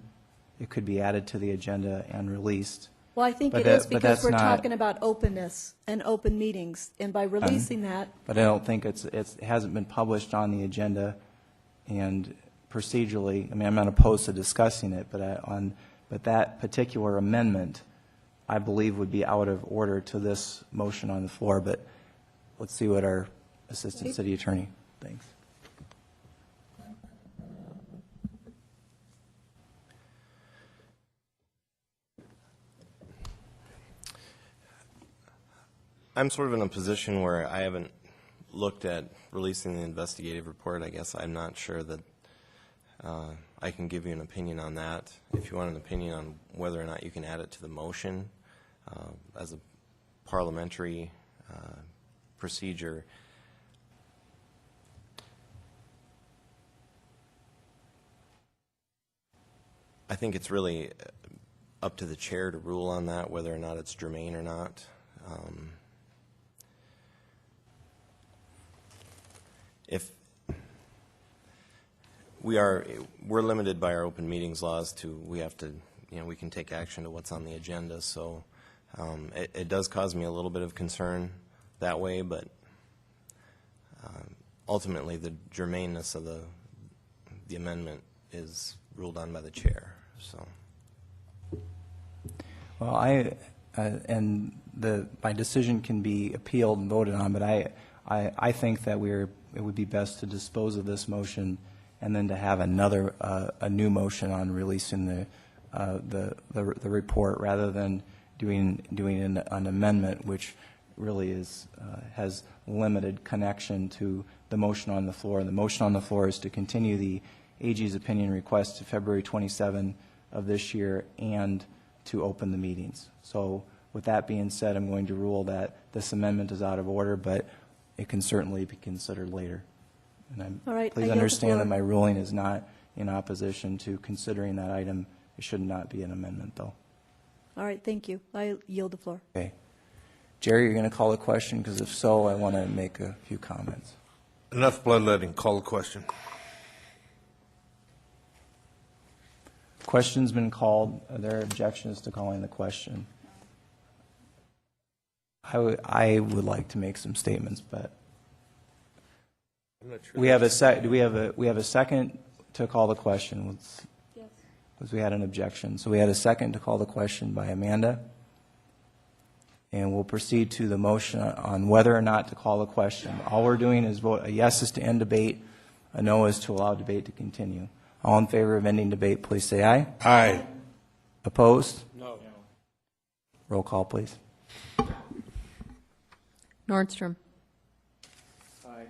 It could be added to the agenda and released. Well, I think But it is that- but because that's we're not- talking about openness and open meetings, and by releasing that, But I don't think it hasn't been published on the agenda, and procedurally, I mean, I'm not opposed to discussing it, but that particular amendment, I believe, would be out of order to this motion on the floor. But let's see what our Assistant City Attorney thinks. I'm sort of in a position where I haven't looked at releasing the investigative report. I guess I'm not sure that I can give you an opinion on that. If you want an opinion on whether or not you can add it to the motion as a parliamentary procedure, I think it's really up to the chair to rule on that, whether or not it's germane or not. If we're limited by our open meetings laws to, we have to we can take action to what's on the agenda. So it does cause me a little bit of concern that way, but ultimately the germaneness of the amendment is ruled on by the chair. So. Well, my decision can be appealed and voted on, but I think that it would be best to dispose of this motion and then to have a new motion on releasing the report rather than doing an amendment, which really has limited connection to the motion on the floor. And the motion on the floor is to continue the AG's opinion request to February 27 of this year and to open the meetings. So with that being said, I'm going to rule that this amendment is out of order, but it can certainly be considered later. And All right, I please yield the understand floor. that my ruling is not in opposition to considering that item. It should not be an amendment, though. All right, thank you. I yield the floor. Okay. Jerry, you're going to call a question? Because if so, I want to make a few comments. Enough bloodletting. Call a question. Question's been called. Are there objections to calling the question? I would like to make some statements, but I'm not sure. we have a second to call the question. Yes. Because we had an objection. So we had a second to call the question by Amanda. And we'll proceed to the motion on whether or not to call the question. All we're doing is vote. A yes is to end debate. A no is to allow debate to continue. All in favor of ending debate, please say aye. Aye. Opposed? No. Roll call, please. Nordstrom. Aye.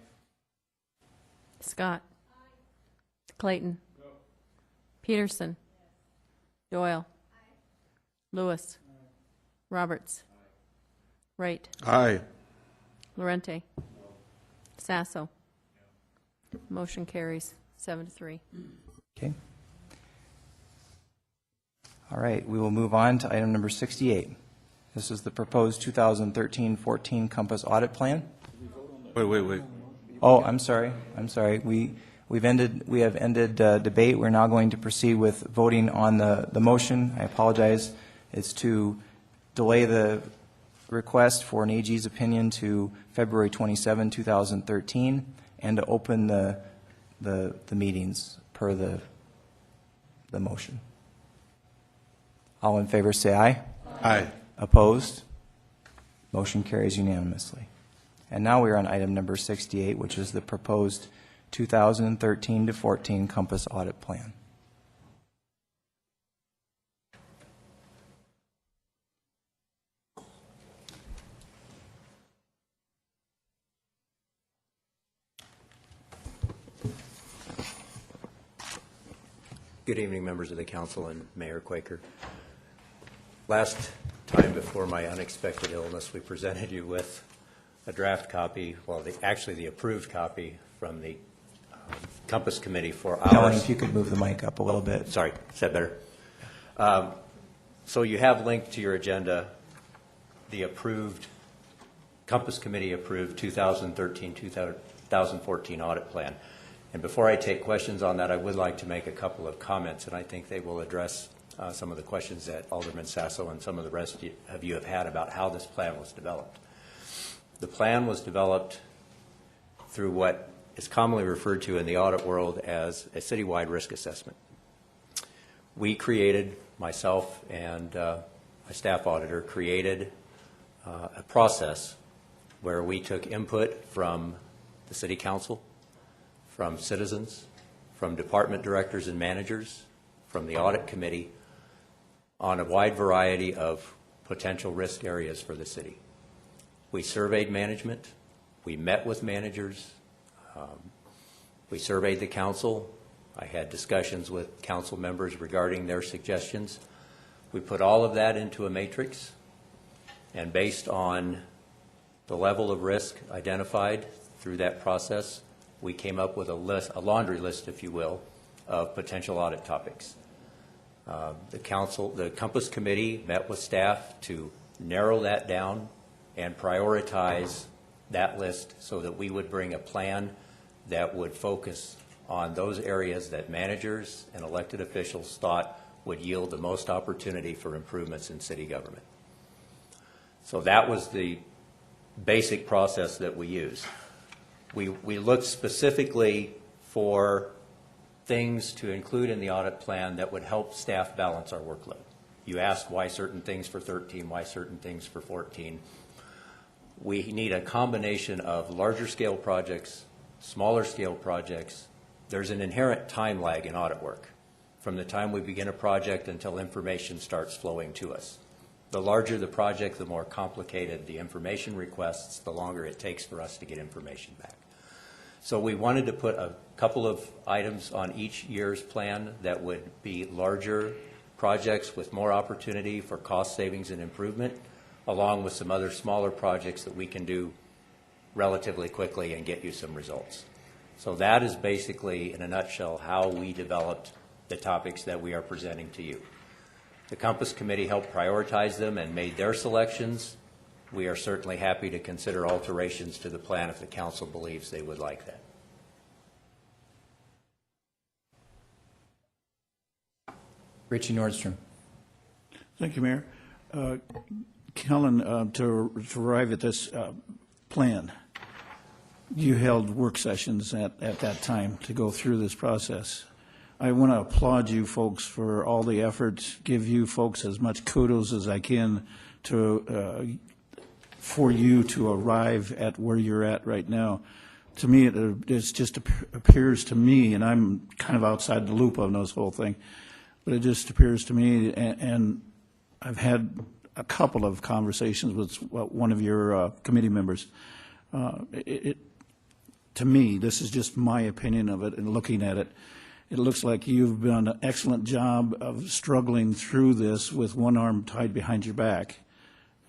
Scott. Clayton. Peterson. Doyle. Lewis. Roberts. Wright. Aye. Lorente. Sasso. Motion carries 7-3. Okay. All right, we will move on to item number 68. This is the proposed 2013-14 Compass Audit Plan. Wait. Oh, I'm sorry. We have ended debate. We're now going to proceed with voting on the motion. I apologize. It's to delay the request for an AG's opinion to February 27, 2013, and to open the meetings per the motion. All in favor say aye. Aye. Opposed? Motion carries unanimously. And now we are on item number 68, which is the proposed 2013-14 Compass Audit Plan. Good evening, members of the council and Mayor Quaker. Last time before my unexpected illness, we presented you with a draft copy, well, actually the approved copy from the Compass Committee for ours. Helen, if you could move the mic up a little bit. Sorry, is that better? So you have linked to your agenda the approved, Compass Committee approved 2013-2014 audit plan. And before I take questions on that, I would like to make a couple of comments, and I think they will address some of the questions that Alderman Sasso and some of the rest of you have had about how this plan was developed. The plan was developed through what is commonly referred to in the audit world as a citywide risk assessment. We created, myself and my staff auditor created a process where we took input from the City Council, from citizens, from department directors and managers, from the audit committee, on a wide variety of potential risk areas for the city. We surveyed management, we met with managers, we surveyed the council, I had discussions with council members regarding their suggestions. We put all of that into a matrix, and based on the level of risk identified through that process, we came up with a laundry list, if you will, of potential audit topics. The Compass Committee met with staff to narrow that down and prioritize that list so that we would bring a plan that would focus on those areas that managers and elected officials thought would yield the most opportunity for improvements in city government. So that was the basic process that we used. We looked specifically for things to include in the audit plan that would help staff balance our workload. You asked why certain things for 13, why certain things for 14. We need a combination of larger scale projects, smaller scale projects. There's an inherent time lag in audit work from the time we begin a project until information starts flowing to us. The larger the project, the more complicated the information requests, the longer it takes for us to get information back. So we wanted to put a couple of items on each year's plan that would be larger projects with more opportunity for cost savings and improvement, along with some other smaller projects that we can do relatively quickly and get you some results. So that is basically, in a nutshell, how we developed the topics that we are presenting to you. The Compass Committee helped prioritize them and made their selections. We are certainly happy to consider alterations to the plan if the council believes they would like that. Richie Nordstrom. Thank you, Mayor. Kellen, to arrive at this plan, you held work sessions at that time to go through this process. I want to applaud you folks for all the efforts, give you folks as much kudos as I can to for you to arrive at where you're at right now. To me, it just appears to me, and I'm kind of outside the loop on this whole thing, but it just appears to me, and I've had a couple of conversations with one of your committee members. To me, this is just my opinion of it and looking at it. It looks like you've done an excellent job of struggling through this with one arm tied behind your back.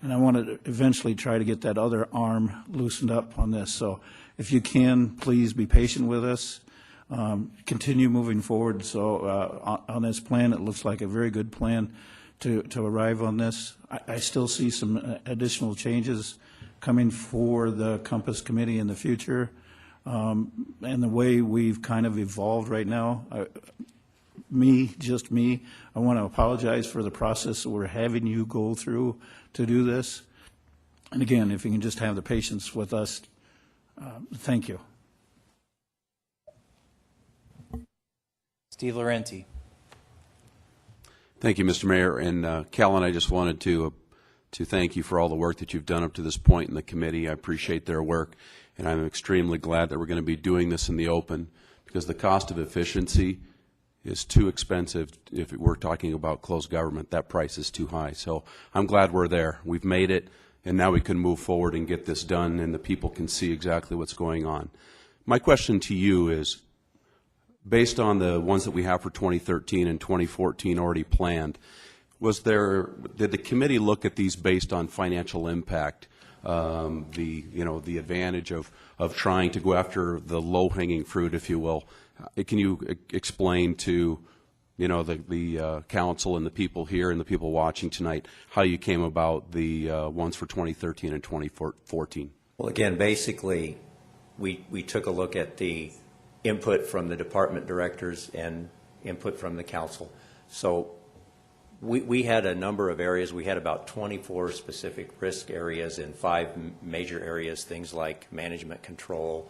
And I want to eventually try to get that other arm loosened up on this. So if you can, please be patient with us. Continue moving forward. So on this plan, it looks like a very good plan to arrive on this. I still see some additional changes coming for the Compass Committee in the future. And the way we've kind of evolved right now, just me, I want to apologize for the process that we're having you go through to do this. And again, if you can just have the patience with us, thank you. Steve Laurenti. Thank you, Mr. Mayor. And Callan, I just wanted to thank you for all the work that you've done up to this point in the committee. I appreciate their work, and I'm extremely glad that we're going to be doing this in the open, because the cost of efficiency is too expensive. If we're talking about closed government, that price is too high. So I'm glad we're there. We've made it, and now we can move forward and get this done, and the people can see exactly what's going on. My question to you is, based on the ones that we have for 2013 and 2014 already planned, did the committee look at these based on financial impact, the advantage of trying to go after the low-hanging fruit, if you will? Can you explain to the council and the people here and the people watching tonight how you came about the ones for 2013 and 2014? Well, again, basically, we took a look at the input from the department directors and input from the council. So we had a number of areas. We had about 24 specific risk areas in 5 major areas, things like management control,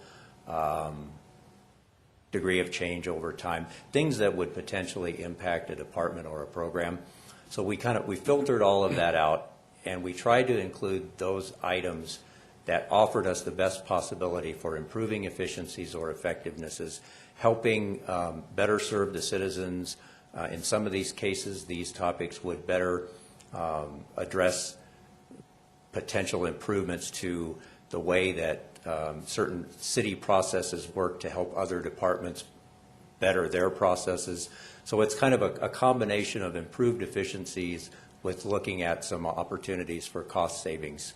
degree of change over time, things that would potentially impact a department or a program. So we filtered all of that out, and we tried to include those items that offered us the best possibility for improving efficiencies or effectivenesses, helping better serve the citizens. In some of these cases, these topics would better address potential improvements to the way that certain city processes work to help other departments better their processes. So it's kind of a combination of improved efficiencies with looking at some opportunities for cost savings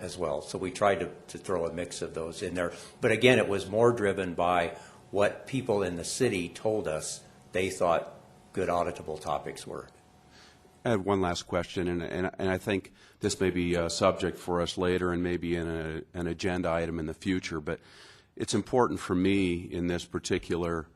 as well. So we tried to throw a mix of those in there. But again, it was more driven by what people in the city told us they thought good auditable topics were. I have one last question, and I think this may be a subject for us later and maybe in an agenda item in the future, but it's important for me in this particular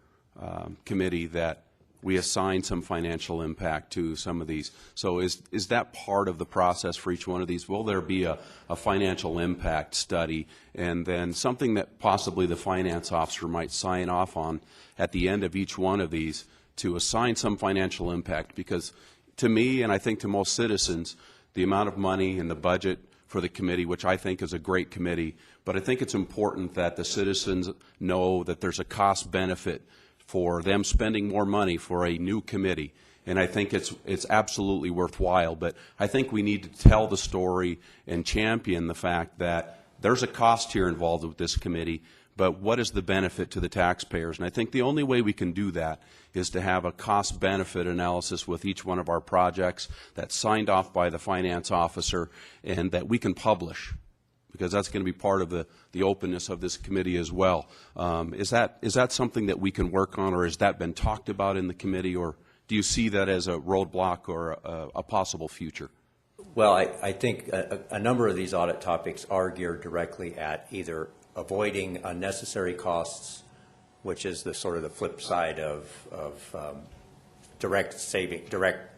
committee that we assign some financial impact to some of these. So is that part of the process for each one of these? Will there be a financial impact study and then something that possibly the finance officer might sign off on at the end of each one of these to assign some financial impact? Because to me, and I think to most citizens, the amount of money in the budget for the committee, which I think is a great committee, but I think it's important that the citizens know that there's a cost benefit for them spending more money for a new committee. And I think it's absolutely worthwhile. But I think we need to tell the story and champion the fact that there's a cost here involved with this committee, but what is the benefit to the taxpayers? And I think the only way we can do that is to have a cost-benefit analysis with each one of our projects that's signed off by the finance officer and that we can publish, because that's going to be part of the openness of this committee as well. Is that something that we can work on, or has that been talked about in the committee, or do you see that as a roadblock or a possible future? Well, I think a number of these audit topics are geared directly at either avoiding unnecessary costs, which is the sort of the flip side of direct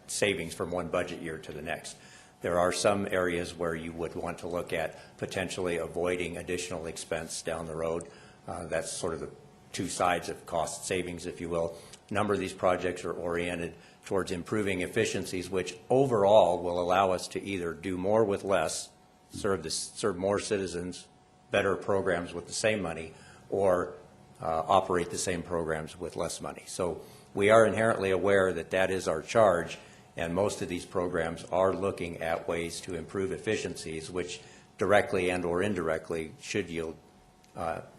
savings from one budget year to the next. There are some areas where you would want to look at potentially avoiding additional expense down the road. That's sort of the two sides of cost savings, if you will. A number of these projects are oriented towards improving efficiencies, which overall will allow us to either do more with less, serve more citizens, better programs with the same money, or operate the same programs with less money. So we are inherently aware that that is our charge, and most of these programs are looking at ways to improve efficiencies, which directly and or indirectly should yield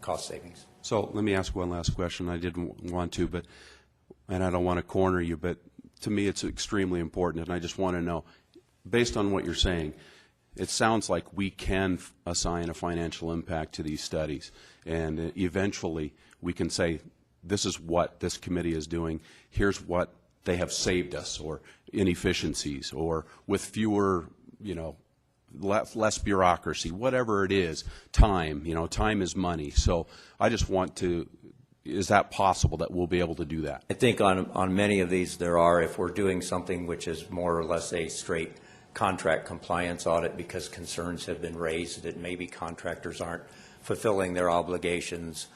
cost savings. So let me ask one last question. I didn't want to, but, and I don't want to corner you, but to me it's extremely important, and I just want to know, based on what you're saying, it sounds like we can assign a financial impact to these studies, and eventually we can say, this is what this committee is doing, here's what they have saved us, or inefficiencies, or with fewer, less bureaucracy, whatever it is, time, time is money. So I just want to, is that possible that we'll be able to do that? I think on many of these there are, if we're doing something which is more or less a straight contract compliance audit because concerns have been raised that maybe contractors aren't fulfilling their obligations.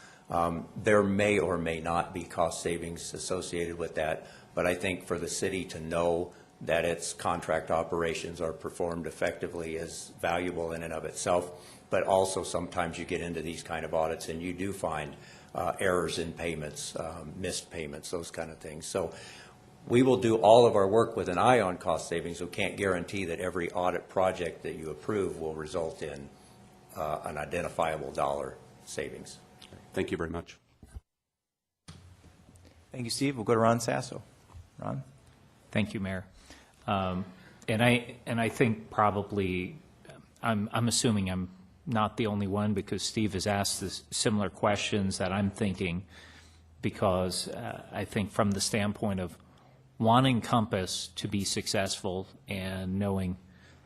There may or may not be cost savings associated with that, but I think for the city to know that its contract operations are performed effectively is valuable in and of itself, but also sometimes you get into these kind of audits and you do find errors in payments, missed payments, those kind of things. So we will do all of our work with an eye on cost savings. We can't guarantee that every audit project that you approve will result in an identifiable dollar savings. Thank you very much. Thank you, Steve. We'll go to Ron Sasso. Ron? Thank you, Mayor. And I think probably, I'm assuming I'm not the only one, because Steve has asked this similar questions that I'm thinking, because I think from the standpoint of wanting Compass to be successful and knowing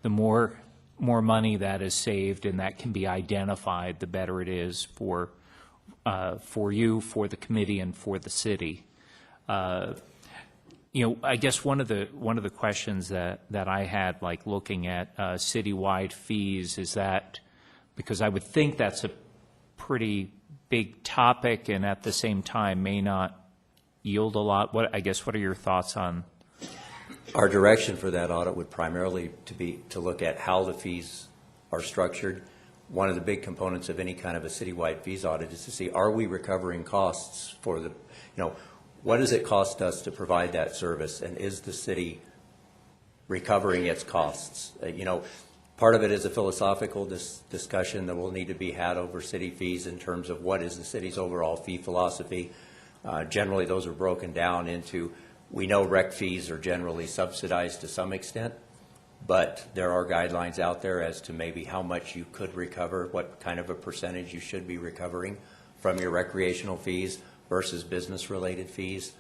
the more money that is saved and that can be identified, the better it is for you, for the committee, and for the city. I guess one of the questions that I had, like looking at citywide fees, is that, because I would think that's a pretty big topic and at the same time may not yield a lot. What are your thoughts on? Our direction for that audit would primarily to look at how the fees are structured. One of the big components of any kind of a citywide fees audit is to see, are we recovering costs for the, what does it cost us to provide that service, and is the city recovering its costs? Part of it is a philosophical discussion that will need to be had over city fees in terms of what is the city's overall fee philosophy. Generally, those are broken down into, we know rec fees are generally subsidized to some extent, but there are guidelines out there as to maybe how much you could recover, what kind of a percentage you should be recovering from your recreational fees versus business-related fees.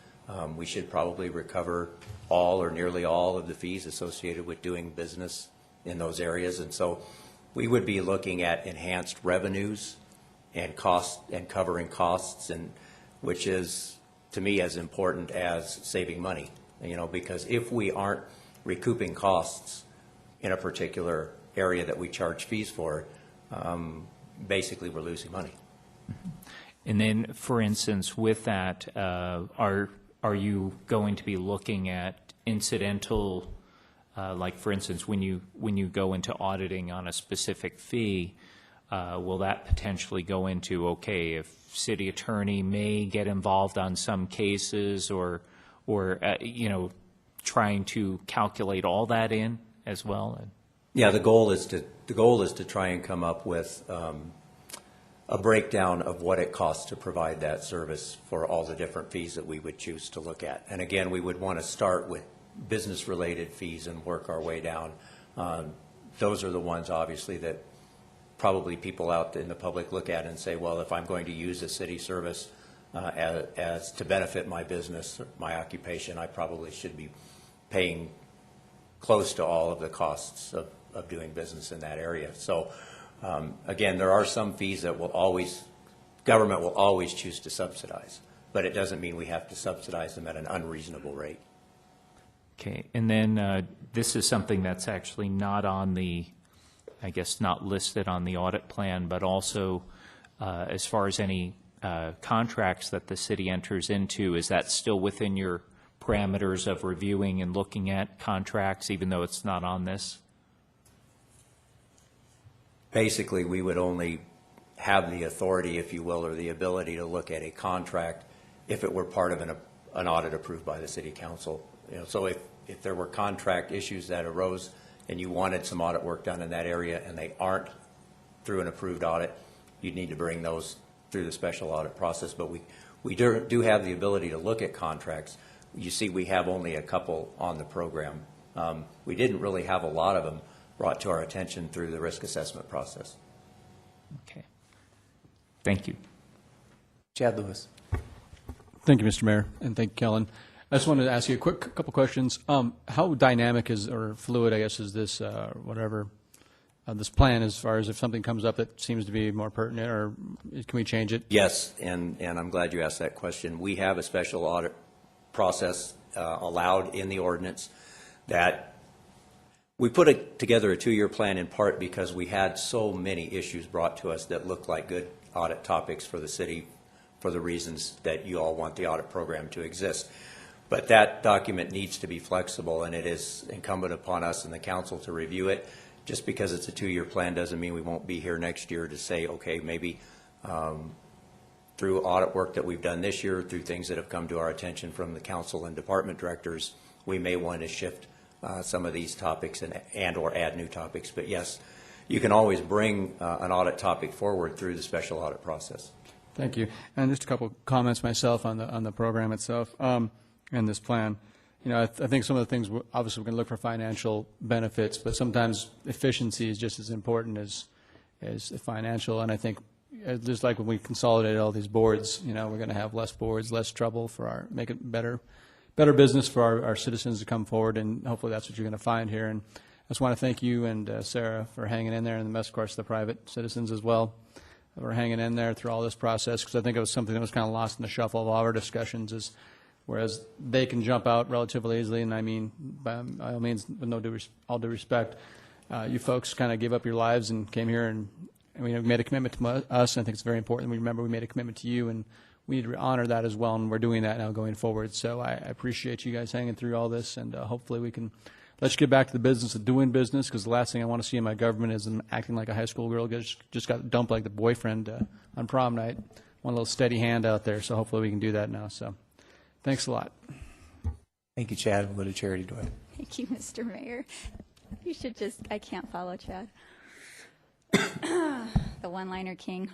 We should probably recover all or nearly all of the fees associated with doing business in those areas. And so we would be looking at enhanced revenues and cost and covering costs, and which is to me, as important as saving money, because if we aren't recouping costs in a particular area that we charge fees for, basically we're losing money. And then, for instance, with that, are you going to be looking at incidental, like for instance, when you go into auditing on a specific fee, will that potentially go into, okay, if city attorney may get involved on some cases, or trying to calculate all that in as well? Yeah, the goal is to try and come up with a breakdown of what it costs to provide that service for all the different fees that we would choose to look at. And again, we would want to start with business-related fees and work our way down. Those are the ones, obviously, that probably people out in the public look at and say, well, if I'm going to use a city service as to benefit my business, my occupation, I probably should be paying close to all of the costs of doing business in that area. So again, there are some fees that government will always choose to subsidize, but it doesn't mean we have to subsidize them at an unreasonable rate. Okay, and then this is something that's actually not on the, I guess, not listed on the audit plan, but also as far as any contracts that the city enters into, is that still within your parameters of reviewing and looking at contracts, even though it's not on this? Basically, we would only have the authority, if you will, or the ability to look at a contract if it were part of an audit approved by the city council. So if there were contract issues that arose and you wanted some audit work done in that area and they aren't through an approved audit, you'd need to bring those through the special audit process. But we do have the ability to look at contracts. You see, we have only a couple on the program. We didn't really have a lot of them brought to our attention through the risk assessment process. Okay. Thank you. Chad Lewis. Thank you, Mr. Mayor, and thank you, Kellen. I just wanted to ask you a couple questions. How dynamic or fluid, I guess, is this, this plan, as far as if something comes up that seems to be more pertinent, or can we change it? Yes, and I'm glad you asked that question. We have a special audit process allowed in the ordinance that we put together a 2-year plan in part because we had so many issues brought to us that looked like good audit topics for the city for the reasons that you all want the audit program to exist. But that document needs to be flexible, and it is incumbent upon us and the council to review it. Just because it's a 2-year plan doesn't mean we won't be here next year to say, okay, maybe through audit work that we've done this year, through things that have come to our attention from the council and department directors, we may want to shift some of these topics and or add new topics. But yes, you can always bring an audit topic forward through the special audit process. Thank you. And just a couple comments myself on the program itself and this plan. I think some of the things, obviously we're going to look for financial benefits, but sometimes efficiency is just as important as financial. And I think just like when we consolidated all these boards, we're going to have less boards, less trouble make it better business for our citizens to come forward, and hopefully that's what you're going to find here. And I just want to thank you and Sarah for hanging in there, and of course the private citizens as well for hanging in there through all this process, because I think it was something that was kind of lost in the shuffle of all our discussions, whereas they can jump out relatively easily, and I mean, by all means, with all due respect, you folks kind of gave up your lives and came here, and we made a commitment to us, and I think it's very important. We made a commitment to you, and we need to honor that as well, and we're doing that now going forward. So I appreciate you guys hanging through all this, and hopefully we can let's get back to the business of doing business, because the last thing I want to see in my government is them acting like a high school girl just got dumped like the boyfriend on prom night. Want a little steady hand out there, so hopefully we can do that now. So thanks a lot. Thank you, Chad. We'll go to Charity Doyle. Thank you, Mr. Mayor. You should I can't follow Chad. The one-liner king.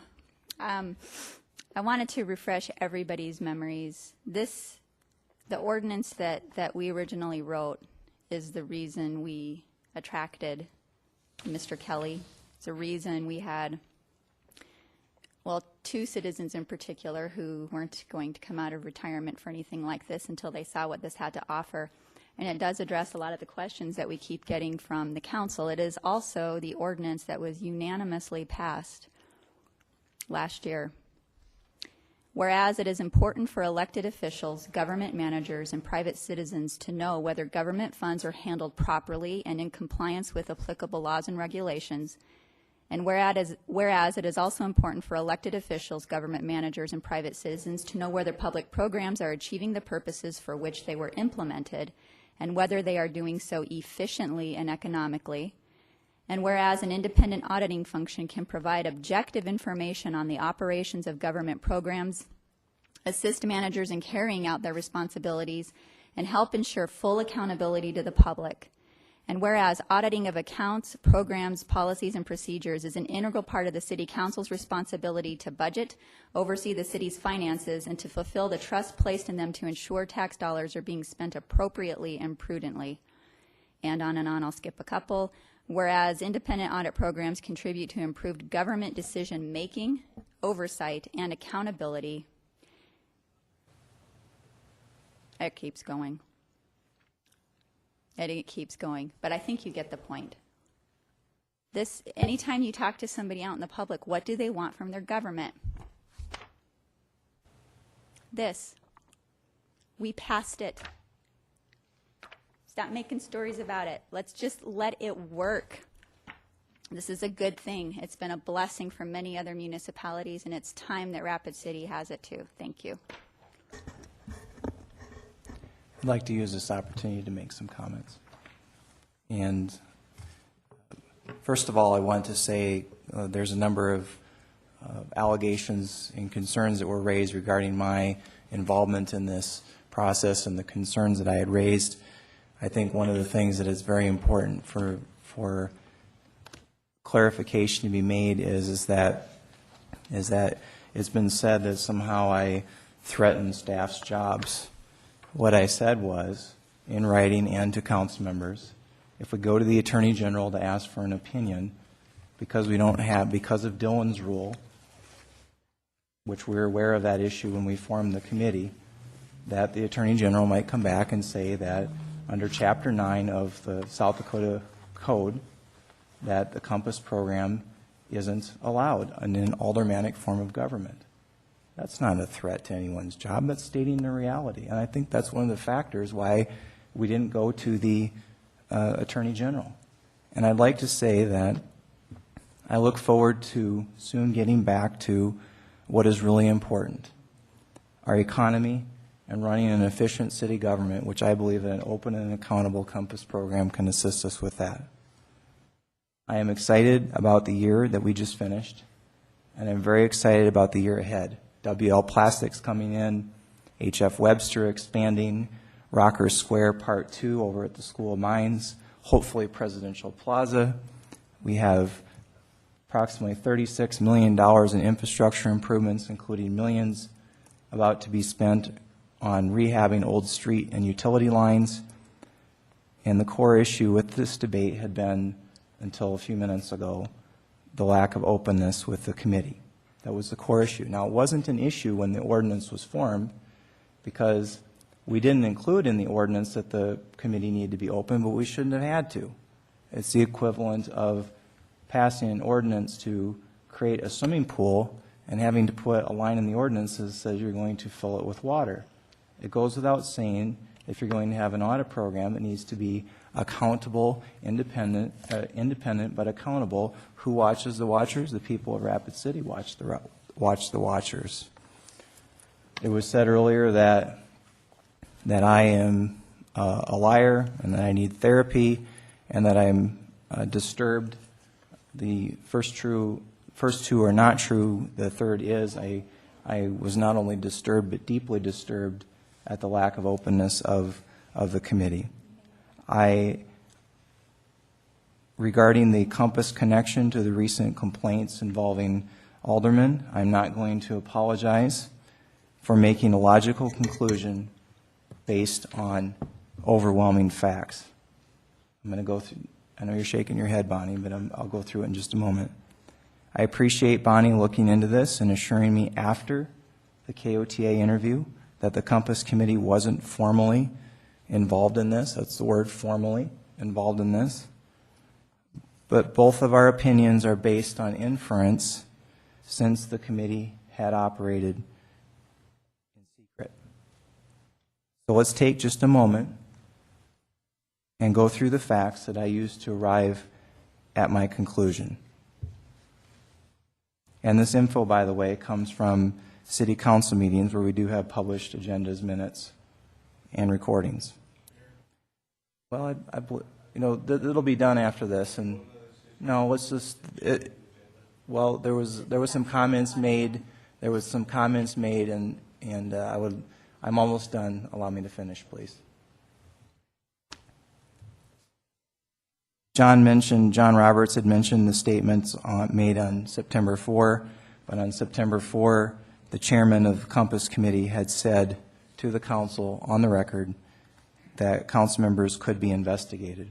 I wanted to refresh everybody's memories. The ordinance that we originally wrote is the reason we attracted Mr. Kelly. It's a reason we had, well, 2 citizens in particular who weren't going to come out of retirement for anything like this until they saw what this had to offer. And it does address a lot of the questions that we keep getting from the council. It is also the ordinance that was unanimously passed last year. Whereas it is important for elected officials, government managers, and private citizens to know whether government funds are handled properly and in compliance with applicable laws and regulations. And whereas it is also important for elected officials, government managers, and private citizens to know whether public programs are achieving the purposes for which they were implemented and whether they are doing so efficiently and economically. And whereas an independent auditing function can provide objective information on the operations of government programs, assist managers in carrying out their responsibilities, and help ensure full accountability to the public. And whereas auditing of accounts, programs, policies, and procedures is an integral part of the City Council's responsibility to budget, oversee the city's finances, and to fulfill the trust placed in them to ensure tax dollars are being spent appropriately and prudently. And on, I'll skip a couple. Whereas independent audit programs contribute to improved government decision-making, oversight, and accountability. It keeps going. It keeps going, but I think you get the point. This, anytime you talk to somebody out in the public, what do they want from their government? This. We passed it. Stop making stories about it. Let's just let it work. This is a good thing. It's been a blessing for many other municipalities, and it's time that Rapid City has it too. Thank you. I'd like to use this opportunity to make some comments. And first of all, I want to say there's a number of allegations and concerns that were raised regarding my involvement in this process and the concerns that I had raised. I think one of the things that is very important for clarification to be made is that it's been said that somehow I threatened staff's jobs. What I said was, in writing and to council members, if we go to the Attorney General to ask for an opinion, because of Dillon's rule, which we were aware of that issue when we formed the committee, that the Attorney General might come back and say that under Chapter 9 of the South Dakota Code, that the Compass program isn't allowed in an aldermanic form of government. That's not a threat to anyone's job. That's stating the reality. And I think that's one of the factors why we didn't go to the Attorney General. And I'd like to say that I look forward to soon getting back to what is really important, our economy and running an efficient city government, which I believe that an open and accountable Compass program can assist us with that. I am excited about the year that we just finished, and I'm very excited about the year ahead. WL Plastics coming in, H.F. Webster expanding, Rockers Square Part 2 over at the School of Mines, hopefully Presidential Plaza. We have approximately $36 million in infrastructure improvements, including millions about to be spent on rehabbing old street and utility lines. And the core issue with this debate had been, until a few minutes ago, the lack of openness with the committee. That was the core issue. Now, it wasn't an issue when the ordinance was formed because we didn't include in the ordinance that the committee needed to be open, but we shouldn't have had to. It's the equivalent of passing an ordinance to create a swimming pool and having to put a line in the ordinance that says you're going to fill it with water. It goes without saying, if you're going to have an audit program, it needs to be accountable, independent but accountable. Who watches the watchers? The people of Rapid City watch the watchers. It was said earlier that I am a liar and that I need therapy and that I'm disturbed. The first two are not true. The third is I was not only disturbed but deeply disturbed at the lack of openness of the committee. Regarding the Compass connection to the recent complaints involving aldermen, I'm not going to apologize for making a logical conclusion based on overwhelming facts. I'm going to go through, I know you're shaking your head, Bonnie, but I'll go through it in just a moment. I appreciate Bonnie looking into this and assuring me after the KOTA interview that the Compass Committee wasn't formally involved in this. That's the word, formally involved in this. But both of our opinions are based on inference since the committee had operated secret. So let's take just a moment and go through the facts that I used to arrive at my conclusion. And this info, by the way, comes from city council meetings where we do have published agendas, minutes, and recordings. Well, it'll be done after this, and no, let's just. Well, there was some comments made. There was some comments made, and I'm almost done. Allow me to finish, please. John Roberts had mentioned the statements made on September 4, but on September 4, the chairman of the Compass Committee had said to the council on the record that council members could be investigated.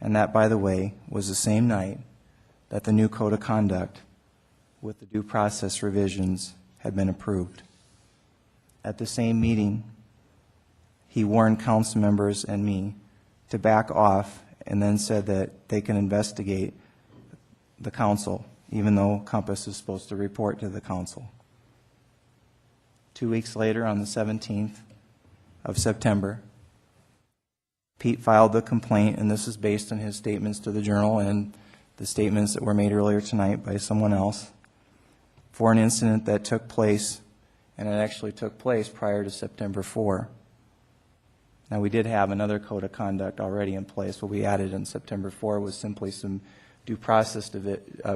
And that, by the way, was the same night that the new code of conduct with the due process revisions had been approved. At the same meeting, he warned council members and me to back off and then said that they can investigate the council, even though Compass is supposed to report to the council. 2 weeks later, on the 17th of September, Pete filed the complaint, and this is based on his statements to the Journal and the statements that were made earlier tonight by someone else, for an incident that took place, and it actually took place prior to September 4. Now, we did have another code of conduct already in place. What we added on September 4 was simply some due process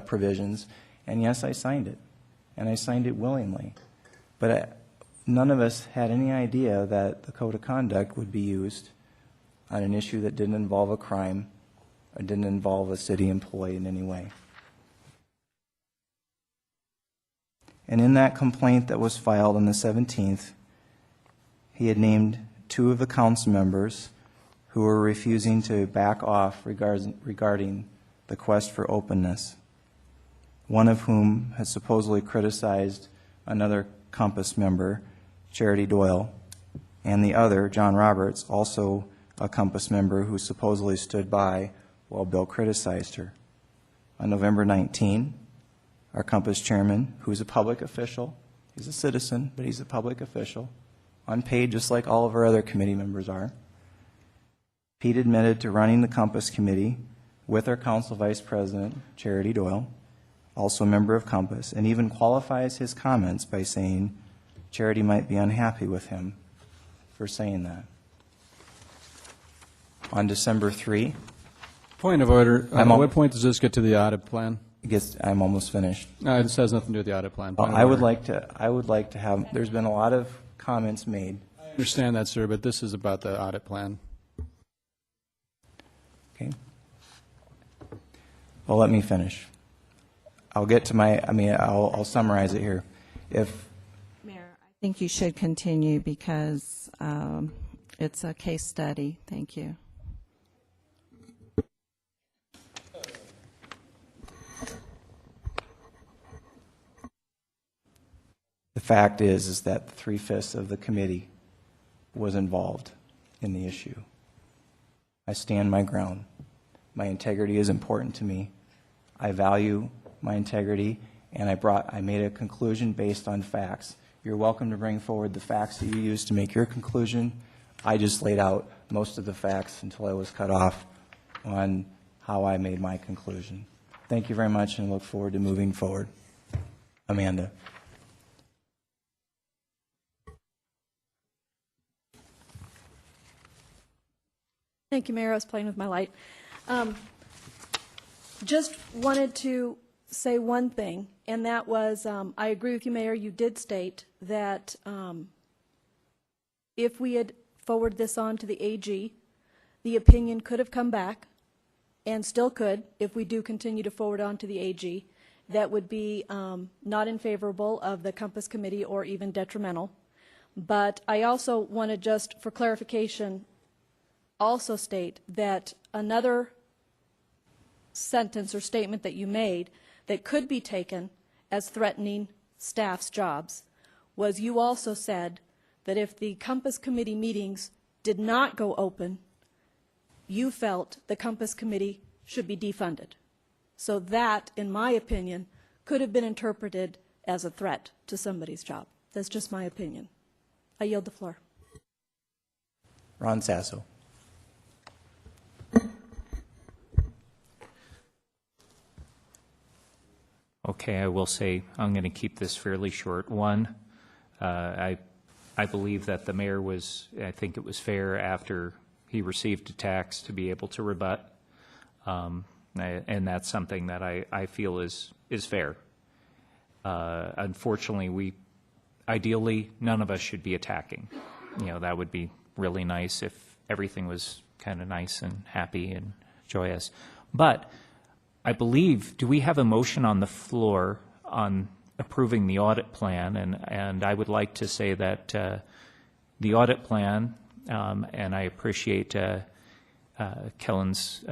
provisions, and yes, I signed it, and I signed it willingly. But none of us had any idea that the code of conduct would be used on an issue that didn't involve a crime or didn't involve a city employee in any way. And in that complaint that was filed on the 17th, he had named 2 of the council members who were refusing to back off regarding the quest for openness, one of whom had supposedly criticized another Compass member, Charity Doyle, and the other, John Roberts, also a Compass member who supposedly stood by while Bill criticized her. On November 19, our Compass chairman, who's a public official, he's a citizen, but he's a public official, unpaid just like all of our other committee members are, Pete admitted to running the Compass Committee with our council vice president, Charity Doyle, also a member of Compass, and even qualifies his comments by saying Charity might be unhappy with him for saying that. On December 3. Point of order. At what point does this get to the audit plan? I'm almost finished. No, this has nothing to do with the audit plan. I would like to have, there's been a lot of comments made. I understand that, sir, but this is about the audit plan. Okay. Well, let me finish. I'll get to I'll summarize it here. Mayor, I think you should continue because it's a case study. Thank you. The fact is that 3/5 of the committee was involved in the issue. I stand my ground. My integrity is important to me. I value my integrity, and I made a conclusion based on facts. You're welcome to bring forward the facts that you used to make your conclusion. I just laid out most of the facts until I was cut off on how I made my conclusion. Thank you very much, and look forward to moving forward. Amanda. Thank you, Mayor. I was playing with my light. Just wanted to say one thing, and that was, I agree with you, Mayor. You did state that if we had forwarded this on to the AG, the opinion could have come back, and still could, if we do continue to forward on to the AG, that would be not in favorable of the Compass Committee or even detrimental. But I also want to just, for clarification, also state that another sentence or statement that you made that could be taken as threatening staff's jobs was you also said that if the Compass Committee meetings did not go open, you felt the Compass Committee should be defunded. So that, in my opinion, could have been interpreted as a threat to somebody's job. That's just my opinion. I yield the floor. Ron Sasso. Okay, I will say I'm going to keep this fairly short. One, I believe that the mayor I think it was fair after he received a tax to be able to rebut, and that's something that I feel is fair. Unfortunately, ideally, none of us should be attacking. That would be really nice if everything was kind of nice and happy and joyous. But I believe, do we have a motion on the floor on approving the audit plan? And I would like to say that the audit plan, and I appreciate Kellen's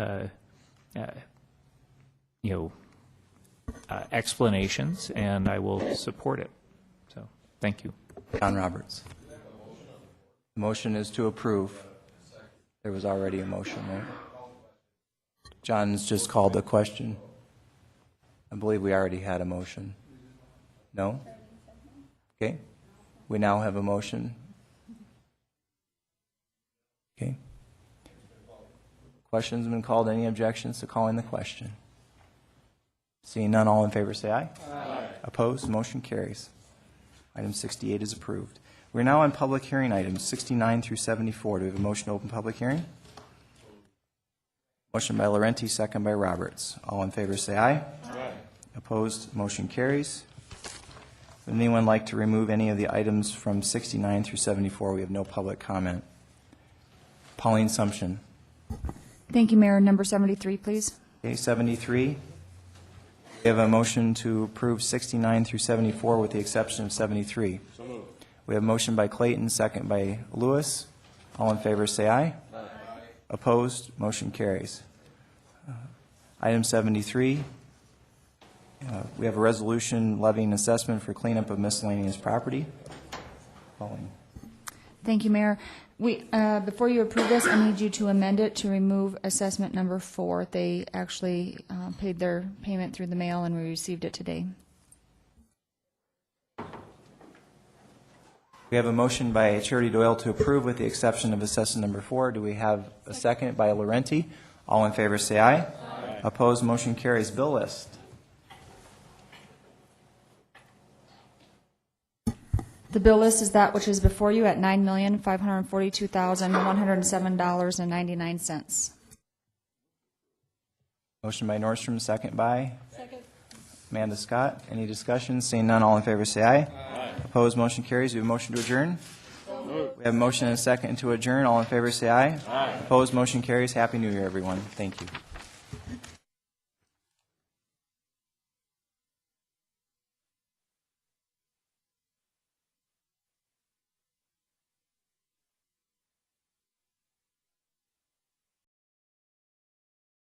explanations, and I will support it. So, thank you. John Roberts. The motion is to approve. There was already a motion there. John's just called the question. I believe we already had a motion. No? Okay. We now have a motion. Okay. Question's been called. Any objections to calling the question? Seeing none, all in favor say aye. Aye. Opposed? Motion carries. Item 68 is approved. We're now on public hearing items 69 through 74. Do we have a motion to open public hearing? Motion by Laurenti, second by Roberts. All in favor say aye. Aye. Opposed? Motion carries. Would anyone like to remove any of the items from 69 through 74? We have no public comment. Pauline Sumption. Thank you, Mayor. Number 73, please. Okay, 73. We have a motion to approve 69 through 74 with the exception of 73. So moved. We have a motion by Clayton, second by Lewis. All in favor say aye. Aye. Opposed? Motion carries. Item 73. We have a resolution levying assessment for cleanup of miscellaneous property. Pauline. Thank you, Mayor. Before you approve this, I need you to amend it to remove assessment number 4. They actually paid their payment through the mail, and we received it today. We have a motion by Charity Doyle to approve with the exception of assessment number 4. Do we have a second by Laurenti? All in favor say aye. Aye. Opposed? Motion carries. Bill list. The bill list is that which is before you at $9,542,107.99. Motion by Nordstrom, second by? Second. Amanda Scott. Any discussion? Seeing none, all in favor say aye. Aye. Opposed? Motion carries. We have a motion to adjourn. We have a motion and a second to adjourn. All in favor say aye. Aye. Opposed? Motion carries. Happy New Year, everyone. Thank you.